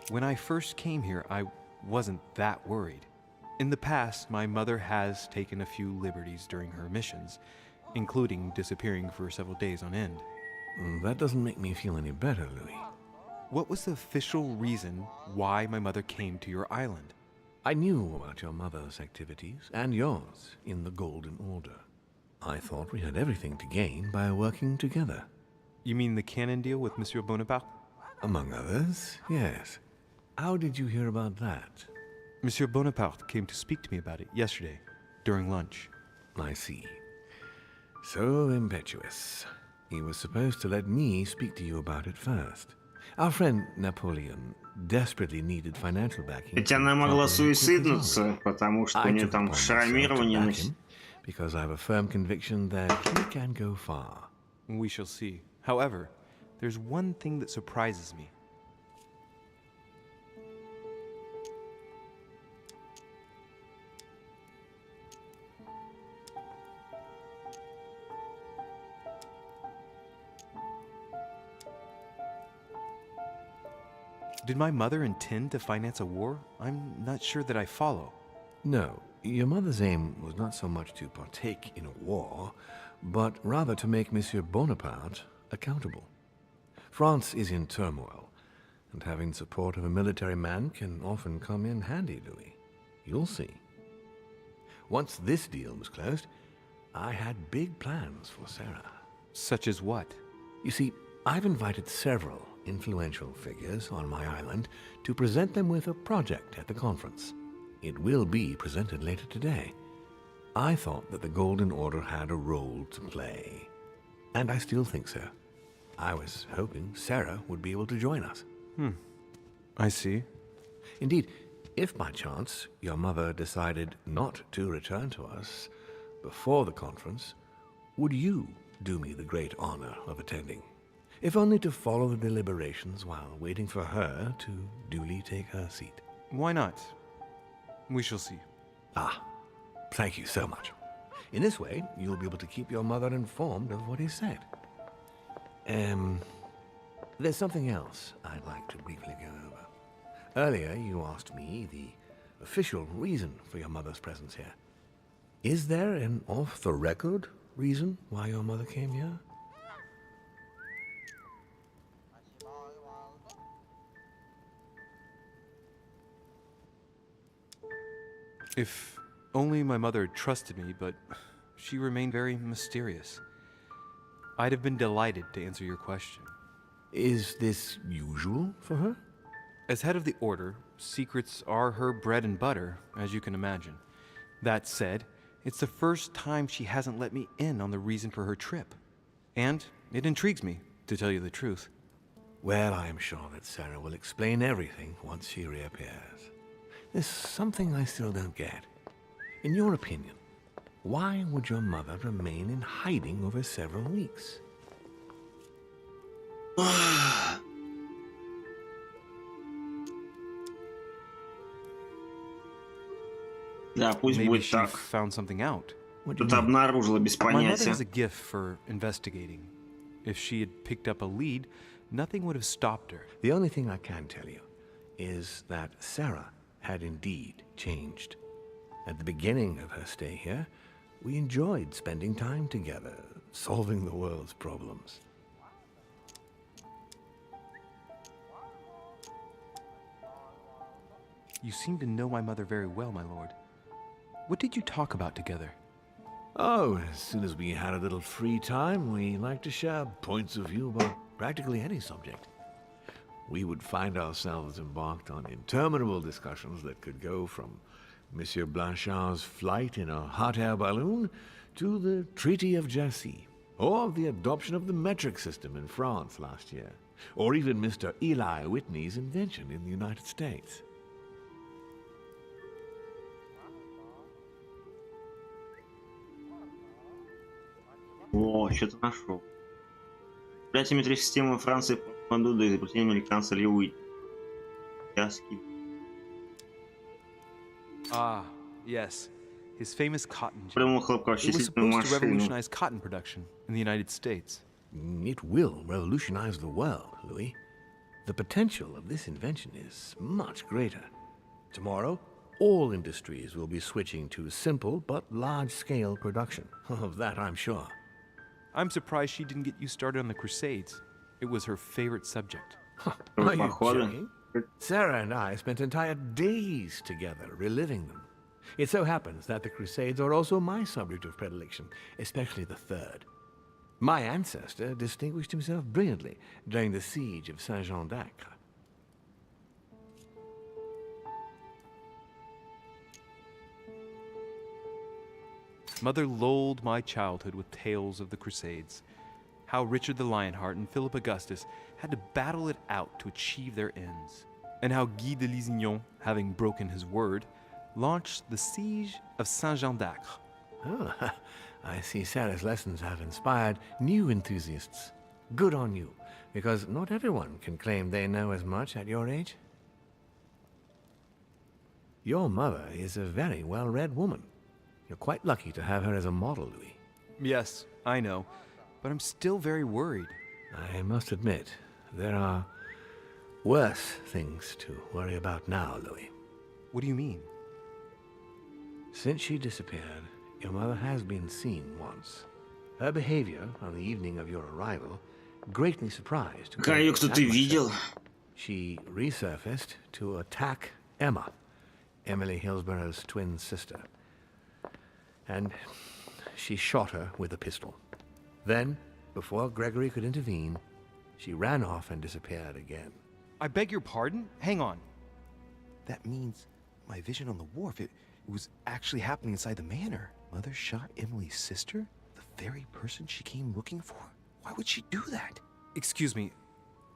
When I first came here, I wasn't that worried. In the past, my mother has taken a few liberties during her missions, including disappearing for several days on end. That doesn't make me feel any better, Louis. What was the official reason why my mother came to your island? I knew about your mother's activities, and yours, in the Golden Order. I thought we had everything to gain by working together. You mean the canon deal with Monsieur Bonaparte? Among others, yes. How did you hear about that? Monsieur Bonaparte came to speak to me about it yesterday, during lunch. I see. So impetuous. He was supposed to let me speak to you about it first. Our friend Napoleon desperately needed financial backing. Ведь она могла суициднуться, потому что у нее там шрамирование на... Because I have a firm conviction that he can go far. We shall see. However, there's one thing that surprises me. Did my mother intend to finance a war? I'm not sure that I follow. No, your mother's aim was not so much to partake in a war, but rather to make Monsieur Bonaparte accountable. France is in turmoil, and having support of a military man can often come in handy, Louis. You'll see. Once this deal was closed, I had big plans for Sarah. Such as what? You see, I've invited several influential figures on my island to present them with a project at the conference. It will be presented later today. I thought that the Golden Order had a role to play, and I still think so. I was hoping Sarah would be able to join us. I see. Indeed, if by chance your mother decided not to return to us before the conference, would you do me the great honor of attending? If only to follow the deliberations while waiting for her to duly take her seat. Why not? We shall see. Ah, thank you so much. In this way, you'll be able to keep your mother informed of what is said. There's something else I'd like to briefly go over. Earlier, you asked me the official reason for your mother's presence here. Is there an off-the-record reason why your mother came here? If only my mother trusted me, but she remained very mysterious. I'd have been delighted to answer your question. Is this usual for her? As head of the Order, secrets are her bread and butter, as you can imagine. That said, it's the first time she hasn't let me in on the reason for her trip. And it intrigues me, to tell you the truth. Well, I am sure that Sarah will explain everything once she reappears. There's something I still don't get. In your opinion, why would your mother remain in hiding over several weeks? Да, пусть Maybe будет she так. found something out. Что-то обнаружила без My mother понятия. has a gift for investigating. If she had picked up a lead, nothing would have stopped her. The only thing I can tell you is that Sarah had indeed changed. At the beginning of her stay here, we enjoyed spending time together, solving the world's problems. You seem to know my mother very well, my lord. What did you talk about together? Oh, as soon as we had a little free time, we liked to share points of view about practically any subject. We would find ourselves embarked on interminable discussions that could go from Monsieur Blanchard's flight in a hot air balloon to the Treaty of Jassy, or the adoption of the metric system in France last year, or even Mr. Eli Whitney's invention in the United States. О, что-то нашел. Проклятие метрической системы Франции пропаду до изобретения американца Льюи. Ah, yes. His famous cotton gin. Придумал It was хлопковочистительную supposed to машину. revolutionize cotton production in the United States. It will revolutionize the world, Louis. The potential of this invention is much greater. Tomorrow, all industries will be switching to simple but large-scale production. Of that, I'm sure. I'm surprised she didn't get you started on the Crusades. It was her favorite subject. Are you joking? Sarah and I spent entire days together reliving them. It so happens that the Crusades are also my subject of predilection, especially the third. My ancestor distinguished himself brilliantly during the siege of Saint-Jean d'Acre. Mother lulled my childhood with tales of the Crusades. how Richard the Lionheart and Philip Augustus had to battle it out to achieve their ends, and how Guy de Lusignan, having broken his word, launched the siege of Saint-Jean d'Acre. Oh, I see Sarah's lessons have inspired new enthusiasts. Good on you, because not everyone can claim they know as much at your age. Your mother is a very well-read woman. You're quite lucky to have her as a model, Louis. Yes, I know, but I'm still very worried. I must admit, there are worse things to worry about now, Louis. What do you mean? Since she disappeared, your mother has been seen once. Her behavior on the evening of your arrival greatly surprised. Каю кто-то видел. She resurfaced to attack Emma, Emily Hillsborough's twin sister. And she shot her with a pistol. Then, before Gregory could intervene, she ran off and disappeared again. I beg your pardon? Hang on. That means my vision on the wharf, it was actually happening inside the manor. Mother shot Emily's sister? The very person she came looking for? Why would she do that? Excuse me,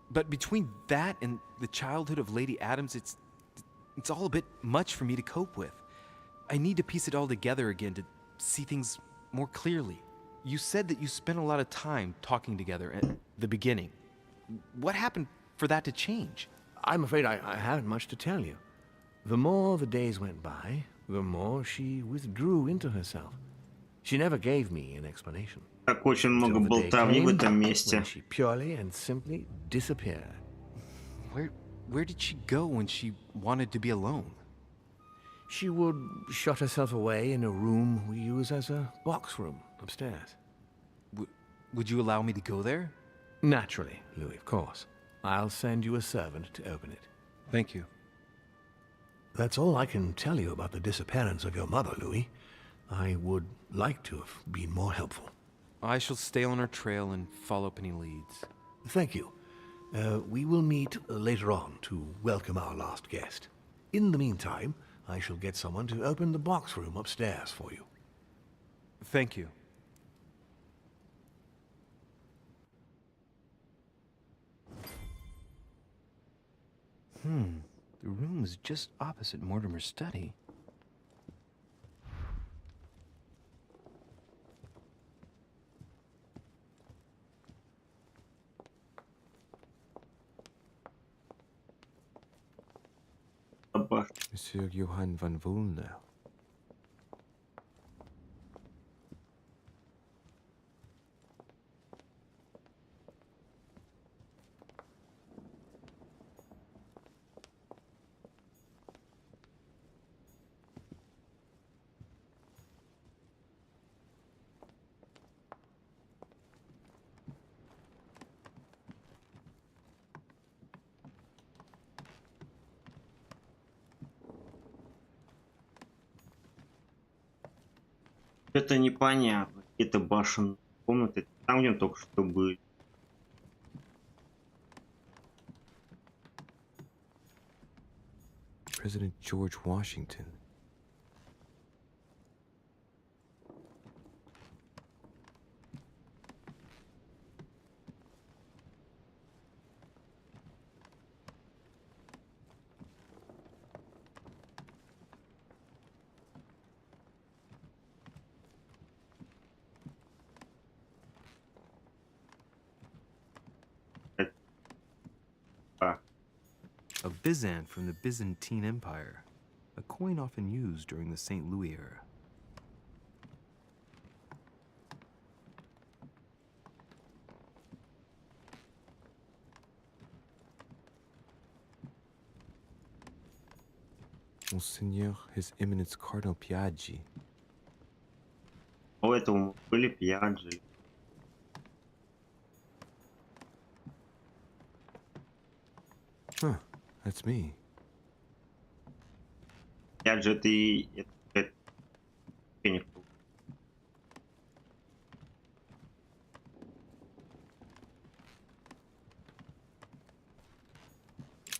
but between that and the childhood of Lady Adams, it's all a bit much for me to cope with. I need to piece it all together again to see things more clearly. You said that you spent a lot of time talking together at the beginning. What happened for that to change? I'm afraid I haven't much to tell you. The more the days went by, the more she withdrew into herself. She never gave me an explanation. Так очень много болтовни в этом месте. She purely and simply disappeared. Where did she go when she wanted to be alone? She would shut herself away in a room we use as a box room upstairs. Would you allow me to go there? Naturally, Louis, of course. I'll send you a servant to open it. Thank you. That's all I can tell you about the disappearance of your mother, Louis. I would like to have been more helpful. I shall stay on her trail and follow up any leads. Thank you. We will meet later on to welcome our last guest. In the meantime, I shall get someone to open the box room upstairs for you. Thank you. The room is just opposite Mortimer's study. Monsieur Johann van Volner. Это непонятно. Это башен комнаты. Там, где он только что был. President George Washington. A Byzant from the Byzantine Empire, a coin often used during the St. Louis era. Monseigneur, His Eminence Cardinal Piaggi. У этого были Пьяджи. Huh, that's me. Пьяджи это и...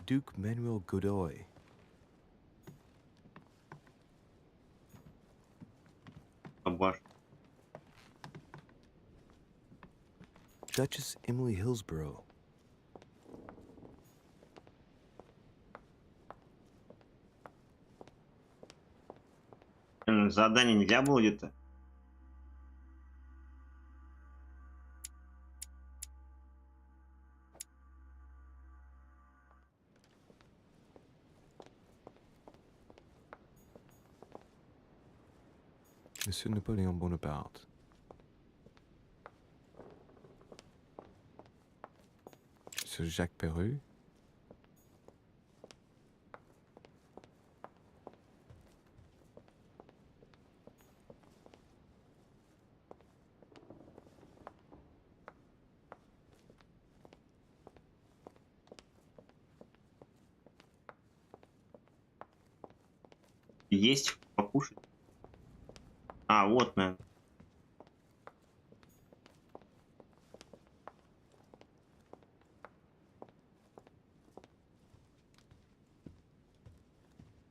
Duke Manuel Godoy. Duchess Emily Hillsborough. Задание нельзя было где-то? Monsieur Napoleon Bonaparte. Monsieur Jacques Perru. Есть покушать? А, вот, наверное.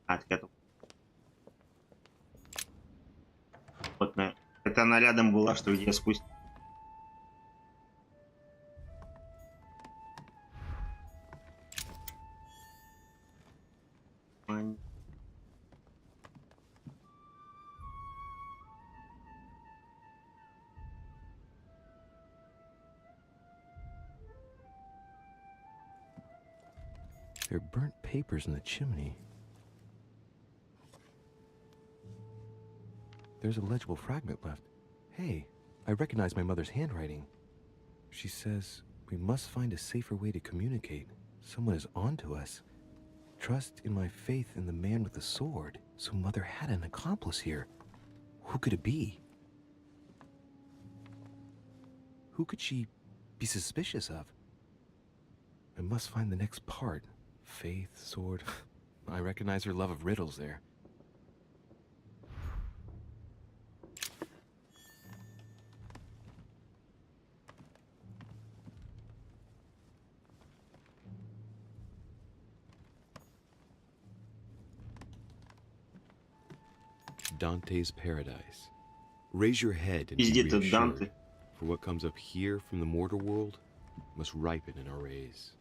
А, так это... Вот, наверное. Это она рядом была, что где спустить. There are burnt papers in the chimney. There's a legible fragment left. Hey, I recognize my mother's handwriting. She says, we must find a safer way to communicate. Someone is onto us. Trust in my faith in the man with the sword. So Mother had an accomplice here. Who could it be? Who could she be suspicious of? I must find the next part. Faith, sword. I recognize her love of riddles there. Dante's Paradise. Raise your head and be reassured, for what comes up here from the mortal world must ripen in our rays.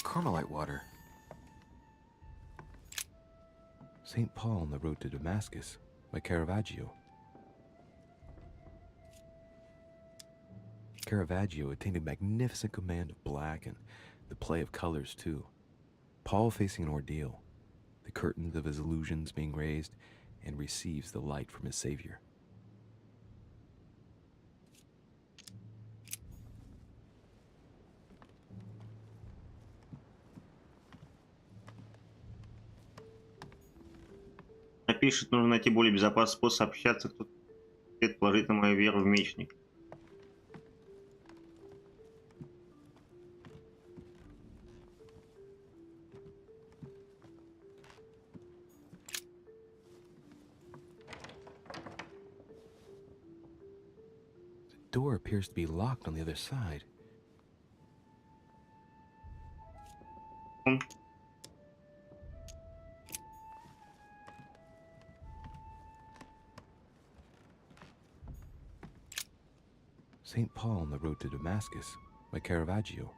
Carmelite water. St. Paul on the Road to Damascus by Caravaggio. Caravaggio attained a magnificent command of black and the play of colors too. Paul facing an ordeal, the curtains of his illusions being raised, and receives the light from his Savior. Пишет, нужно найти более безопасный способ общаться, кто-то положить на мою веру в мечник. The door appears to be locked on the other side. St. Paul on the Road to Damascus by Caravaggio.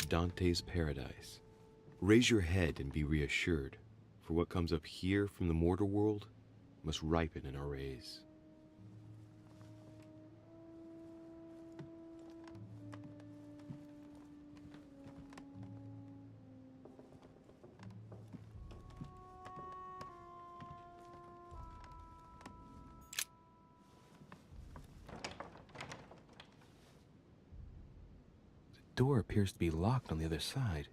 Dante's Paradise. Raise your head and be reassured, for what comes up here from the mortal world must ripen in our rays. door appears to be locked on the other side.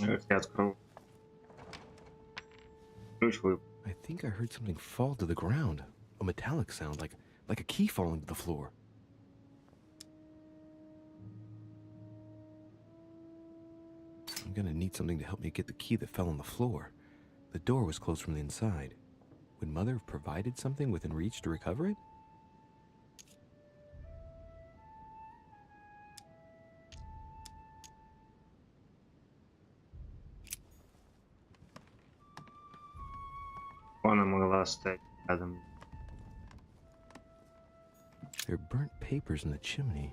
I think I heard something fall to the ground. A metallic sound, like a key falling to the floor. I'm gonna need something to help me get the key that fell on the floor. The door was closed from the inside. Would Mother have provided something within reach to recover it? Она могла стоять рядом. There are burnt papers in the chimney.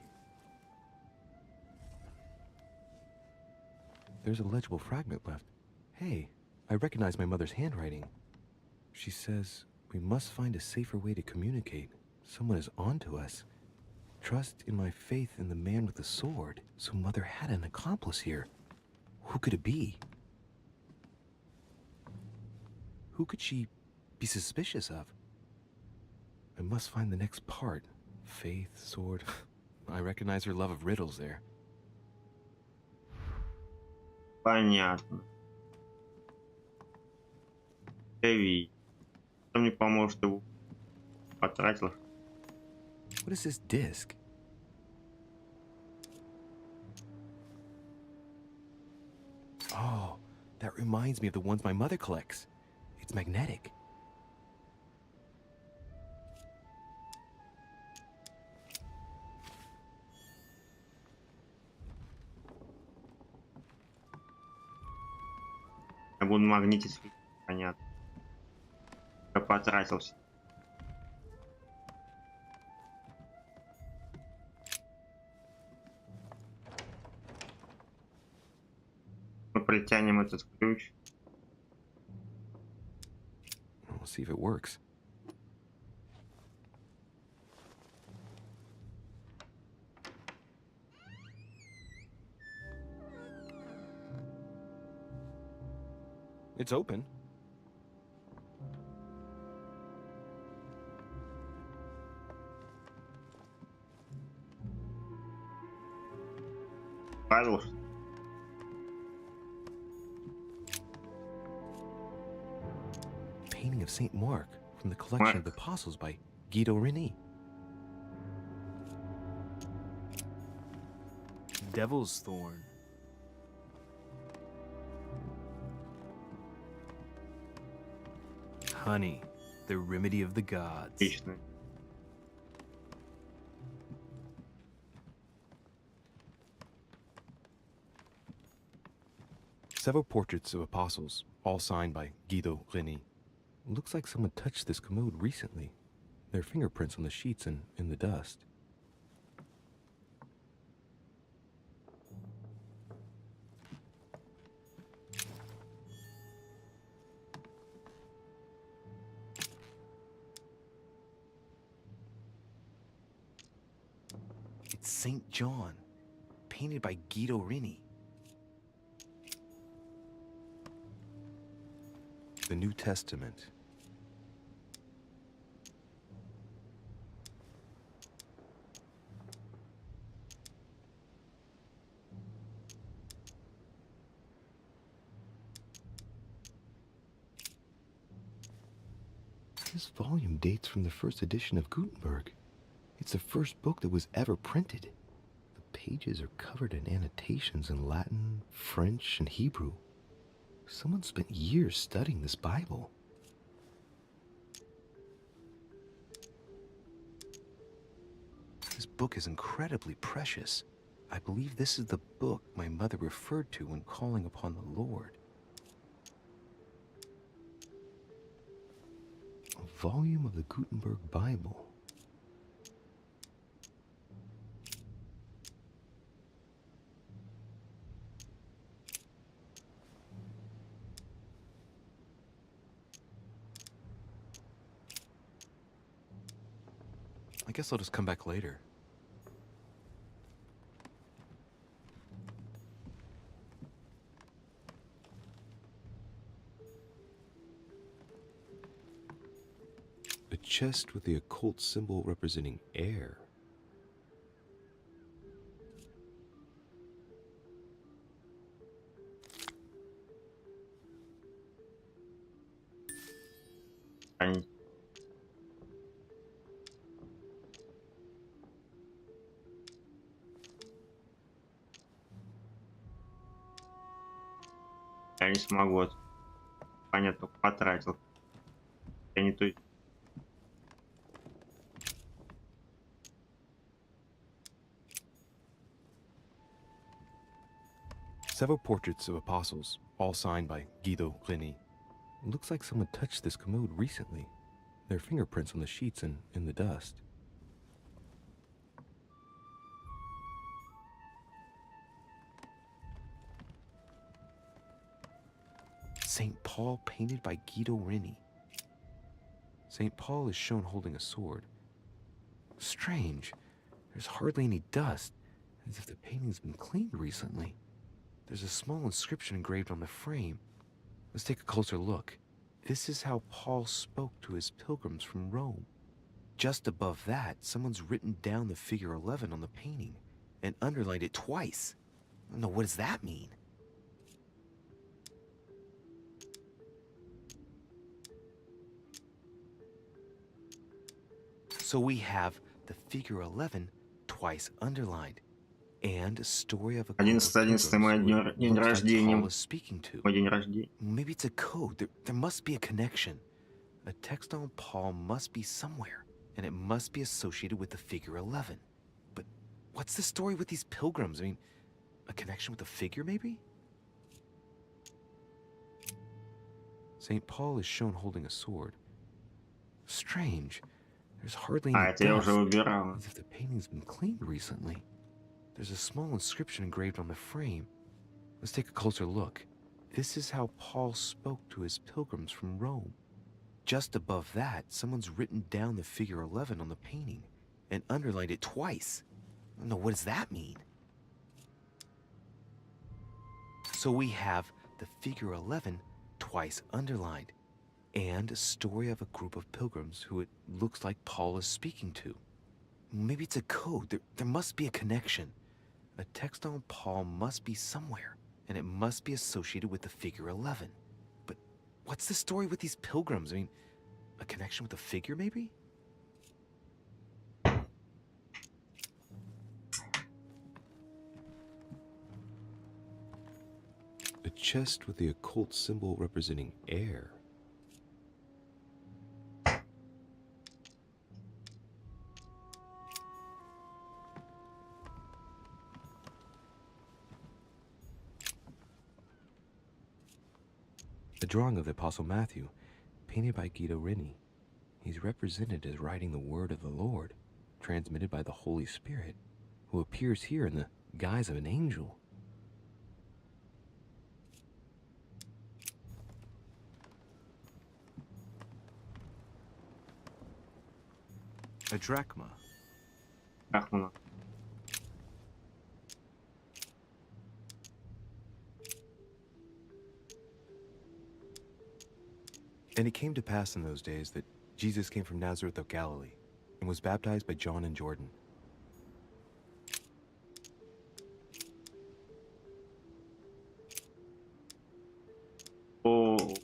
There's a legible fragment left. Hey, I recognize my mother's handwriting. She says, we must find a safer way to communicate. Someone is onto us. Trust in my faith in the man with the sword. So Mother had an accomplice here. Who could it be? Who could she be suspicious of? I must find the next part. Faith, sword. I recognize her love of riddles there. Понятно. Эви, что мне поможет, его потратил? What is this disc? Oh, that reminds me of the ones my mother collects. It's magnetic. Я буду магнитить, понятно. Я потратился. Мы притянем этот ключ. We'll see if it works. It's open. Павел. Painting of Saint Mark from the collection of the Apostles by Guido Reni. Devil's Thorn. Honey, the remedy of the gods. Отлично. Several portraits of apostles, all signed by Guido Reni. Looks like someone touched this commode recently. There are fingerprints on the sheets and in the dust. It's St. John, painted by Guido Reni. The New Testament. This volume dates from the first edition of Gutenberg. It's the first book that was ever printed. The pages are covered in annotations in Latin, French, and Hebrew. Someone spent years studying this Bible. This book is incredibly precious. I believe this is the book my mother referred to when calling upon the Lord. A volume of the Gutenberg Bible. I guess I'll just come back later. chest with the occult symbol representing air. Я не смогу. Понятно, только потратил. Я не то. Several portraits of apostles, all signed by Guido Reni. Looks like someone touched this commode recently. There are fingerprints on the sheets and in the dust. St. Paul painted by Guido Reni. St. Paul is shown holding a sword. Strange. There's hardly any dust, as if the painting's been cleaned recently. There's a small inscription engraved on the frame. Let's take a closer look. This is how Paul spoke to his pilgrims from Rome. Just above that, someone's written down the figure 11 on the painting and underlined it twice. No, what does that mean? So we have the figure 11 twice underlined. And a story of a 11 мой день рождения. Мой день рождения. Maybe it's a code. There must be a connection. A text on Paul must be somewhere, and it must be associated with the figure 11. But what's the story with these pilgrims? I mean, a connection with the figure, maybe? St. Paul is shown holding a sword. Strange. There's hardly any dust, as if the painting's been cleaned recently. There's a small inscription engraved on the frame. Let's take a closer look. This is how Paul spoke to his pilgrims from Rome. Just above that, someone's written down the figure 11 on the painting and underlined it twice. No, what does that mean? So we have the figure 11 twice underlined, and a story of a group of pilgrims who it looks like Paul is speaking to. Maybe it's a code. There must be a connection. A text on Paul must be somewhere, and it must be associated with the figure 11. But what's the story with these pilgrims? I mean, a connection with the figure, maybe? A chest with the occult symbol representing air. A drawing of the Apostle Matthew, painted by Guido Reni. He's represented as writing the word of the Lord, transmitted by the Holy Spirit, who appears here in the guise of an angel. A drachma. Drachma. And it came to pass in those days that Jesus came from Nazareth of Galilee and was baptized by John in Jordan. Oh.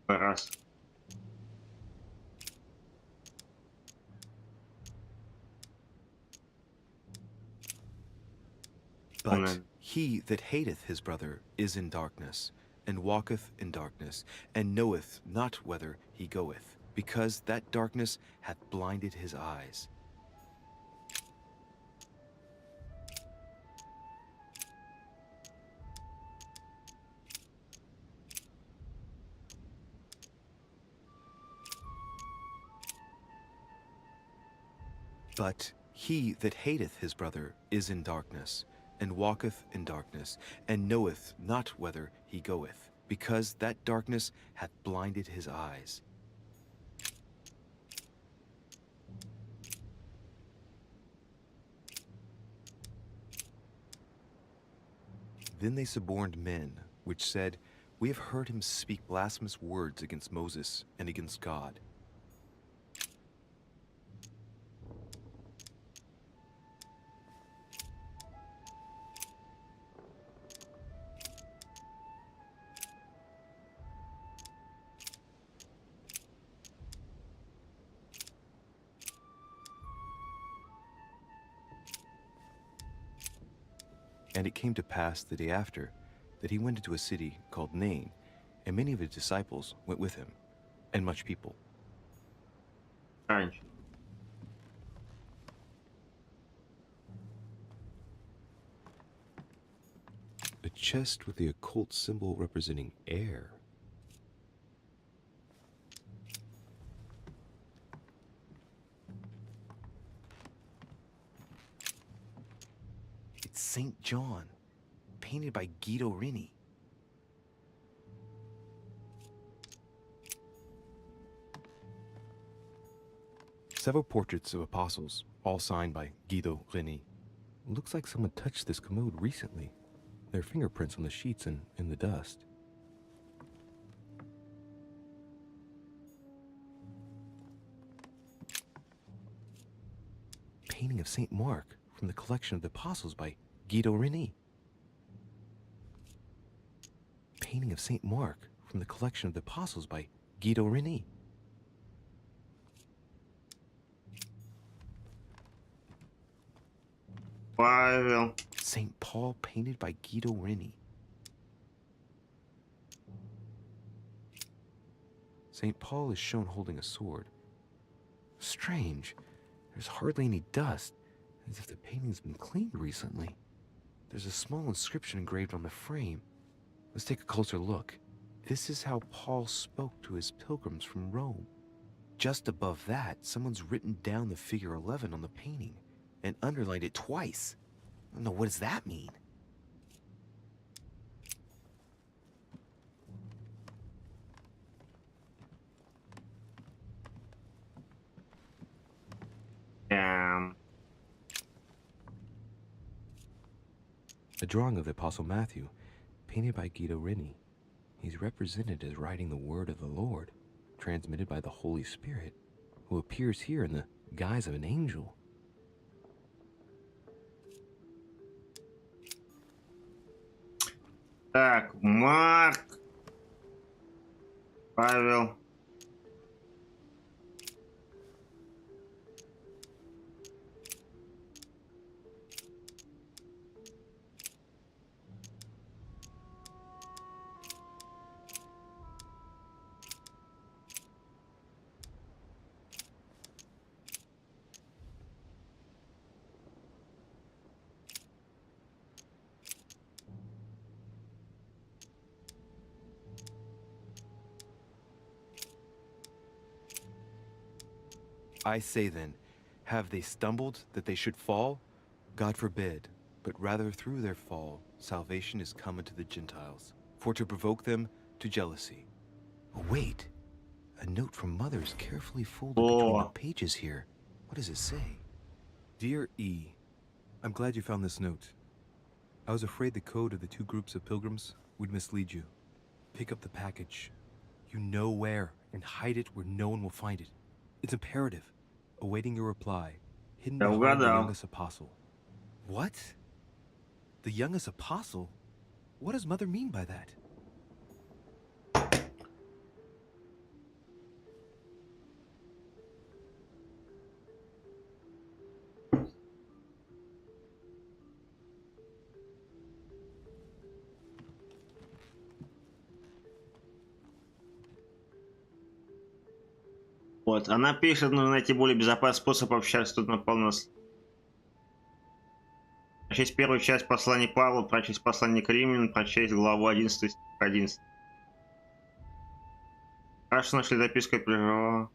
Раз. But he that hateth his brother is in darkness, and walketh in darkness, and knoweth not whither he goeth, because that darkness hath blinded his eyes. But he that hateth his brother is in darkness, and walketh in darkness, and knoweth not whither he goeth, because that darkness hath blinded his eyes. Then they suborned men, which said, "We have heard him speak blasphemous words against Moses and against God." And it came to pass the day after that he went into a city called Nain, and many of his disciples went with him, and much people. Раньше. A chest with the occult symbol representing air. It's St. John, painted by Guido Reni. Several portraits of apostles, all signed by Guido Reni. Looks like someone touched this commode recently. There are fingerprints on the sheets and in the dust. Painting of St. Mark from the collection of the apostles by Guido Reni. Painting of St. Mark from the collection of the apostles by Guido Reni. Павел. St. Paul painted by Guido Reni. St. Paul is shown holding a sword. Strange. There's hardly any dust, as if the painting's been cleaned recently. There's a small inscription engraved on the frame. Let's take a closer look. This is how Paul spoke to his pilgrims from Rome. Just above that, someone's written down the figure 11 on the painting and underlined it twice. I don't know, what does that mean? A drawing of the Apostle Matthew, painted by Guido Reni. He's represented as writing the word of the Lord, transmitted by the Holy Spirit, who appears here in the guise of an angel. Так, Марк. Павел. I say then, have they stumbled that they should fall? God forbid, but rather through their fall, salvation is come unto the Gentiles, for to provoke them to jealousy. Oh, wait, a note from Mother is carefully folded between the pages here. What does it say? Dear E, I'm glad you found this note. I was afraid the code of the two groups of pilgrims would mislead you. Pick up the package. You know where, and hide it where no one will find it. It's imperative. Awaiting your reply, hidden behind the youngest apostle. What? The youngest apostle? What does Mother mean by that? Вот, она пишет, нужно найти более безопасный способ общаться. Тут напал нас. Прочесть первую часть послания Павла, прочесть послание к Римлянам, прочесть главу 11, стих 11. Хорошо, нашли записку, я переживала.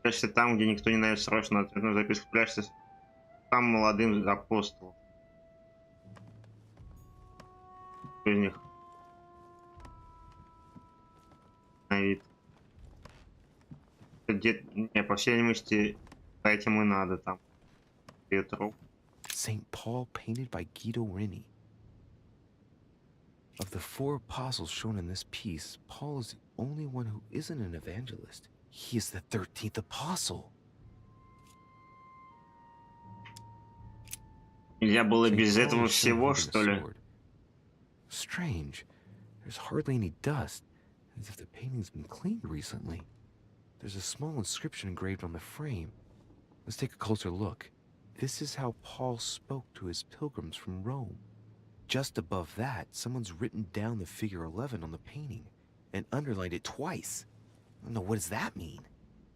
Прячься там, где никто не найдет срочно ответную записку. Прячься там молодым апостолом. Из них на вид. где, не, по всей видимости, этим и надо там. Петру. St. Paul painted by Guido Reni. Of the 4 apostles shown in this piece, Paul is the only one who isn't an evangelist. He is the 13th apostle. Нельзя было без этого всего, что ли? Strange. There's hardly any dust, as if the painting's been cleaned recently. There's a small inscription engraved on the frame. Let's take a closer look. This is how Paul spoke to his pilgrims from Rome. Just above that, someone's written down the figure 11 on the painting and underlined it twice. I don't know, what does that mean?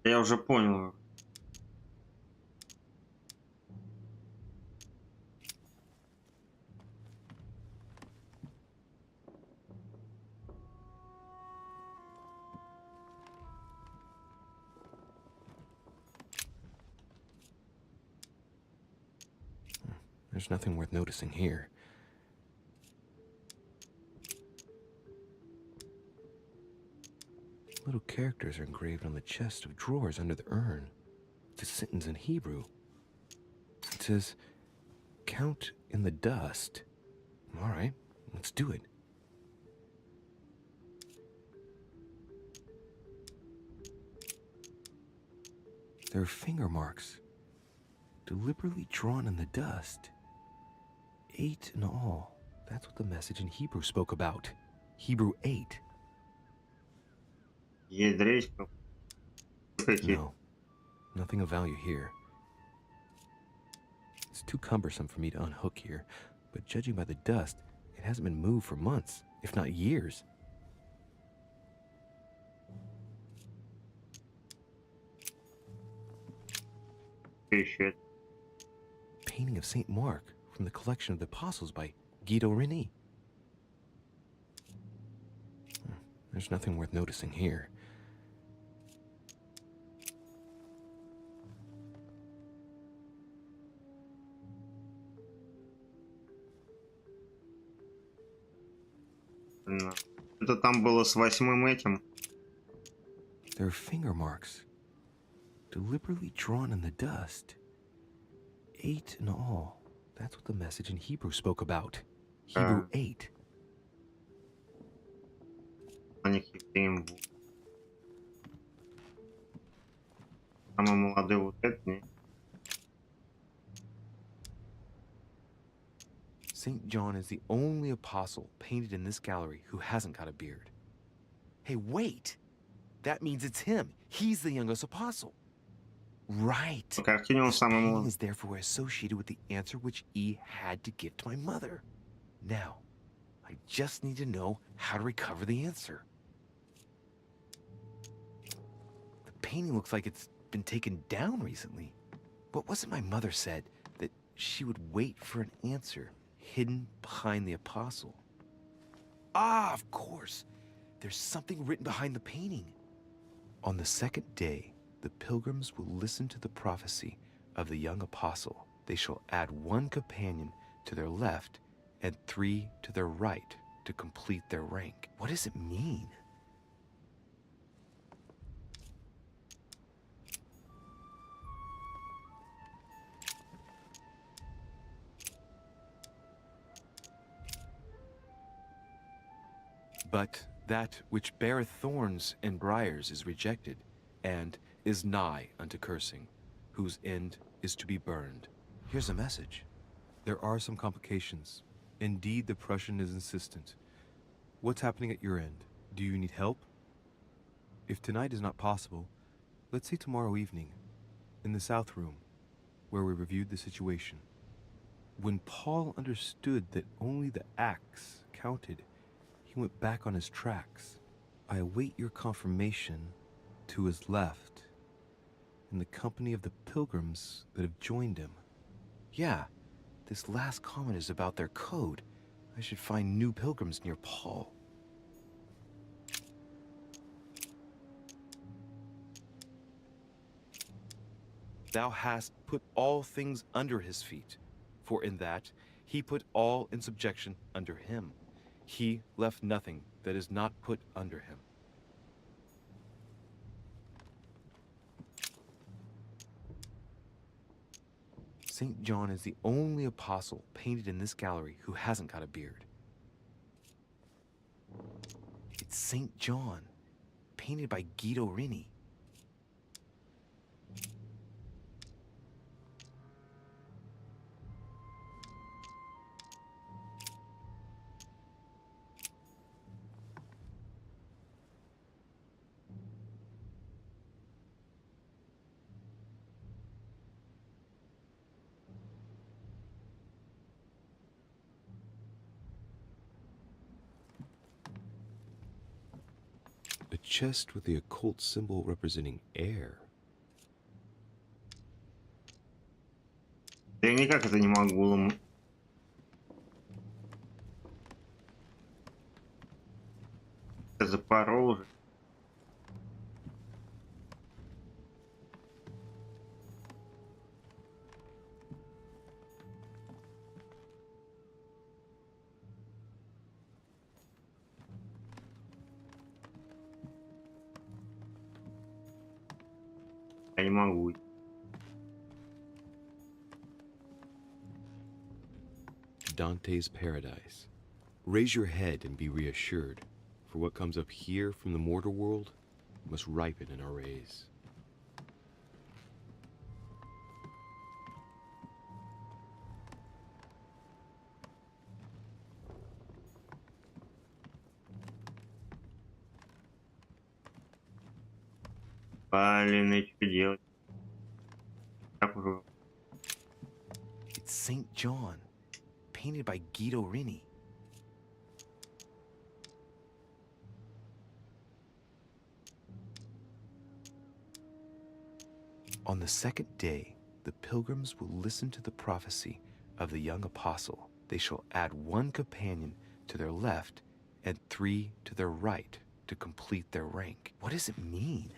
Я уже понял. There's nothing worth noticing here. Little characters are engraved on the chest of drawers under the urn. It's a sentence in Hebrew. It says, "Count in the dust." All right, let's do it. There are finger marks, deliberately drawn in the dust. 8 in all. That's what the message in Hebrew spoke about. Hebrew 8. No, nothing of value here. It's too cumbersome for me to unhook here, but judging by the dust, it hasn't been moved for months, if not years. Painting of St. Mark from the collection of the Apostles by Guido Reni. There's nothing worth noticing here. Это там было с 8-м этим. There are finger marks, deliberately drawn in the dust. 8 in all. That's what the message in Hebrew spoke about. Hebrew 8. Самый молодой вот этот, не? St. John is the only apostle painted in this gallery who hasn't got a beard. Hey, wait! That means it's him. He's the youngest apostle. Right. This painting is therefore associated with the answer which E had to give to my mother. Now, I just need to know how to recover the answer. The painting looks like it's been taken down recently. What was it my mother said? That she would wait for an answer hidden behind the apostle. Ah, of course. There's something written behind the painting. On the second day, the pilgrims will listen to the prophecy of the young apostle. They shall add 1 companion to their left and 3 to their right to complete their rank. What does it mean? But that which beareth thorns and briars is rejected, and is nigh unto cursing, whose end is to be burned. Here's a message. There are some complications. Indeed, the Prussian is insistent. What's happening at your end? Do you need help? If tonight is not possible, let's say tomorrow evening, in the South Room, where we reviewed the situation. When Paul understood that only the axe counted, he went back on his tracks. I await your confirmation to his left, in the company of the pilgrims that have joined him. Yeah, this last comment is about their code. I should find new pilgrims near Paul. Thou hast put all things under his feet, for in that he put all in subjection under him. He left nothing that is not put under him. St. John is the only apostle painted in this gallery who hasn't got a beard. It's St. John, painted by Guido Rini. A chest with the occult symbol representing air. Я никак это не могу. Я запорол уже. Я не могу. Dante's paradise. Raise your head and be reassured, for what comes up here from the mortal world must ripen in our rays. Блин, и что делать? Так уже. It's St. John, painted by Guido Rini. On the second day, the pilgrims will listen to the prophecy of the young apostle. They shall add 1 companion to their left and 3 to their right to complete their rank. What does it mean?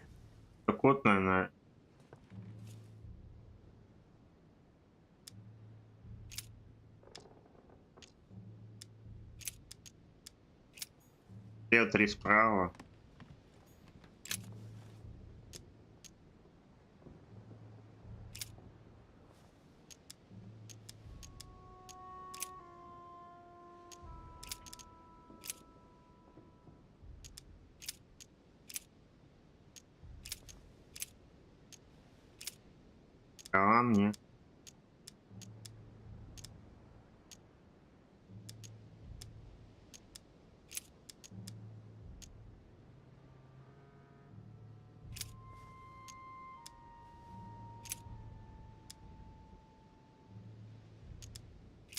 Так вот, наверное. Слева 3 справа. А мне.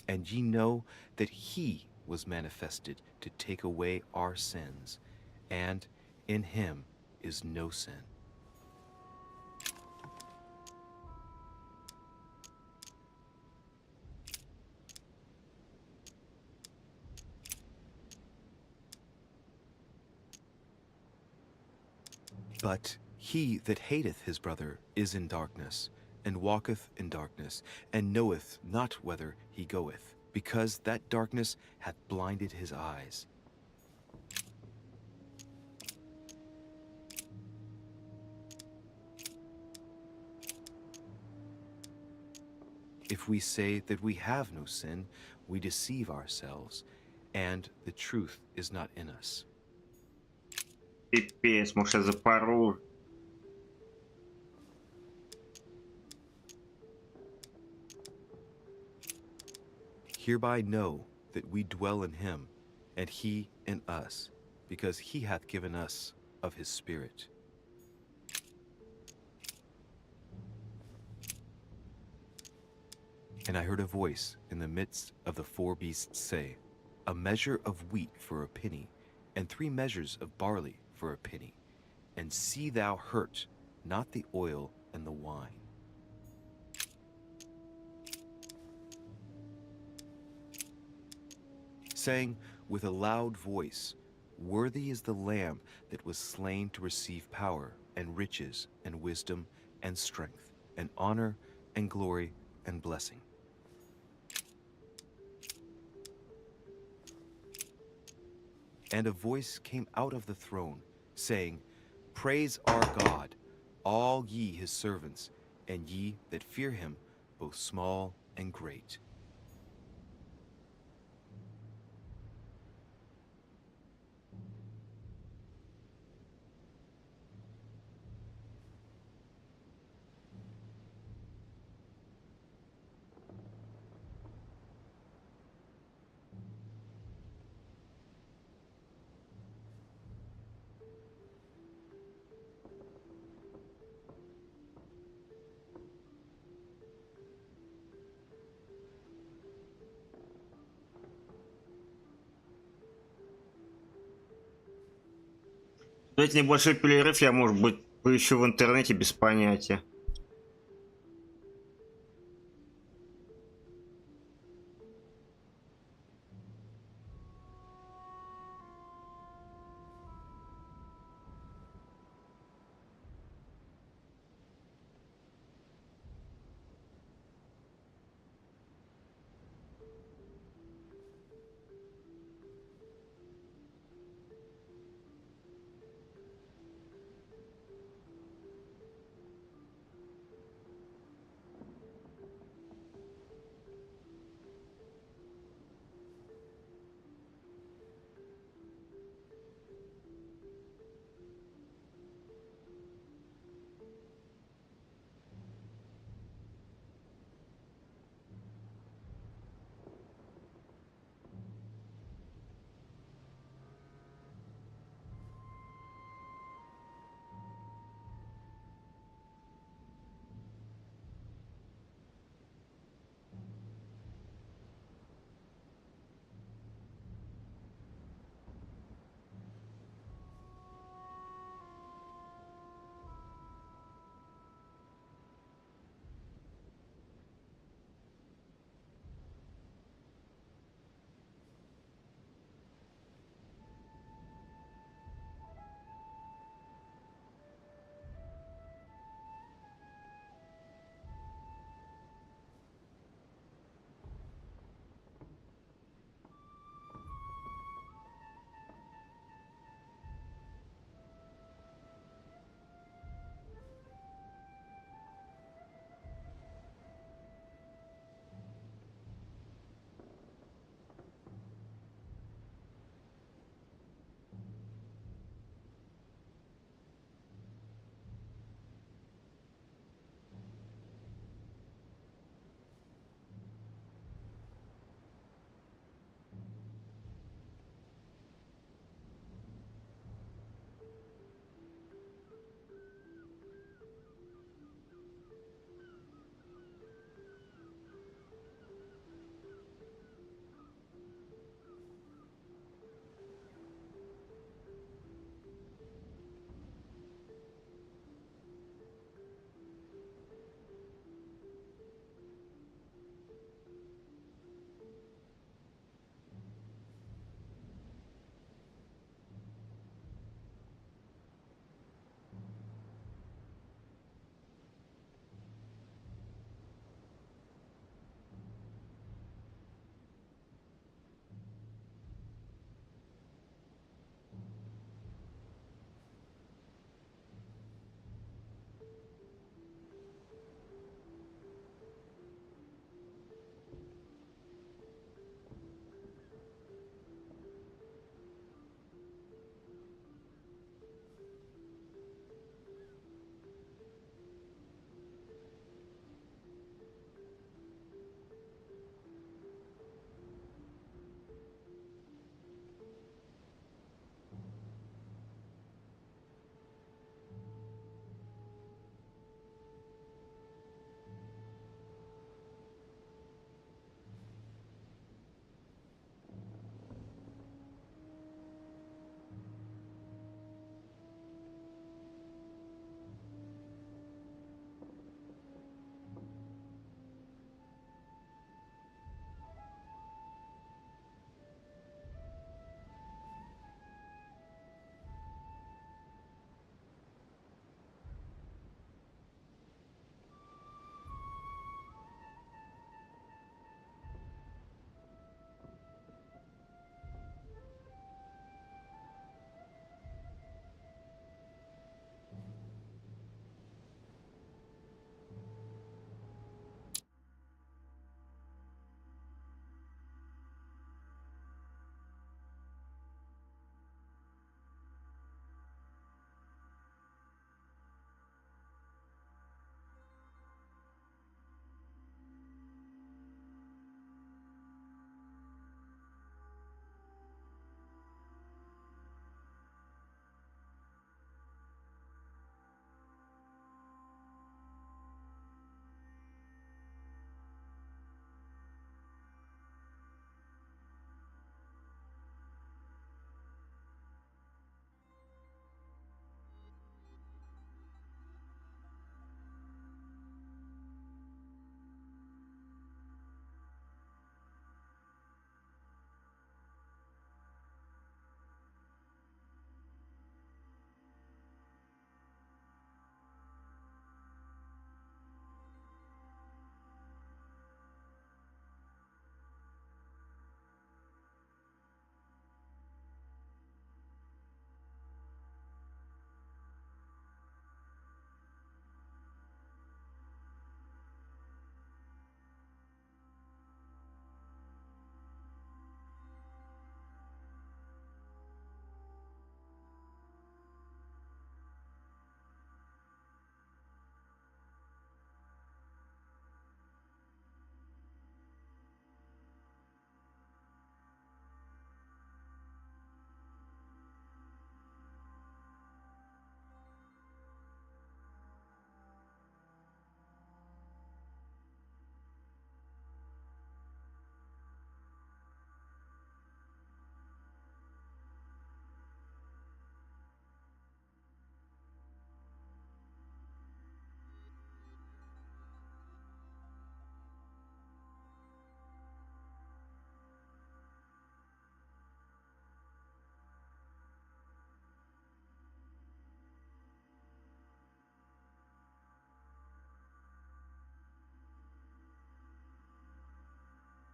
And ye know that he was manifested to take away our sins, and in him is no sin. But he that hateth his brother is in darkness, and walketh in darkness, and knoweth not whither he goeth, because that darkness hath blinded his eyes. If we say that we have no sin, we deceive ourselves, and the truth is not in us. Пипец, может, я запорол. Hereby know that we dwell in him, and he in us, because he hath given us of his Spirit. And I heard a voice in the midst of the 4 beasts say, A measure of wheat for a penny, and 3 measures of barley for a penny, and see thou hurt not the oil and the wine. Saying with a loud voice, Worthy is the Lamb that was slain to receive power, and riches, and wisdom, and strength, and honor, and glory, and blessing. And a voice came out of the throne, saying, Praise our God, all ye his servants, and ye that fear him, both small and great. Давайте небольшой перерыв, я, может быть, поищу в интернете без понятия.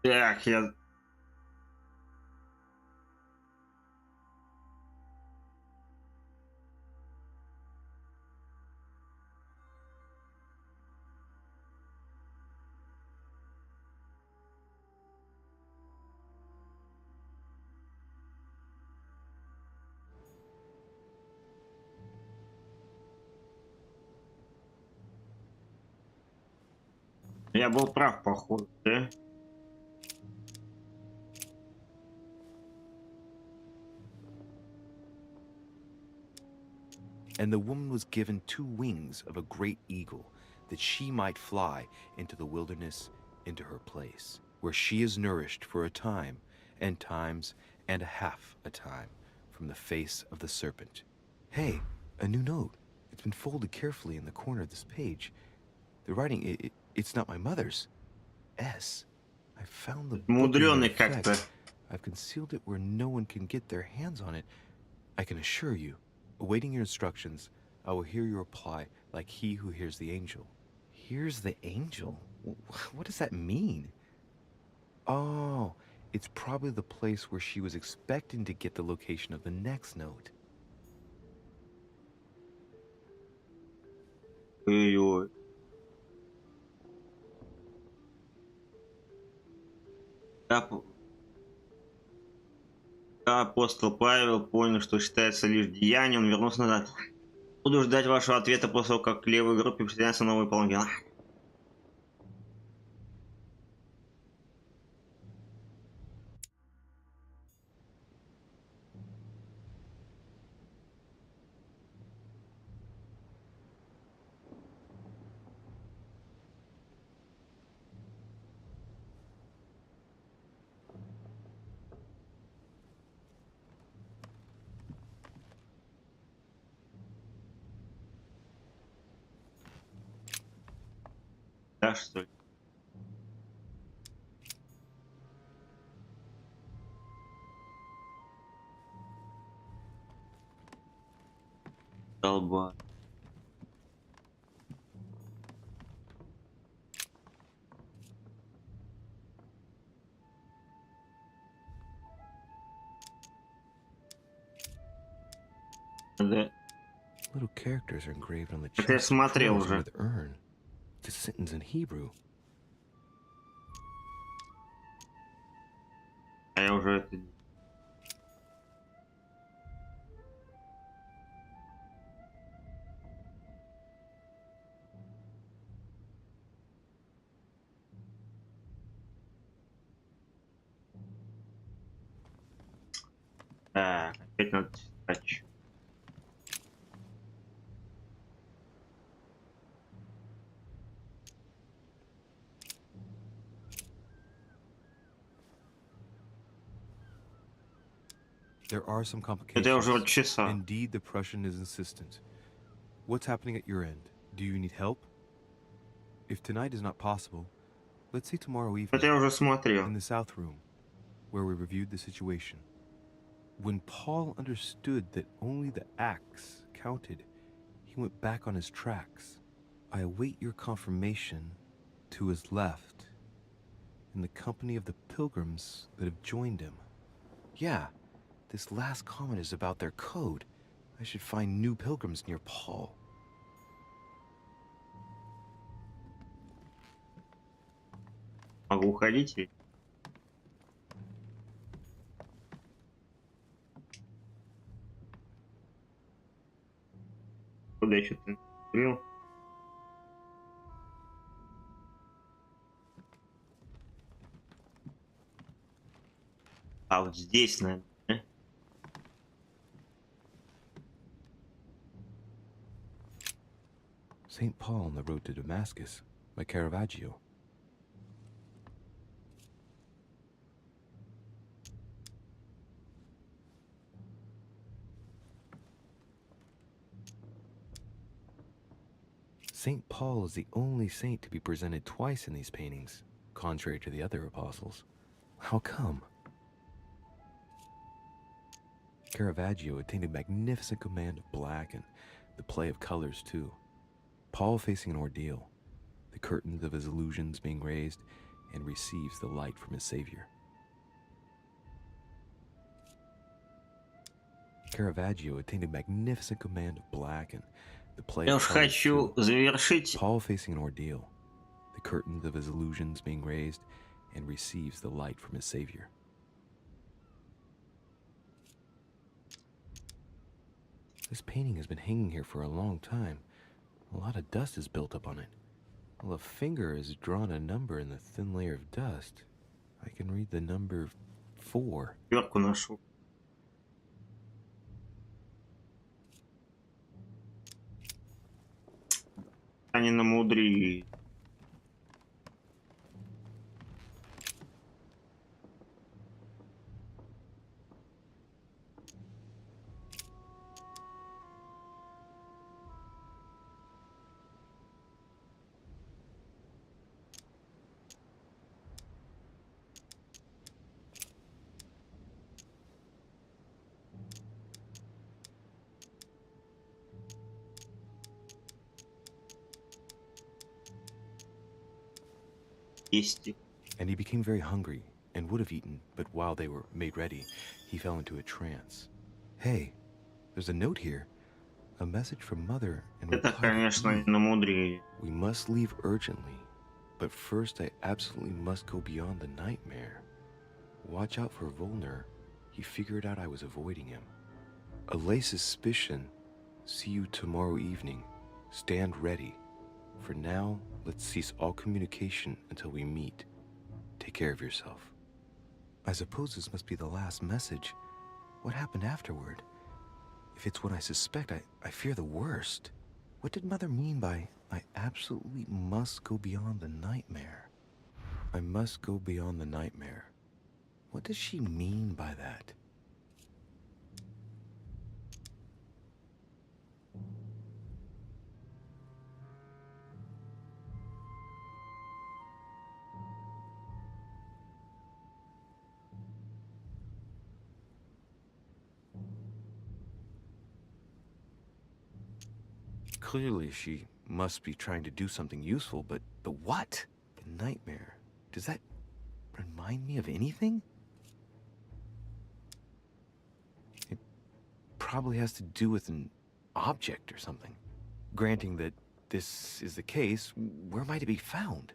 Так, я... Я был прав, походу, да? And the woman was given 2 wings of a great eagle, that she might fly into the wilderness, into her place, where she is nourished for a time, and times and a half a time, from the face of the serpent. Hey, a new note. It's been folded carefully in the corner of this page. The writing, it's not my mother's. S. I found the book in Мудрёный the как-то. effect. I've concealed it where no one can get their hands on it. I can assure you, awaiting your instructions, I will hear your reply like he who hears the angel. Hears the angel? What does that mean? Oh, it's probably the place where she was expecting to get the location of the next note. Ой-ой. Апостол Павел понял, что считается лишь деянием, он вернулся назад. Буду ждать вашего ответа после того, как к левой группе присоединятся новые полонги. Да, что ли? Долба. Да. Little characters are engraved on the Это я chest смотрел drawers уже. with urn. It's a sentence in Hebrew. А я уже это... Так, опять надо читать. There are some Это я уже complications. часа. Indeed, the Prussian is insistent. What's happening at your end? Do you need help? If tonight is not possible, let's see tomorrow evening. Это я уже смотрел. In the South Room, where we reviewed the situation. When Paul understood that only the acts counted, he went back on his tracks. I await your confirmation to his left, in the company of the pilgrims that have joined him. Yeah, this last comment is about their code. I should find new pilgrims near Paul. Могу уходить? Куда я что-то открыл? А вот здесь, наверное. St. Paul on the road to Damascus by Caravaggio. St. Paul is the only saint to be presented twice in these paintings, contrary to the other apostles. How come? Caravaggio attained a magnificent command of black and the play of colors too. Paul facing an ordeal, the curtains of his illusions being raised, and receives the light from his Savior. Caravaggio attained a magnificent command of black, and the play Я уж хочу завершить. Paul facing an ordeal, the curtains of his illusions being raised, and receives the light from his Savior. This painting has been hanging here for a long time. A lot of dust is built up on it. Well, a finger has drawn a number in the thin layer of dust. I can read the number 4. Пёрку нашел. Они намудрили. And he became very hungry and would have eaten, but while they were made ready, he fell into a trance. Hey, there's a note here. A message from Mother and Это, конечно, намудрили. We must leave urgently, but first I absolutely must go beyond the nightmare. Watch out for Volner. He figured out I was avoiding him. Allay suspicion. See you tomorrow evening. Stand ready. For now, let's cease all communication until we meet. Take care of yourself. I suppose this must be the last message. What happened afterward? If it's what I suspect, I fear the worst. What did Mother mean by, I absolutely must go beyond the nightmare? I must go beyond the nightmare. What does she mean by that? Clearly, she must be trying to do something useful, but what? The nightmare. Does that remind me of anything? It probably has to do with an object or something. Granting that this is the case, where might it be found?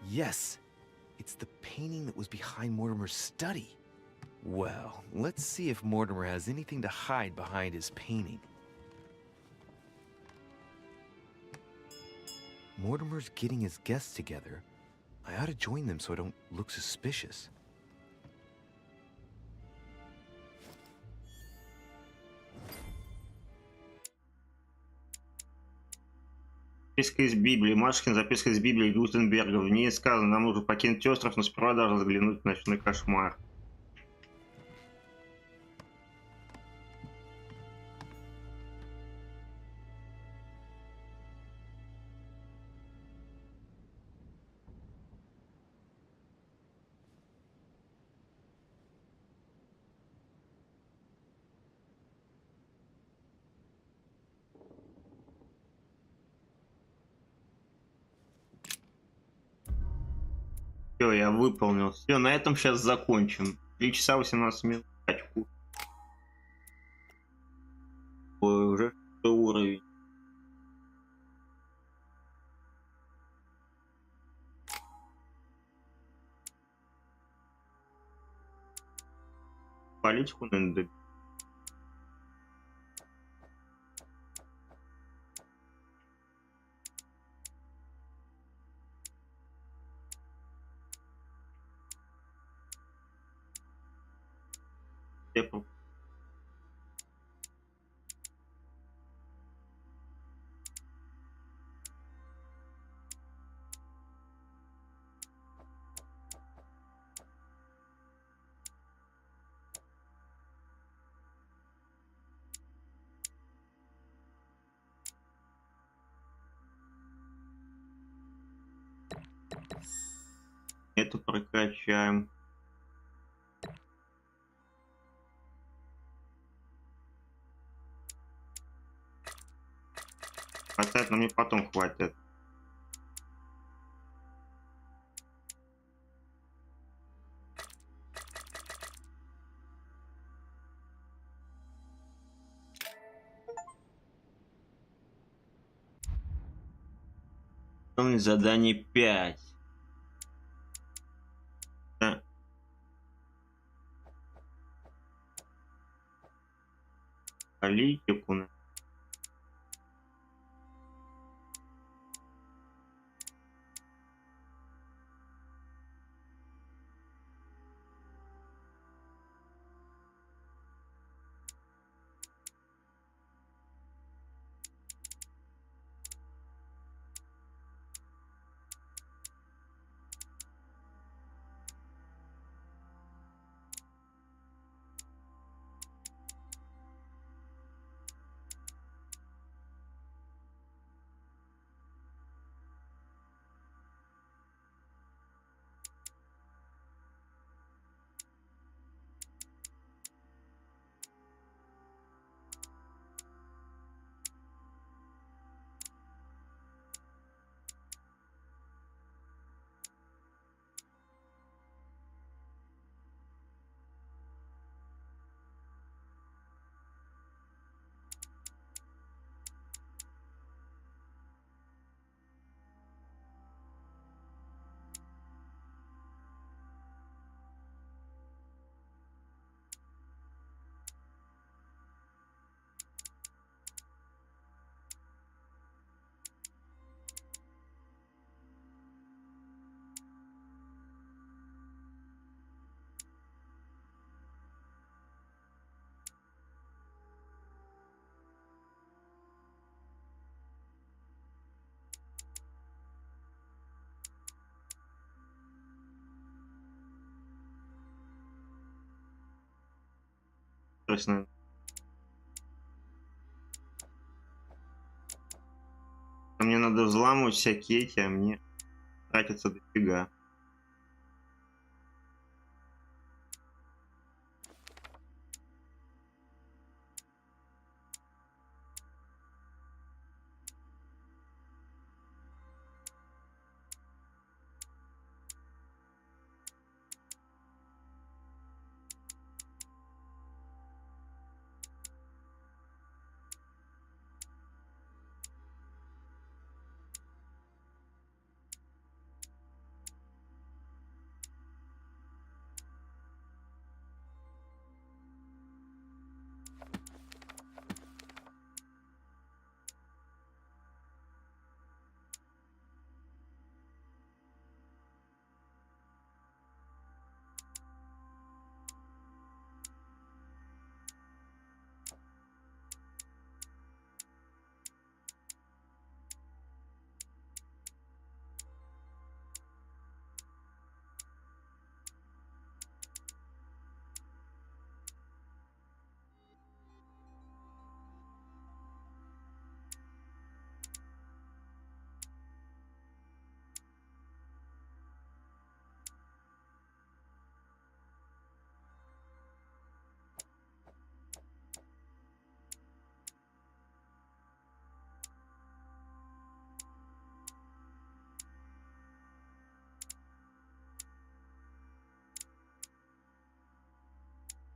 Yes! It's the painting that was behind Mortimer's study. Well, let's see if Mortimer has anything to hide behind his painting. Mortimer's getting his guests together. I ought to join them so I don't look suspicious. Записка из Библии. Машкин записка из Библии Гутенберга. В ней сказано, нам нужно покинуть остров, но сперва даже взглянуть в ночной кошмар. Все, я выполнил. Все, на этом сейчас закончим. 3 часа 18 минут. Очку. Ой, уже 6 уровень. Политику, наверное, добить. Это прокачаем. Хватает, но мне потом хватит. Задание 5. Да. Политику. Точно. Мне надо взламывать всякие эти, а мне тратится дофига.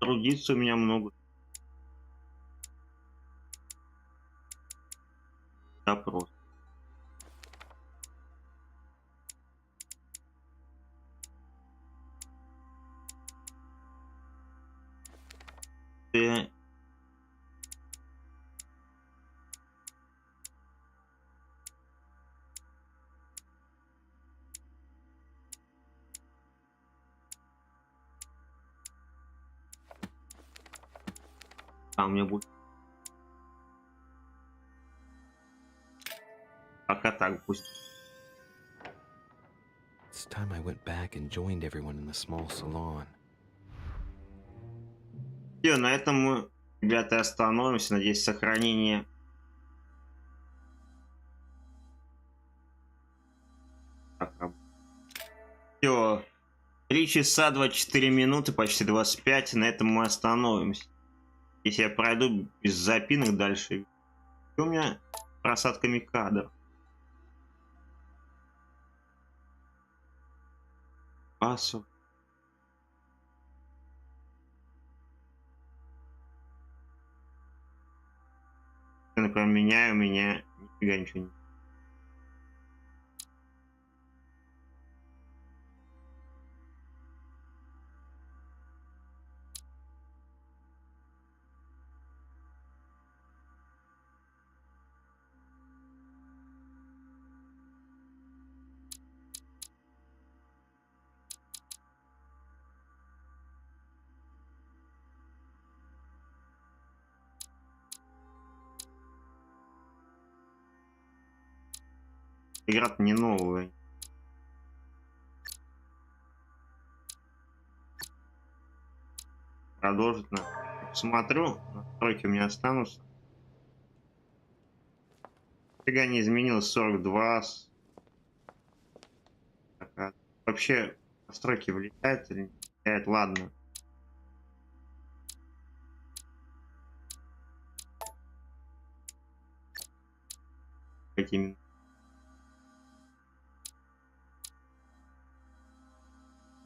Трудиться у меня много. Допрос. А у меня будет. Пока так пусть. It's time I went back and joined everyone in the small salon. Все, на этом мы, ребята, остановимся. Надеюсь, сохранение. Все. 3 часа 24 минуты, почти 25. На этом мы остановимся. Если я пройду без запинок дальше, у меня просадками кадров. Асу. Например, меняю, меня нифига ничего не... Игра-то не новая. Продолжить надо. Посмотрю, настройки у меня останутся. Фига не изменилось, 42. Так, вообще настройки влияют или не влияют? Ладно. Именно.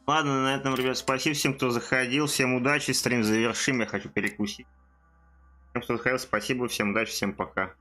Ладно, на этом, ребят, спасибо всем, кто заходил. Всем удачи, стрим завершим, я хочу перекусить. Всем, кто заходил, спасибо, всем удачи, всем пока.